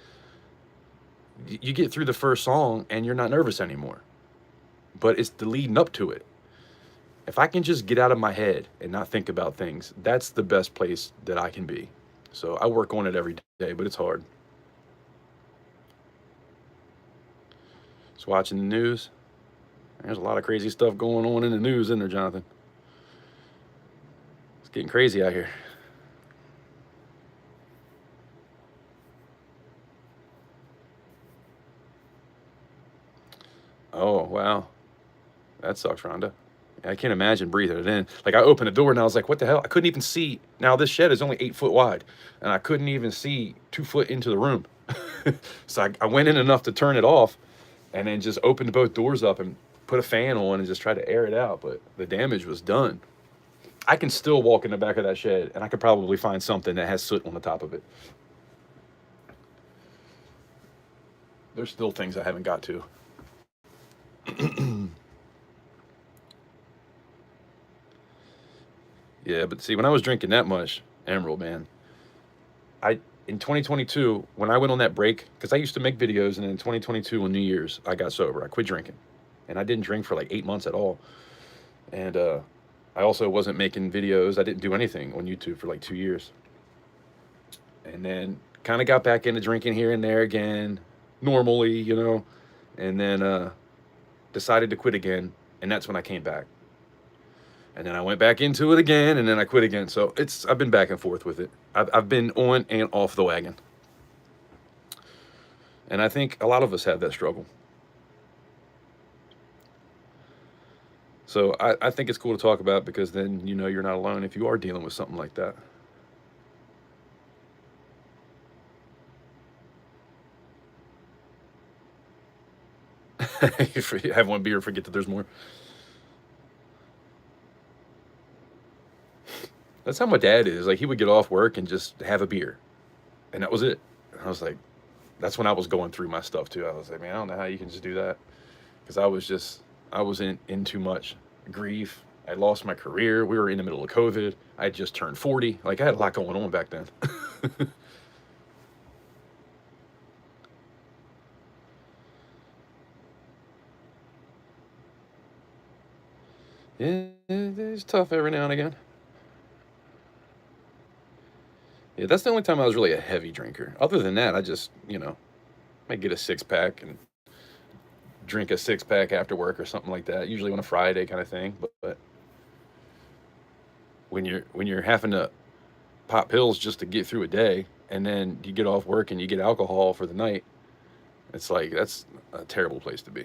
A: you get through the first song and you're not nervous anymore. But it's the leading up to it. If I can just get out of my head and not think about things, that's the best place that I can be. So I work on it every day, but it's hard. Just watching the news. There's a lot of crazy stuff going on in the news, isn't there, Jonathan? It's getting crazy out here. Oh, wow. That sucks, Rhonda. I can't imagine breathing it in. Like I opened the door and I was like, what the hell? I couldn't even see. Now this shed is only 8 foot wide and I couldn't even see 2 foot into the room. So I went in enough to turn it off and then just opened both doors up and put a fan on and just tried to air it out. But the damage was done. I can still walk in the back of that shed and I could probably find something that has soot on the top of it. There's still things I haven't got to. Yeah, but see, when I was drinking that much, Emerald, man, in 2022, when I went on that break, because I used to make videos, and in 2022 on New Year's, I got sober. I quit drinking, and I didn't drink for like 8 months at all. And I also wasn't making videos. I didn't do anything on YouTube for like 2 years. And then kind of got back into drinking here and there again, normally, you know, and then decided to quit again, and that's when I came back. And then I went back into it again, and then I quit again. So I've been back and forth with it. I've been on and off the wagon. And I think a lot of us have that struggle. So I think it's cool to talk about because then you know you're not alone if you are dealing with something like that. You have one beer, forget that there's more. That's how my dad is. Like he would get off work and just have a beer, and that was it. And I was like, that's when I was going through my stuff too. I was like, man, I don't know how you can just do that, because I was in too much grief. I lost my career. We were in the middle of COVID. I had just turned 40. Like I had a lot going on back then. Yeah, it's tough every now and again. Yeah, that's the only time I was really a heavy drinker. Other than that, I just, you know, I get a 6 pack and drink a 6 pack after work or something like that. Usually on a Friday kind of thing. But when you're having to pop pills just to get through a day, and then you get off work and you get alcohol for the night, it's like that's a terrible place to be.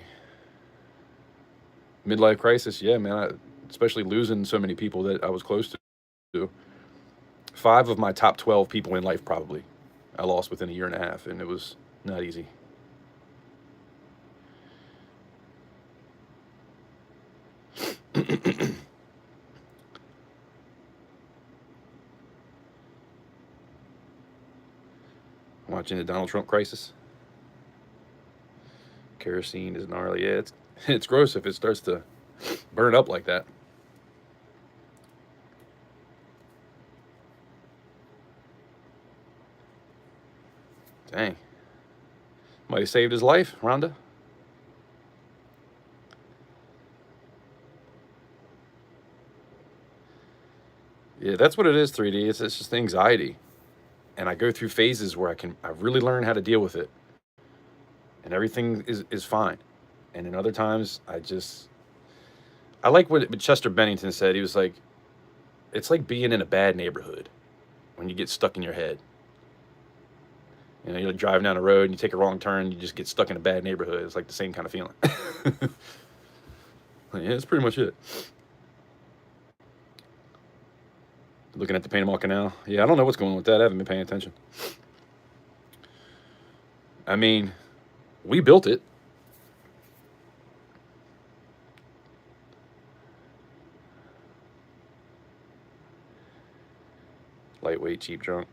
A: Midlife crisis, yeah, man. Especially losing so many people that I was close to. 5 of my top 12 people in life probably I lost within a year and a half, and it was not easy. Watching the Donald Trump crisis. Kerosene is gnarly. Yeah, it's gross if it starts to burn up like that. Dang. Might have saved his life, Rhonda. Yeah, that's what it is, 3D. It's just anxiety. And I go through phases where I really learn how to deal with it. And everything is fine. And in other times I like what Chester Bennington said. He was like, it's like being in a bad neighborhood when you get stuck in your head. You know, you're driving down the road and you take a wrong turn, you just get stuck in a bad neighborhood. It's like the same kind of feeling. Yeah, that's pretty much it. Looking at the Panama Canal. Yeah, I don't know what's going on with that. I haven't been paying attention. I mean, we built it. Lightweight, cheap, drunk.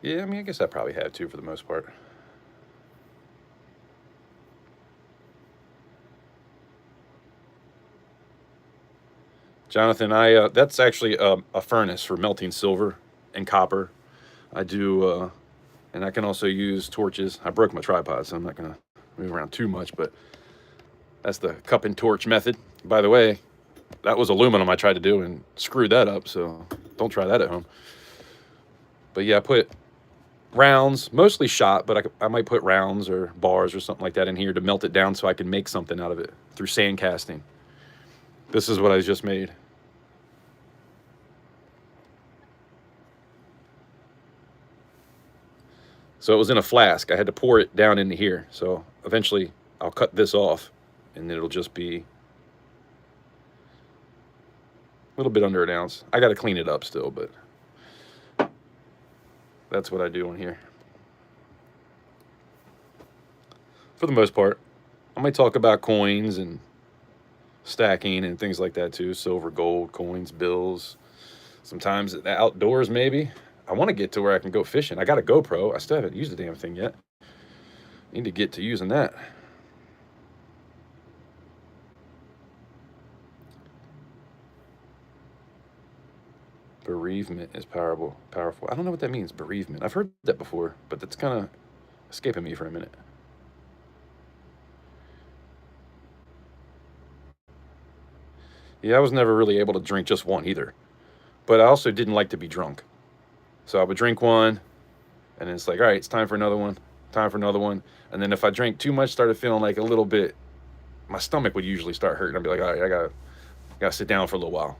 A: Yeah, I mean, I guess I probably have too for the most part. Jonathan, that's actually a furnace for melting silver and copper. I do, and I can also use torches. I broke my tripod, so I'm not gonna move around too much, but that's the cup and torch method. By the way, that was aluminum I tried to do and screwed that up, so don't try that at home. But yeah, I put rounds, mostly shot, but I might put rounds or bars or something like that in here to melt it down so I can make something out of it through sand casting. This is what I just made. So it was in a flask. I had to pour it down into here. So eventually I'll cut this off and it'll just be a little bit under an ounce. I got to clean it up still, but that's what I do in here. For the most part, I might talk about coins and stacking and things like that too. Silver, gold, coins, bills. Sometimes the outdoors, maybe. I want to get to where I can go fishing. I got a GoPro. I still haven't used the damn thing yet. Need to get to using that. Bereavement is powerful. Powerful. I don't know what that means, bereavement. I've heard that before, but that's kind of escaping me for a minute. Yeah, I was never really able to drink just one either. But I also didn't like to be drunk. So I would drink one, and then it's like, all right, it's time for another one, time for another one. And then if I drank too much, started feeling like a little bit, my stomach would usually start hurting. I'd be like, all right, I gotta sit down for a little while.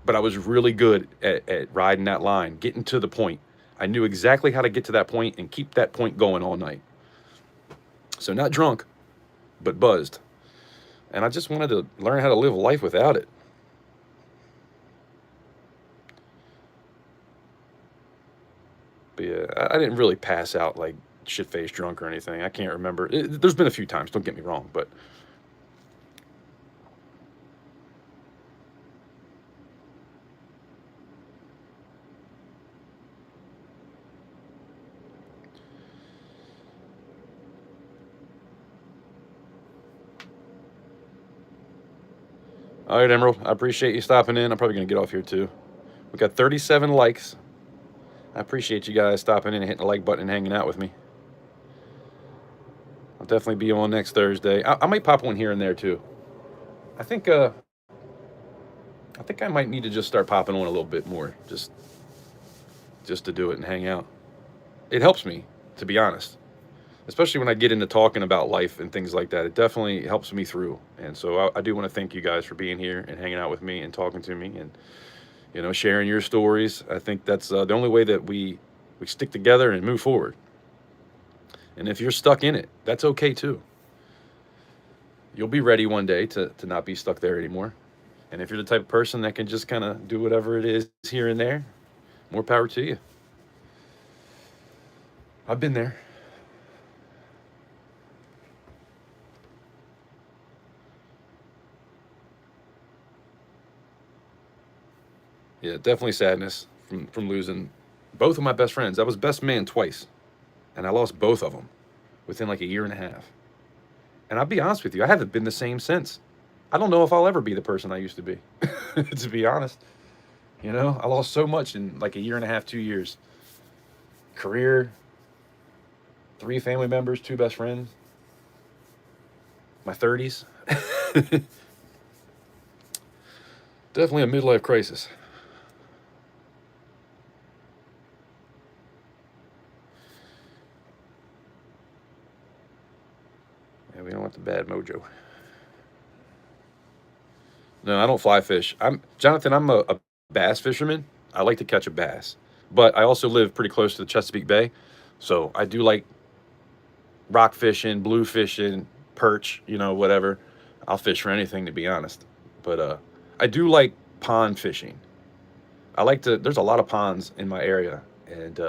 A: But I was really good at riding that line, getting to the point. I knew exactly how to get to that point and keep that point going all night. So not drunk, but buzzed. And I just wanted to learn how to live life without it. But yeah, I didn't really pass out like shit-faced drunk or anything. I can't remember. There's been a few times, don't get me wrong, but all right, Emerald, I appreciate you stopping in. I'm probably going to get off here too. We got 37 likes. I appreciate you guys stopping in and hitting the like button and hanging out with me. I'll definitely be on next Thursday. I might pop one here and there too. I think I might need to just start popping on a little bit more, just to do it and hang out. It helps me, to be honest, especially when I get into talking about life and things like that. It definitely helps me through. And so I do want to thank you guys for being here and hanging out with me and talking to me and, you know, sharing your stories. I think that's the only way that we stick together and move forward. And if you're stuck in it, that's okay too. You'll be ready one day to not be stuck there anymore. And if you're the type of person that can just kind of do whatever it is here and there, more power to you. I've been there. Yeah, definitely sadness from losing both of my best friends. I was best man twice, and I lost both of them. within like a year and a half. And I'll be honest with you, I haven't been the same since. I don't know if I'll ever be the person I used to be, to be honest. You know, I lost so much in like a year and a half, 2 years. Career, 3 family members, 2 best friends, my 30s. Definitely a midlife crisis. Yeah, we don't want the bad mojo. No, I don't fly fish. I'm Jonathan. I'm a bass fisherman. I like to catch a bass, but I also live pretty close to the Chesapeake Bay, so I do like rock fishing, blue fishing, perch. You know, whatever. I'll fish for anything, to be honest. But I do like pond fishing. I like to. There's a lot of ponds in my area, and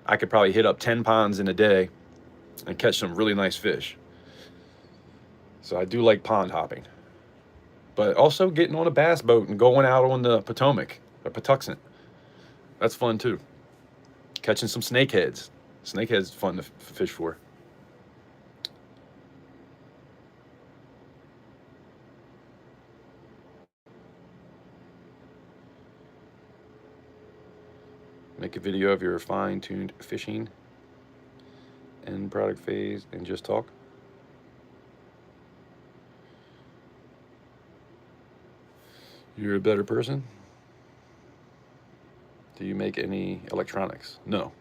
A: I could probably hit up 10 ponds in a day and catch some really nice fish. So I do like pond hopping, but also getting on a bass boat and going out on the Potomac or Patuxent. That's fun too. Catching some snakeheads. Snakeheads fun to fish for. Make a video of your fine-tuned fishing and product phase and just talk. You're a better person. Do you make any electronics? No.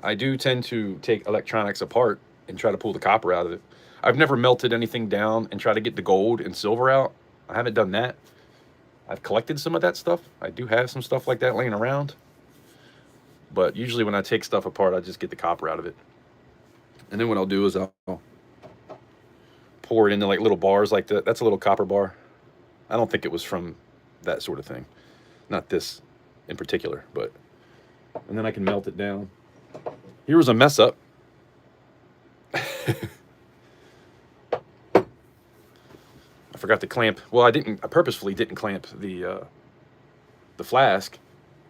A: I do tend to take electronics apart and try to pull the copper out of it. I've never melted anything down and try to get the gold and silver out. I haven't done that. I've collected some of that stuff. I do have some stuff like that laying around. But usually when I take stuff apart, I just get the copper out of it. And then what I'll do is I'll pour it into like little bars like that. That's a little copper bar. I don't think it was from that sort of thing. Not this in particular, but... And then I can melt it down. Here was a mess up. I forgot to clamp. Well, I purposefully didn't clamp the flask,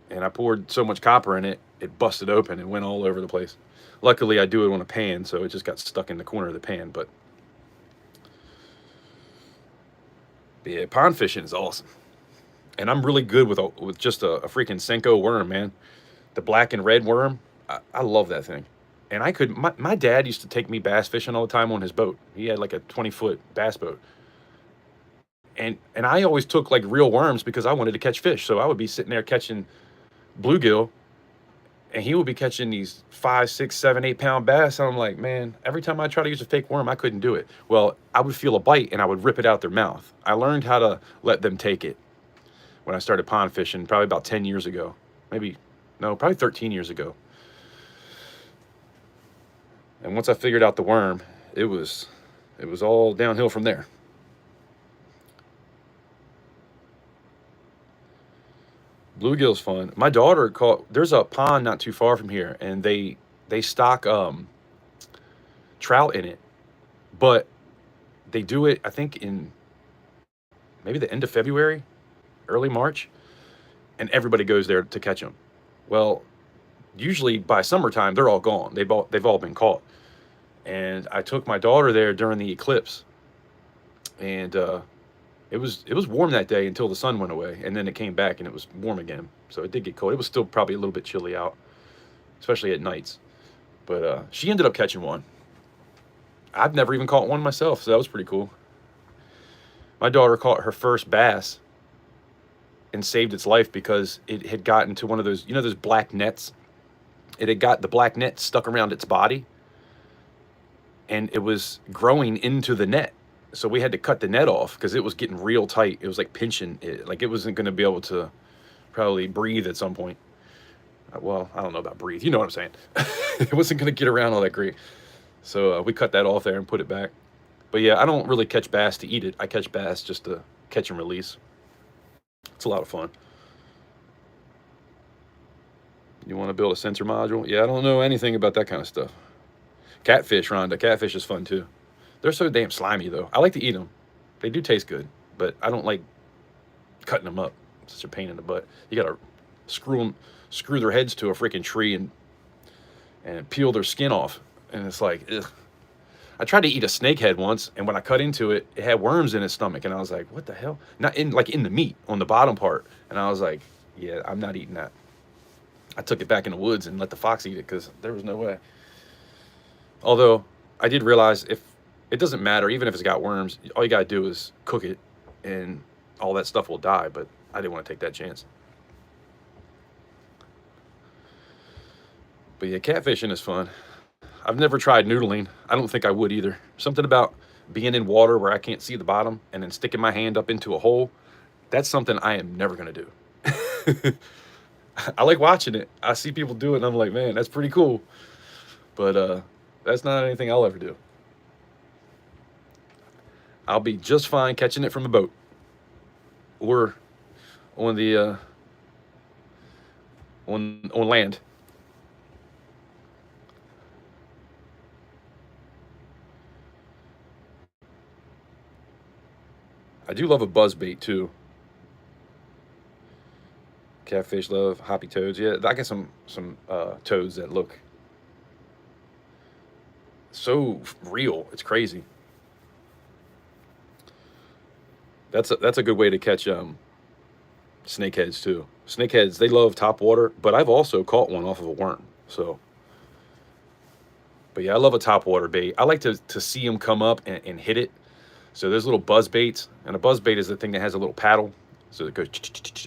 A: and I poured so much copper in it, it busted open and went all over the place. Luckily, I do it on a pan, so it just got stuck in the corner of the pan. But yeah, pond fishing is awesome, and I'm really good with just a freaking Senko worm, man. The black and red worm. I love that thing. And my dad used to take me bass fishing all the time on his boat. He had like a 20-foot bass boat. And I always took like real worms because I wanted to catch fish. So I would be sitting there catching bluegill, and he would be catching these 5, 6, 7, 8 pound bass. And I'm like, man, every time I try to use a fake worm, I couldn't do it. Well, I would feel a bite and I would rip it out their mouth. I learned how to let them take it when I started pond fishing, probably about 10 years ago. Probably 13 years ago. And once I figured out the worm, it was all downhill from there. Bluegill's fun. My daughter there's a pond not too far from here, and they stock trout in it, but they do it, I think, in maybe the end of February, early March, and everybody goes there to catch them. Well, usually by summertime they're all gone. They've all been caught. And I took my daughter there during the eclipse, and it was warm that day until the sun went away, and then it came back and it was warm again. So it did get cold. It was still probably a little bit chilly out, especially at nights. But she ended up catching one. I've never even caught one myself, so that was pretty cool. My daughter caught her first bass and saved its life because it had gotten to one of those, those black nets. It had got the black net stuck around its body, and it was growing into the net. So we had to cut the net off because it was getting real tight. It was like pinching it. Like it wasn't going to be able to probably breathe at some point. Well, I don't know about breathe. You know what I'm saying. It wasn't going to get around all that great. So we cut that off there and put it back. But yeah, I don't really catch bass to eat it. I catch bass just to catch and release. It's a lot of fun. You want to build a sensor module? Yeah, I don't know anything about that kind of stuff. Catfish, Rhonda. Catfish is fun too. They're so damn slimy though. I like to eat them. They do taste good, but I don't like cutting them up. It's such a pain in the butt. You gotta screw their heads to a freaking tree and and peel their skin off. And it's like, ugh. I tried to eat a snakehead once, and when I cut into it, it had worms in its stomach, and I was like, what the hell? Not in the meat on the bottom part. And I was like, yeah, I'm not eating that. I took it back in the woods and let the fox eat it because there was no way. Although I did realize if it doesn't matter, even if it's got worms, all you got to do is cook it and all that stuff will die. But I didn't want to take that chance. But yeah, catfishing is fun. I've never tried noodling. I don't think I would either. Something about being in water where I can't see the bottom and then sticking my hand up into a hole, that's something I am never going to do. I like watching it. I see people do it, and I'm like, man, that's pretty cool. But that's not anything I'll ever do. I'll be just fine catching it from a boat or on the on land. I do love a buzz bait too. Catfish love hoppy toads. Yeah, I got some toads that look so real. It's crazy. That's a good way to catch snakeheads too. Snakeheads, they love top water, but I've also caught one off of a worm. So, but yeah, I love a top water bait. I like to see them come up and hit it. So there's little buzz baits, and a buzz bait is the thing that has a little paddle. So it goes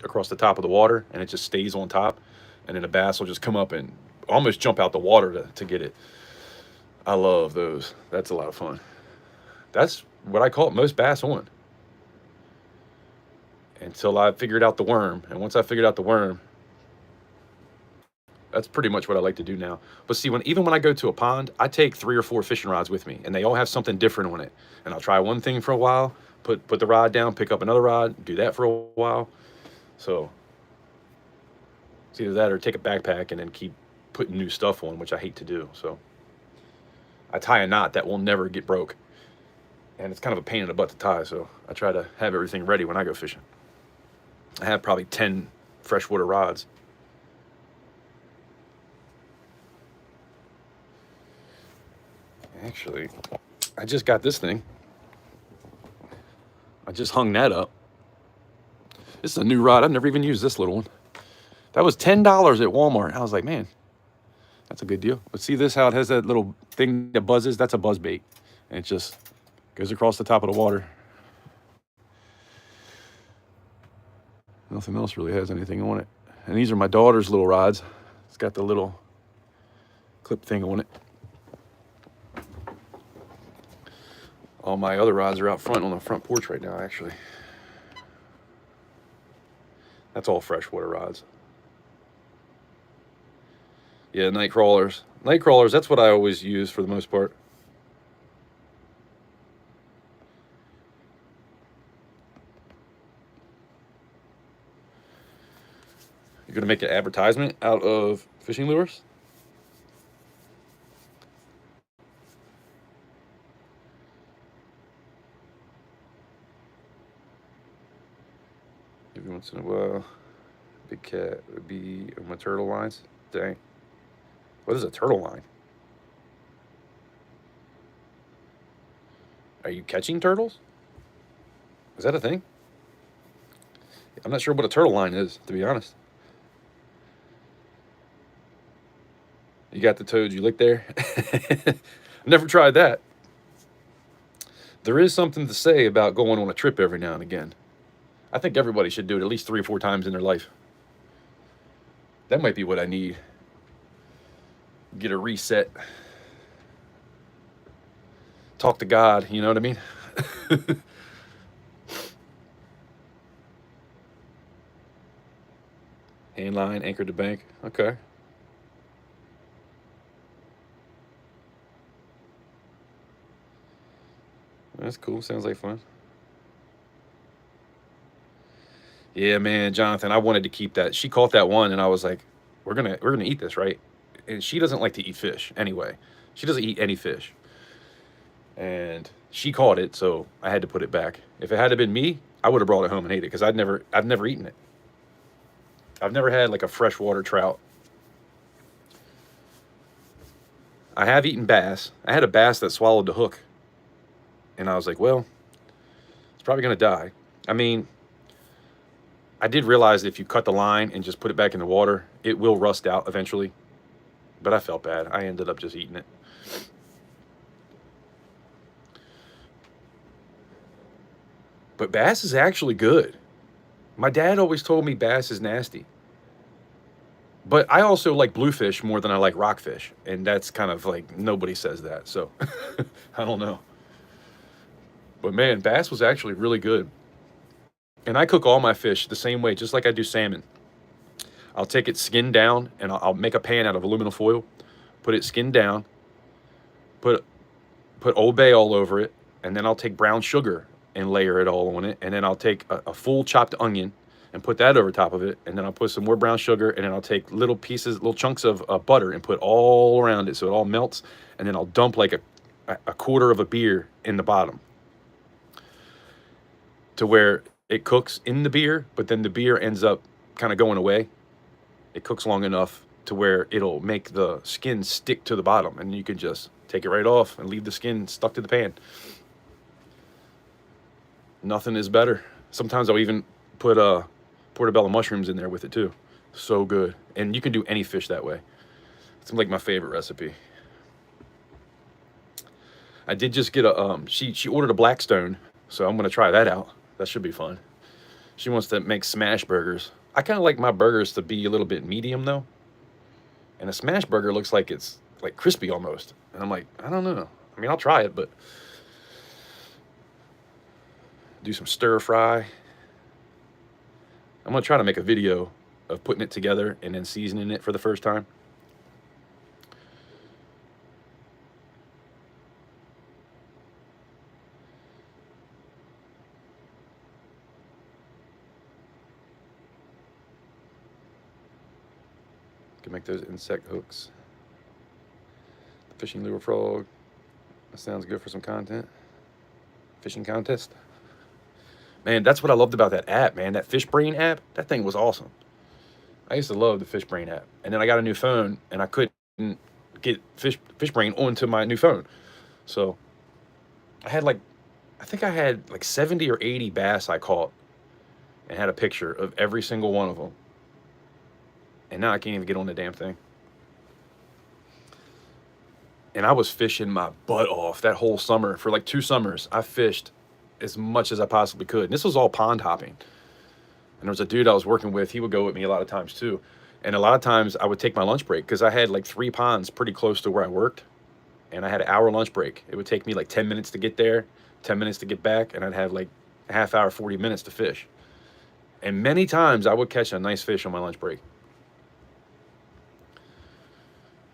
A: across the top of the water, and it just stays on top. And then the bass will just come up and almost jump out the water to get it. I love those. That's a lot of fun. That's what I caught most bass on. Until I figured out the worm. And once I figured out the worm, that's pretty much what I like to do now. But see, even when I go to a pond, I take 3 or 4 fishing rods with me, and they all have something different on it. And I'll try one thing for a while, put the rod down, pick up another rod, do that for a while. So it's either that or take a backpack and then keep putting new stuff on, which I hate to do. So I tie a knot that will never get broke. And it's kind of a pain in the butt to tie, so I try to have everything ready when I go fishing. I have probably 10 freshwater rods. Actually, I just got this thing. I just hung that up. This is a new rod. I've never even used this little one. That was $10 at Walmart. I was like, man, that's a good deal. But see this, how it has that little thing that buzzes? That's a buzz bait. And it just goes across the top of the water. Nothing else really has anything on it. And these are my daughter's little rods. It's got the little clip thing on it. All my other rods are out front on the front porch right now, actually. That's all freshwater rods. Yeah, night crawlers. Night crawlers, that's what I always use for the most part. You're going to make an advertisement out of fishing lures? Every once in a while, big cat would be on my turtle lines. Dang. What is a turtle line? Are you catching turtles? Is that a thing? I'm not sure what a turtle line is, to be honest. You got the toads you licked there? Never tried that. There is something to say about going on a trip every now and again. I think everybody should do it at least 3 or 4 times in their life. That might be what I need. Get a reset. Talk to God, you know what I mean? Hand line, anchored to bank. Okay. That's cool. Sounds like fun. Yeah, man, Jonathan, I wanted to keep that. She caught that one, and I was like, we're gonna eat this, right? And she doesn't like to eat fish anyway. She doesn't eat any fish. And she caught it, so I had to put it back. If it had been me, I would have brought it home and ate it because I've never eaten it. I've never had like a freshwater trout. I have eaten bass. I had a bass that swallowed the hook, and I was like, well, it's probably gonna die. I mean, I did realize that if you cut the line and just put it back in the water, it will rust out eventually. But I felt bad. I ended up just eating it. But bass is actually good. My dad always told me bass is nasty. But I also like bluefish more than I like rockfish. And that's kind of like, nobody says that. So I don't know. But man, bass was actually really good. And I cook all my fish the same way, just like I do salmon. I'll take it skinned down, and I'll make a pan out of aluminum foil, put it skinned down, put Old Bay all over it, and then I'll take brown sugar and layer it all on it, and then I'll take a full chopped onion and put that over top of it, and then I'll put some more brown sugar, and then I'll take little pieces, little chunks of butter and put all around it so it all melts, and then I'll dump like a quarter of a beer in the bottom to where it cooks in the beer, but then the beer ends up kind of going away. It cooks long enough to where it'll make the skin stick to the bottom, and you can just take it right off and leave the skin stuck to the pan. Nothing is better. Sometimes I'll even put portobello mushrooms in there with it too. So good. And you can do any fish that way. It's like my favorite recipe. I did just get a she ordered a Blackstone, so I'm gonna try that out. That should be fun. She wants to make smash burgers. I kind of like my burgers to be a little bit medium though. And a smash burger looks like it's like crispy almost. And I'm like, I don't know. I mean, I'll try it, but do some stir fry. I'm gonna try to make a video of putting it together and then seasoning it for the first time. Can make those insect hooks. The fishing lure frog. That sounds good for some content. Fishing contest. Man, that's what I loved about that app, man. That Fish Brain app, that thing was awesome. I used to love the Fish Brain app. And then I got a new phone, and I couldn't get Fish Brain onto my new phone. So I think I had like 70 or 80 bass I caught and had a picture of every single one of them. And now I can't even get on the damn thing. And I was fishing my butt off that whole summer. For like 2 summers, I fished as much as I possibly could. And this was all pond hopping. And there was a dude I was working with. He would go with me a lot of times too. And a lot of times I would take my lunch break because I had like 3 ponds pretty close to where I worked. And I had an hour lunch break. It would take me like 10 minutes to get there, 10 minutes to get back. And I'd have like a half hour, 40 minutes to fish. And many times I would catch a nice fish on my lunch break.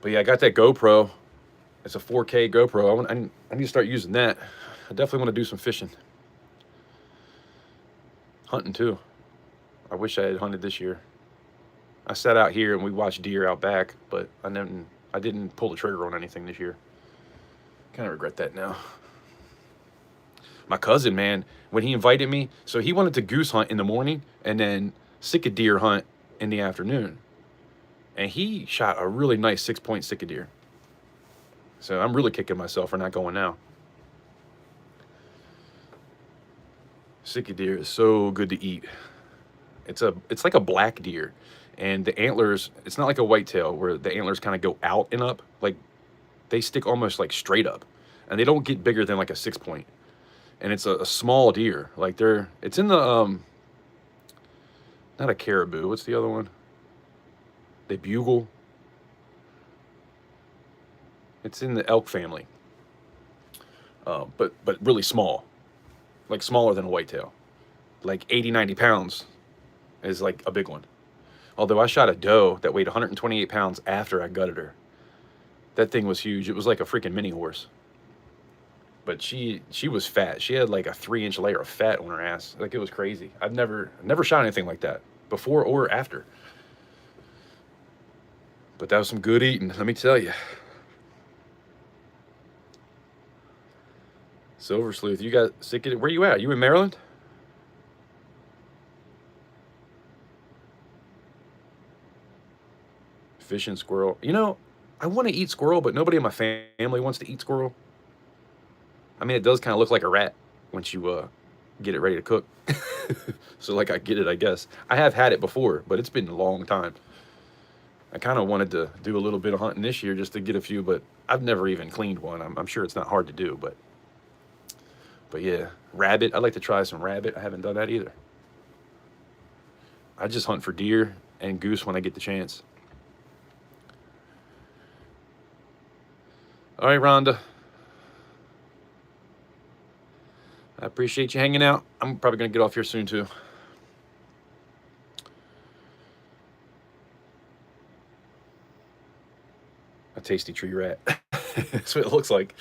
A: But yeah, I got that GoPro. It's a 4K GoPro. I need to start using that. I definitely want to do some fishing. Hunting too. I wish I had hunted this year. I sat out here and we watched deer out back, but I didn't pull the trigger on anything this year. Kind of regret that now. My cousin, man, when he invited me, so he wanted to goose hunt in the morning and then sick a deer hunt in the afternoon. And he shot a really nice 6-point sick a deer. So I'm really kicking myself for not going now. Sick a deer is so good to eat. It's like a black deer, and the antlers, it's not like a whitetail where the antlers kind of go out and up. Like they stick almost like straight up, and they don't get bigger than like a 6-point. And it's a small deer. Like it's in the not a caribou. What's the other one? They bugle. It's in the elk family, but really small, like smaller than a whitetail. Like 80, 90 pounds is like a big one. Although I shot a doe that weighed 128 pounds after I gutted her. That thing was huge. It was like a freaking mini horse. But she was fat. She had like a 3-inch layer of fat on her ass. Like it was crazy. I've never shot anything like that before or after. But that was some good eating, let me tell you. Silver Sleuth, you got sick of it. Where you at? You in Maryland? Fishing squirrel. You know, I want to eat squirrel, but nobody in my family wants to eat squirrel. I mean, it does kind of look like a rat once you get it ready to cook. So, like, I get it, I guess. I have had it before, but it's been a long time. I kind of wanted to do a little bit of hunting this year just to get a few, but I've never even cleaned one. I'm sure it's not hard to do, but yeah, rabbit. I'd like to try some rabbit. I haven't done that either. I just hunt for deer and goose when I get the chance. All right, Rhonda. I appreciate you hanging out. I'm probably going to get off here soon, too. A tasty tree rat. That's what it looks like.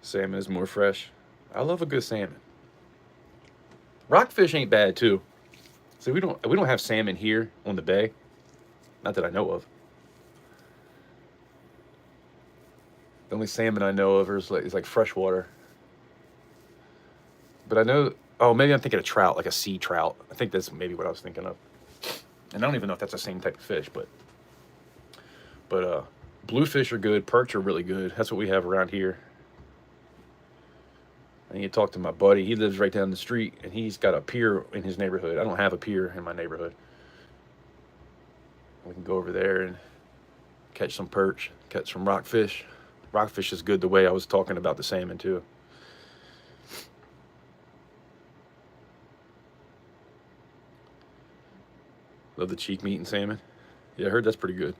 A: Salmon is more fresh. I love a good salmon. Rockfish ain't bad, too. So we don't have salmon here on the bay. Not that I know of. The only salmon I know of is like freshwater. But I know, oh, maybe I'm thinking of trout, like a sea trout. I think that's maybe what I was thinking of. And I don't even know if that's the same type of fish, but bluefish are good. Perch are really good. That's what we have around here. I need to talk to my buddy. He lives right down the street, and he's got a pier in his neighborhood. I don't have a pier in my neighborhood. We can go over there and catch some perch, catch some rockfish. Rockfish is good the way I was talking about the salmon, too. Love the cheek meat and salmon. Yeah, I heard that's pretty good.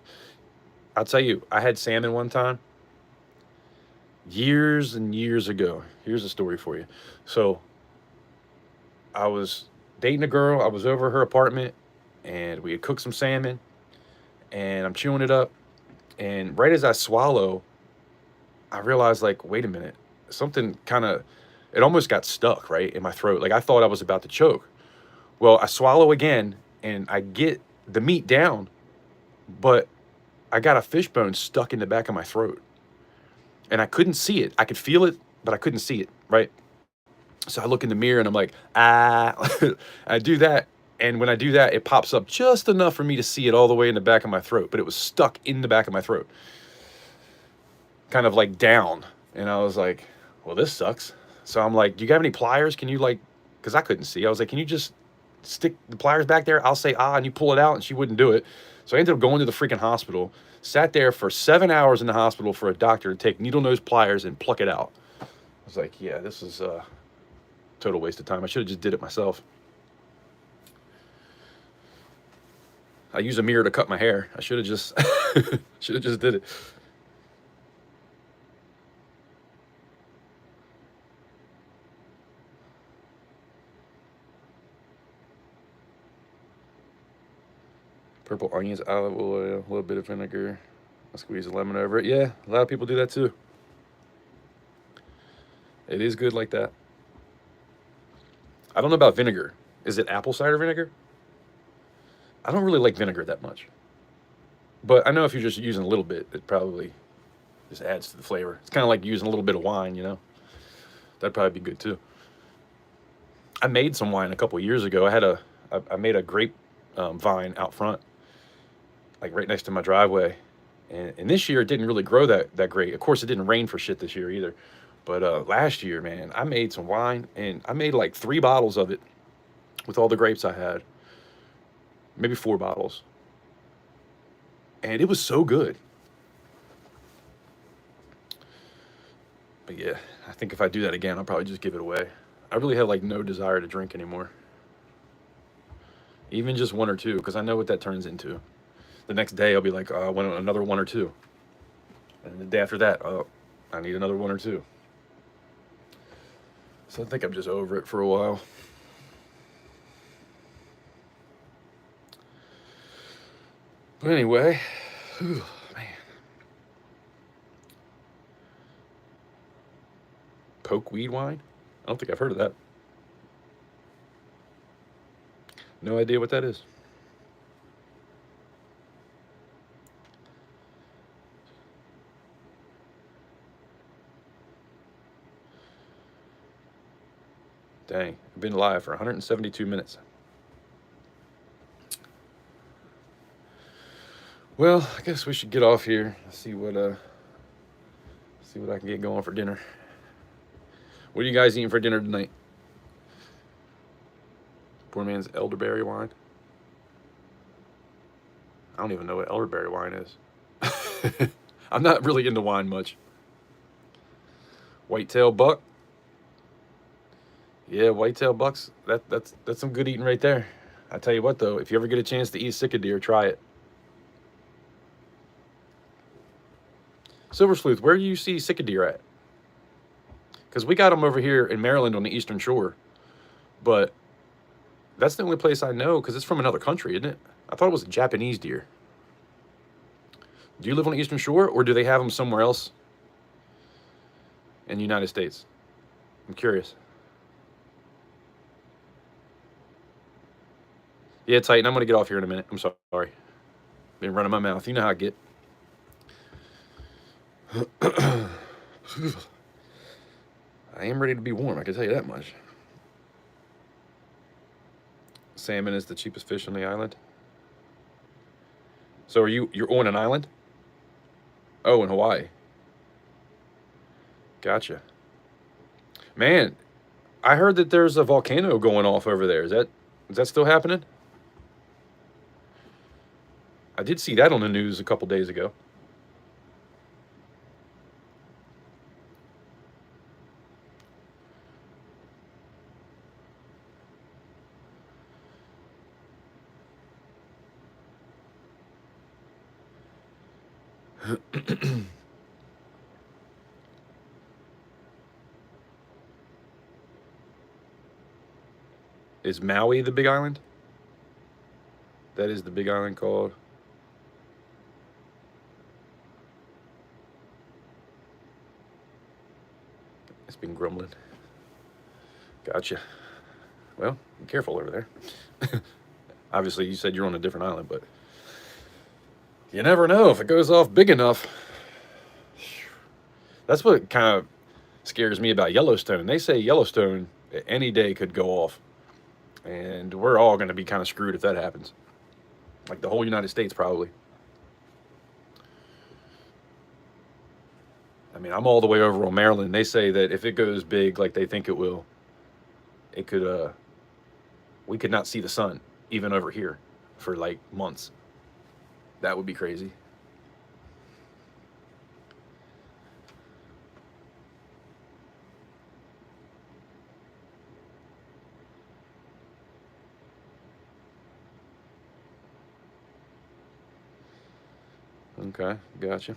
A: I'll tell you, I had salmon one time years and years ago. Here's a story for you. So I was dating a girl. I was over her apartment, and we had cooked some salmon, and I'm chewing it up. And right as I swallow, I realized, like, wait a minute, something kind of, it almost got stuck, right, in my throat. Like, I thought I was about to choke. Well, I swallow again, and I get the meat down, but I got a fish bone stuck in the back of my throat. And I couldn't see it. I could feel it, but I couldn't see it, right? So I look in the mirror, and I'm like, ah. I do that, and when I do that, it pops up just enough for me to see it all the way in the back of my throat, but it was stuck in the back of my throat. Kind of like down. And I was like, well, this sucks. So I'm like, do you have any pliers? Can you, like, because I couldn't see. I was like, can you just stick the pliers back there? I'll say, and you pull it out, and she wouldn't do it. So I ended up going to the freaking hospital, sat there for 7 hours in the hospital for a doctor to take needle nose pliers and pluck it out. I was like, yeah, this is a total waste of time. I should have just did it myself. I use a mirror to cut my hair. I should have just did it. Purple onions, olive oil, a little bit of vinegar. I'll squeeze a lemon over it. Yeah, a lot of people do that too. It is good like that. I don't know about vinegar. Is it apple cider vinegar? I don't really like vinegar that much. But I know if you're just using a little bit, it probably just adds to the flavor. It's kind of like using a little bit of wine, you know? That'd probably be good too. I made some wine a couple years ago. I made a grape vine out front, like right next to my driveway. And this year it didn't really grow that great. Of course, it didn't rain for shit this year either. But last year, man, I made some wine, and I made like 3 bottles of it with all the grapes I had. Maybe 4 bottles. And it was so good. But yeah, I think if I do that again, I'll probably just give it away. I really have like no desire to drink anymore. Even just 1 or 2, because I know what that turns into. The next day, I'll be like, I want another 1 or 2. And the day after that, I need another 1 or 2. So I think I'm just over it for a while. But anyway, man. Poke weed wine? I don't think I've heard of that. No idea what that is. Dang, I've been live for 172 minutes. Well, I guess we should get off here. See what I can get going for dinner. What are you guys eating for dinner tonight? Poor man's elderberry wine. I don't even know what elderberry wine is. I'm not really into wine much. Whitetail buck. Yeah, whitetail bucks. That's some good eating right there. I tell you what though, if you ever get a chance to eat sick deer, try it. Silver Sleuth, where do you see sick deer at? Because we got them over here in Maryland on the Eastern Shore, but that's the only place I know because it's from another country, isn't it? I thought it was a Japanese deer. Do you live on the Eastern Shore, or do they have them somewhere else in the United States? I'm curious. Yeah, Titan, I'm going to get off here in a minute. I'm sorry. Been running my mouth. You know how I get. I am ready to be warm, I can tell you that much. Salmon is the cheapest fish on the island. So you're on an island? Oh, in Hawaii. Gotcha. Man, I heard that there's a volcano going off over there. Is that still happening? I did see that on the news a couple days ago. Is Maui the big island? That is the big island called. It's been grumbling. Gotcha. Well, be careful over there. Obviously, you said you're on a different island, but you never know if it goes off big enough. That's what kind of scares me about Yellowstone. They say Yellowstone any day could go off, and we're all going to be kind of screwed if that happens. Like the whole United States, probably. I mean, I'm all the way over on Maryland. They say that if it goes big like they think it will, it could, we could not see the sun even over here for like months. That would be crazy. Okay, gotcha.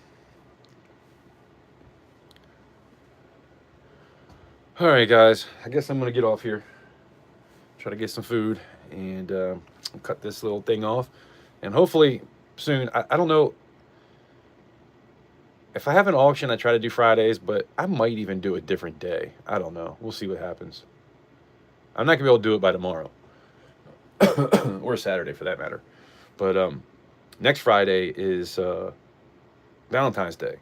A: All right, guys. I guess I'm going to get off here. Try to get some food and cut this little thing off. And hopefully soon, I don't know. If I have an auction, I try to do Fridays, but I might even do a different day. I don't know. We'll see what happens. I'm not going to be able to do it by tomorrow. Or Saturday, for that matter. But next Friday is Valentine's Day.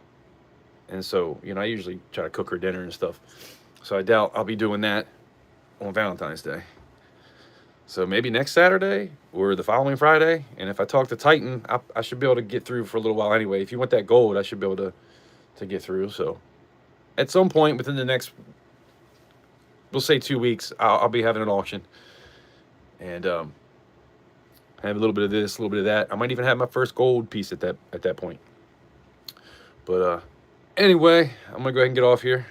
A: And so, I usually try to cook her dinner and stuff. So I doubt I'll be doing that on Valentine's Day. So maybe next Saturday or the following Friday. And if I talk to Titan, I should be able to get through for a little while anyway. If you want that gold, I should be able to get through. So at some point within the next, we'll say 2 weeks, I'll be having an auction. And have a little bit of this, a little bit of that. I might even have my first gold piece at that point. But anyway, I'm going to go ahead and get off here.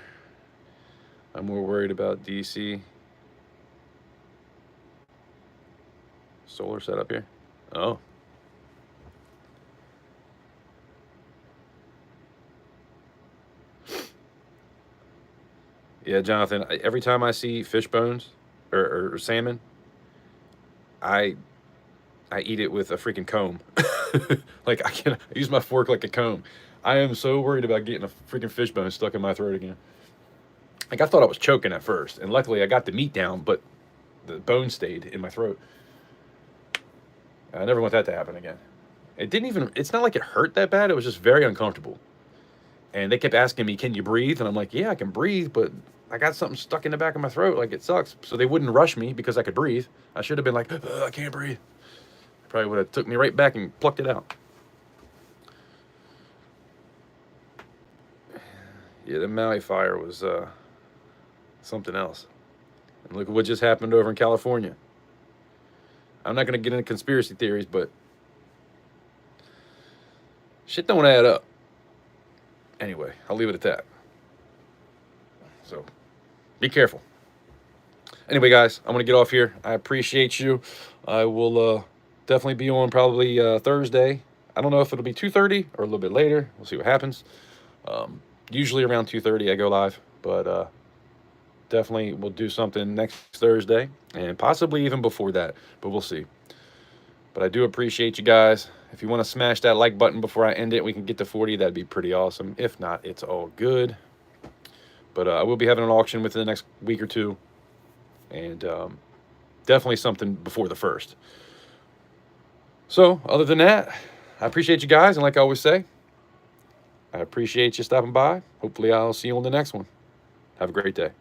A: I'm more worried about DC. Solar setup here. Oh. Yeah, Jonathan, every time I see fish bones or salmon, I eat it with a freaking comb. Like I use my fork like a comb. I am so worried about getting a freaking fish bone stuck in my throat again. Like I thought I was choking at first, and luckily I got the meat down, but the bone stayed in my throat. I never want that to happen again. It's not like it hurt that bad. It was just very uncomfortable. And they kept asking me, can you breathe? And I'm like, yeah, I can breathe, but I got something stuck in the back of my throat. Like, it sucks. So they wouldn't rush me because I could breathe. I should have been like, I can't breathe. Probably would have took me right back and plucked it out. Yeah, the Maui fire was something else. And look at what just happened over in California. I'm not going to get into conspiracy theories, but shit don't add up. Anyway, I'll leave it at that. So, be careful. Anyway, guys, I'm going to get off here. I appreciate you. I will definitely be on probably Thursday. I don't know if it'll be 2:30 or a little bit later. We'll see what happens. Usually around 2:30 I go live, but definitely we'll do something next Thursday and possibly even before that, but we'll see. But I do appreciate you guys. If you want to smash that like button before I end it, we can get to 40. That'd be pretty awesome. If not, it's all good. But I will be having an auction within the next week or two. And definitely something before the 1st. So, other than that, I appreciate you guys. And like I always say, I appreciate you stopping by. Hopefully I'll see you on the next one. Have a great day.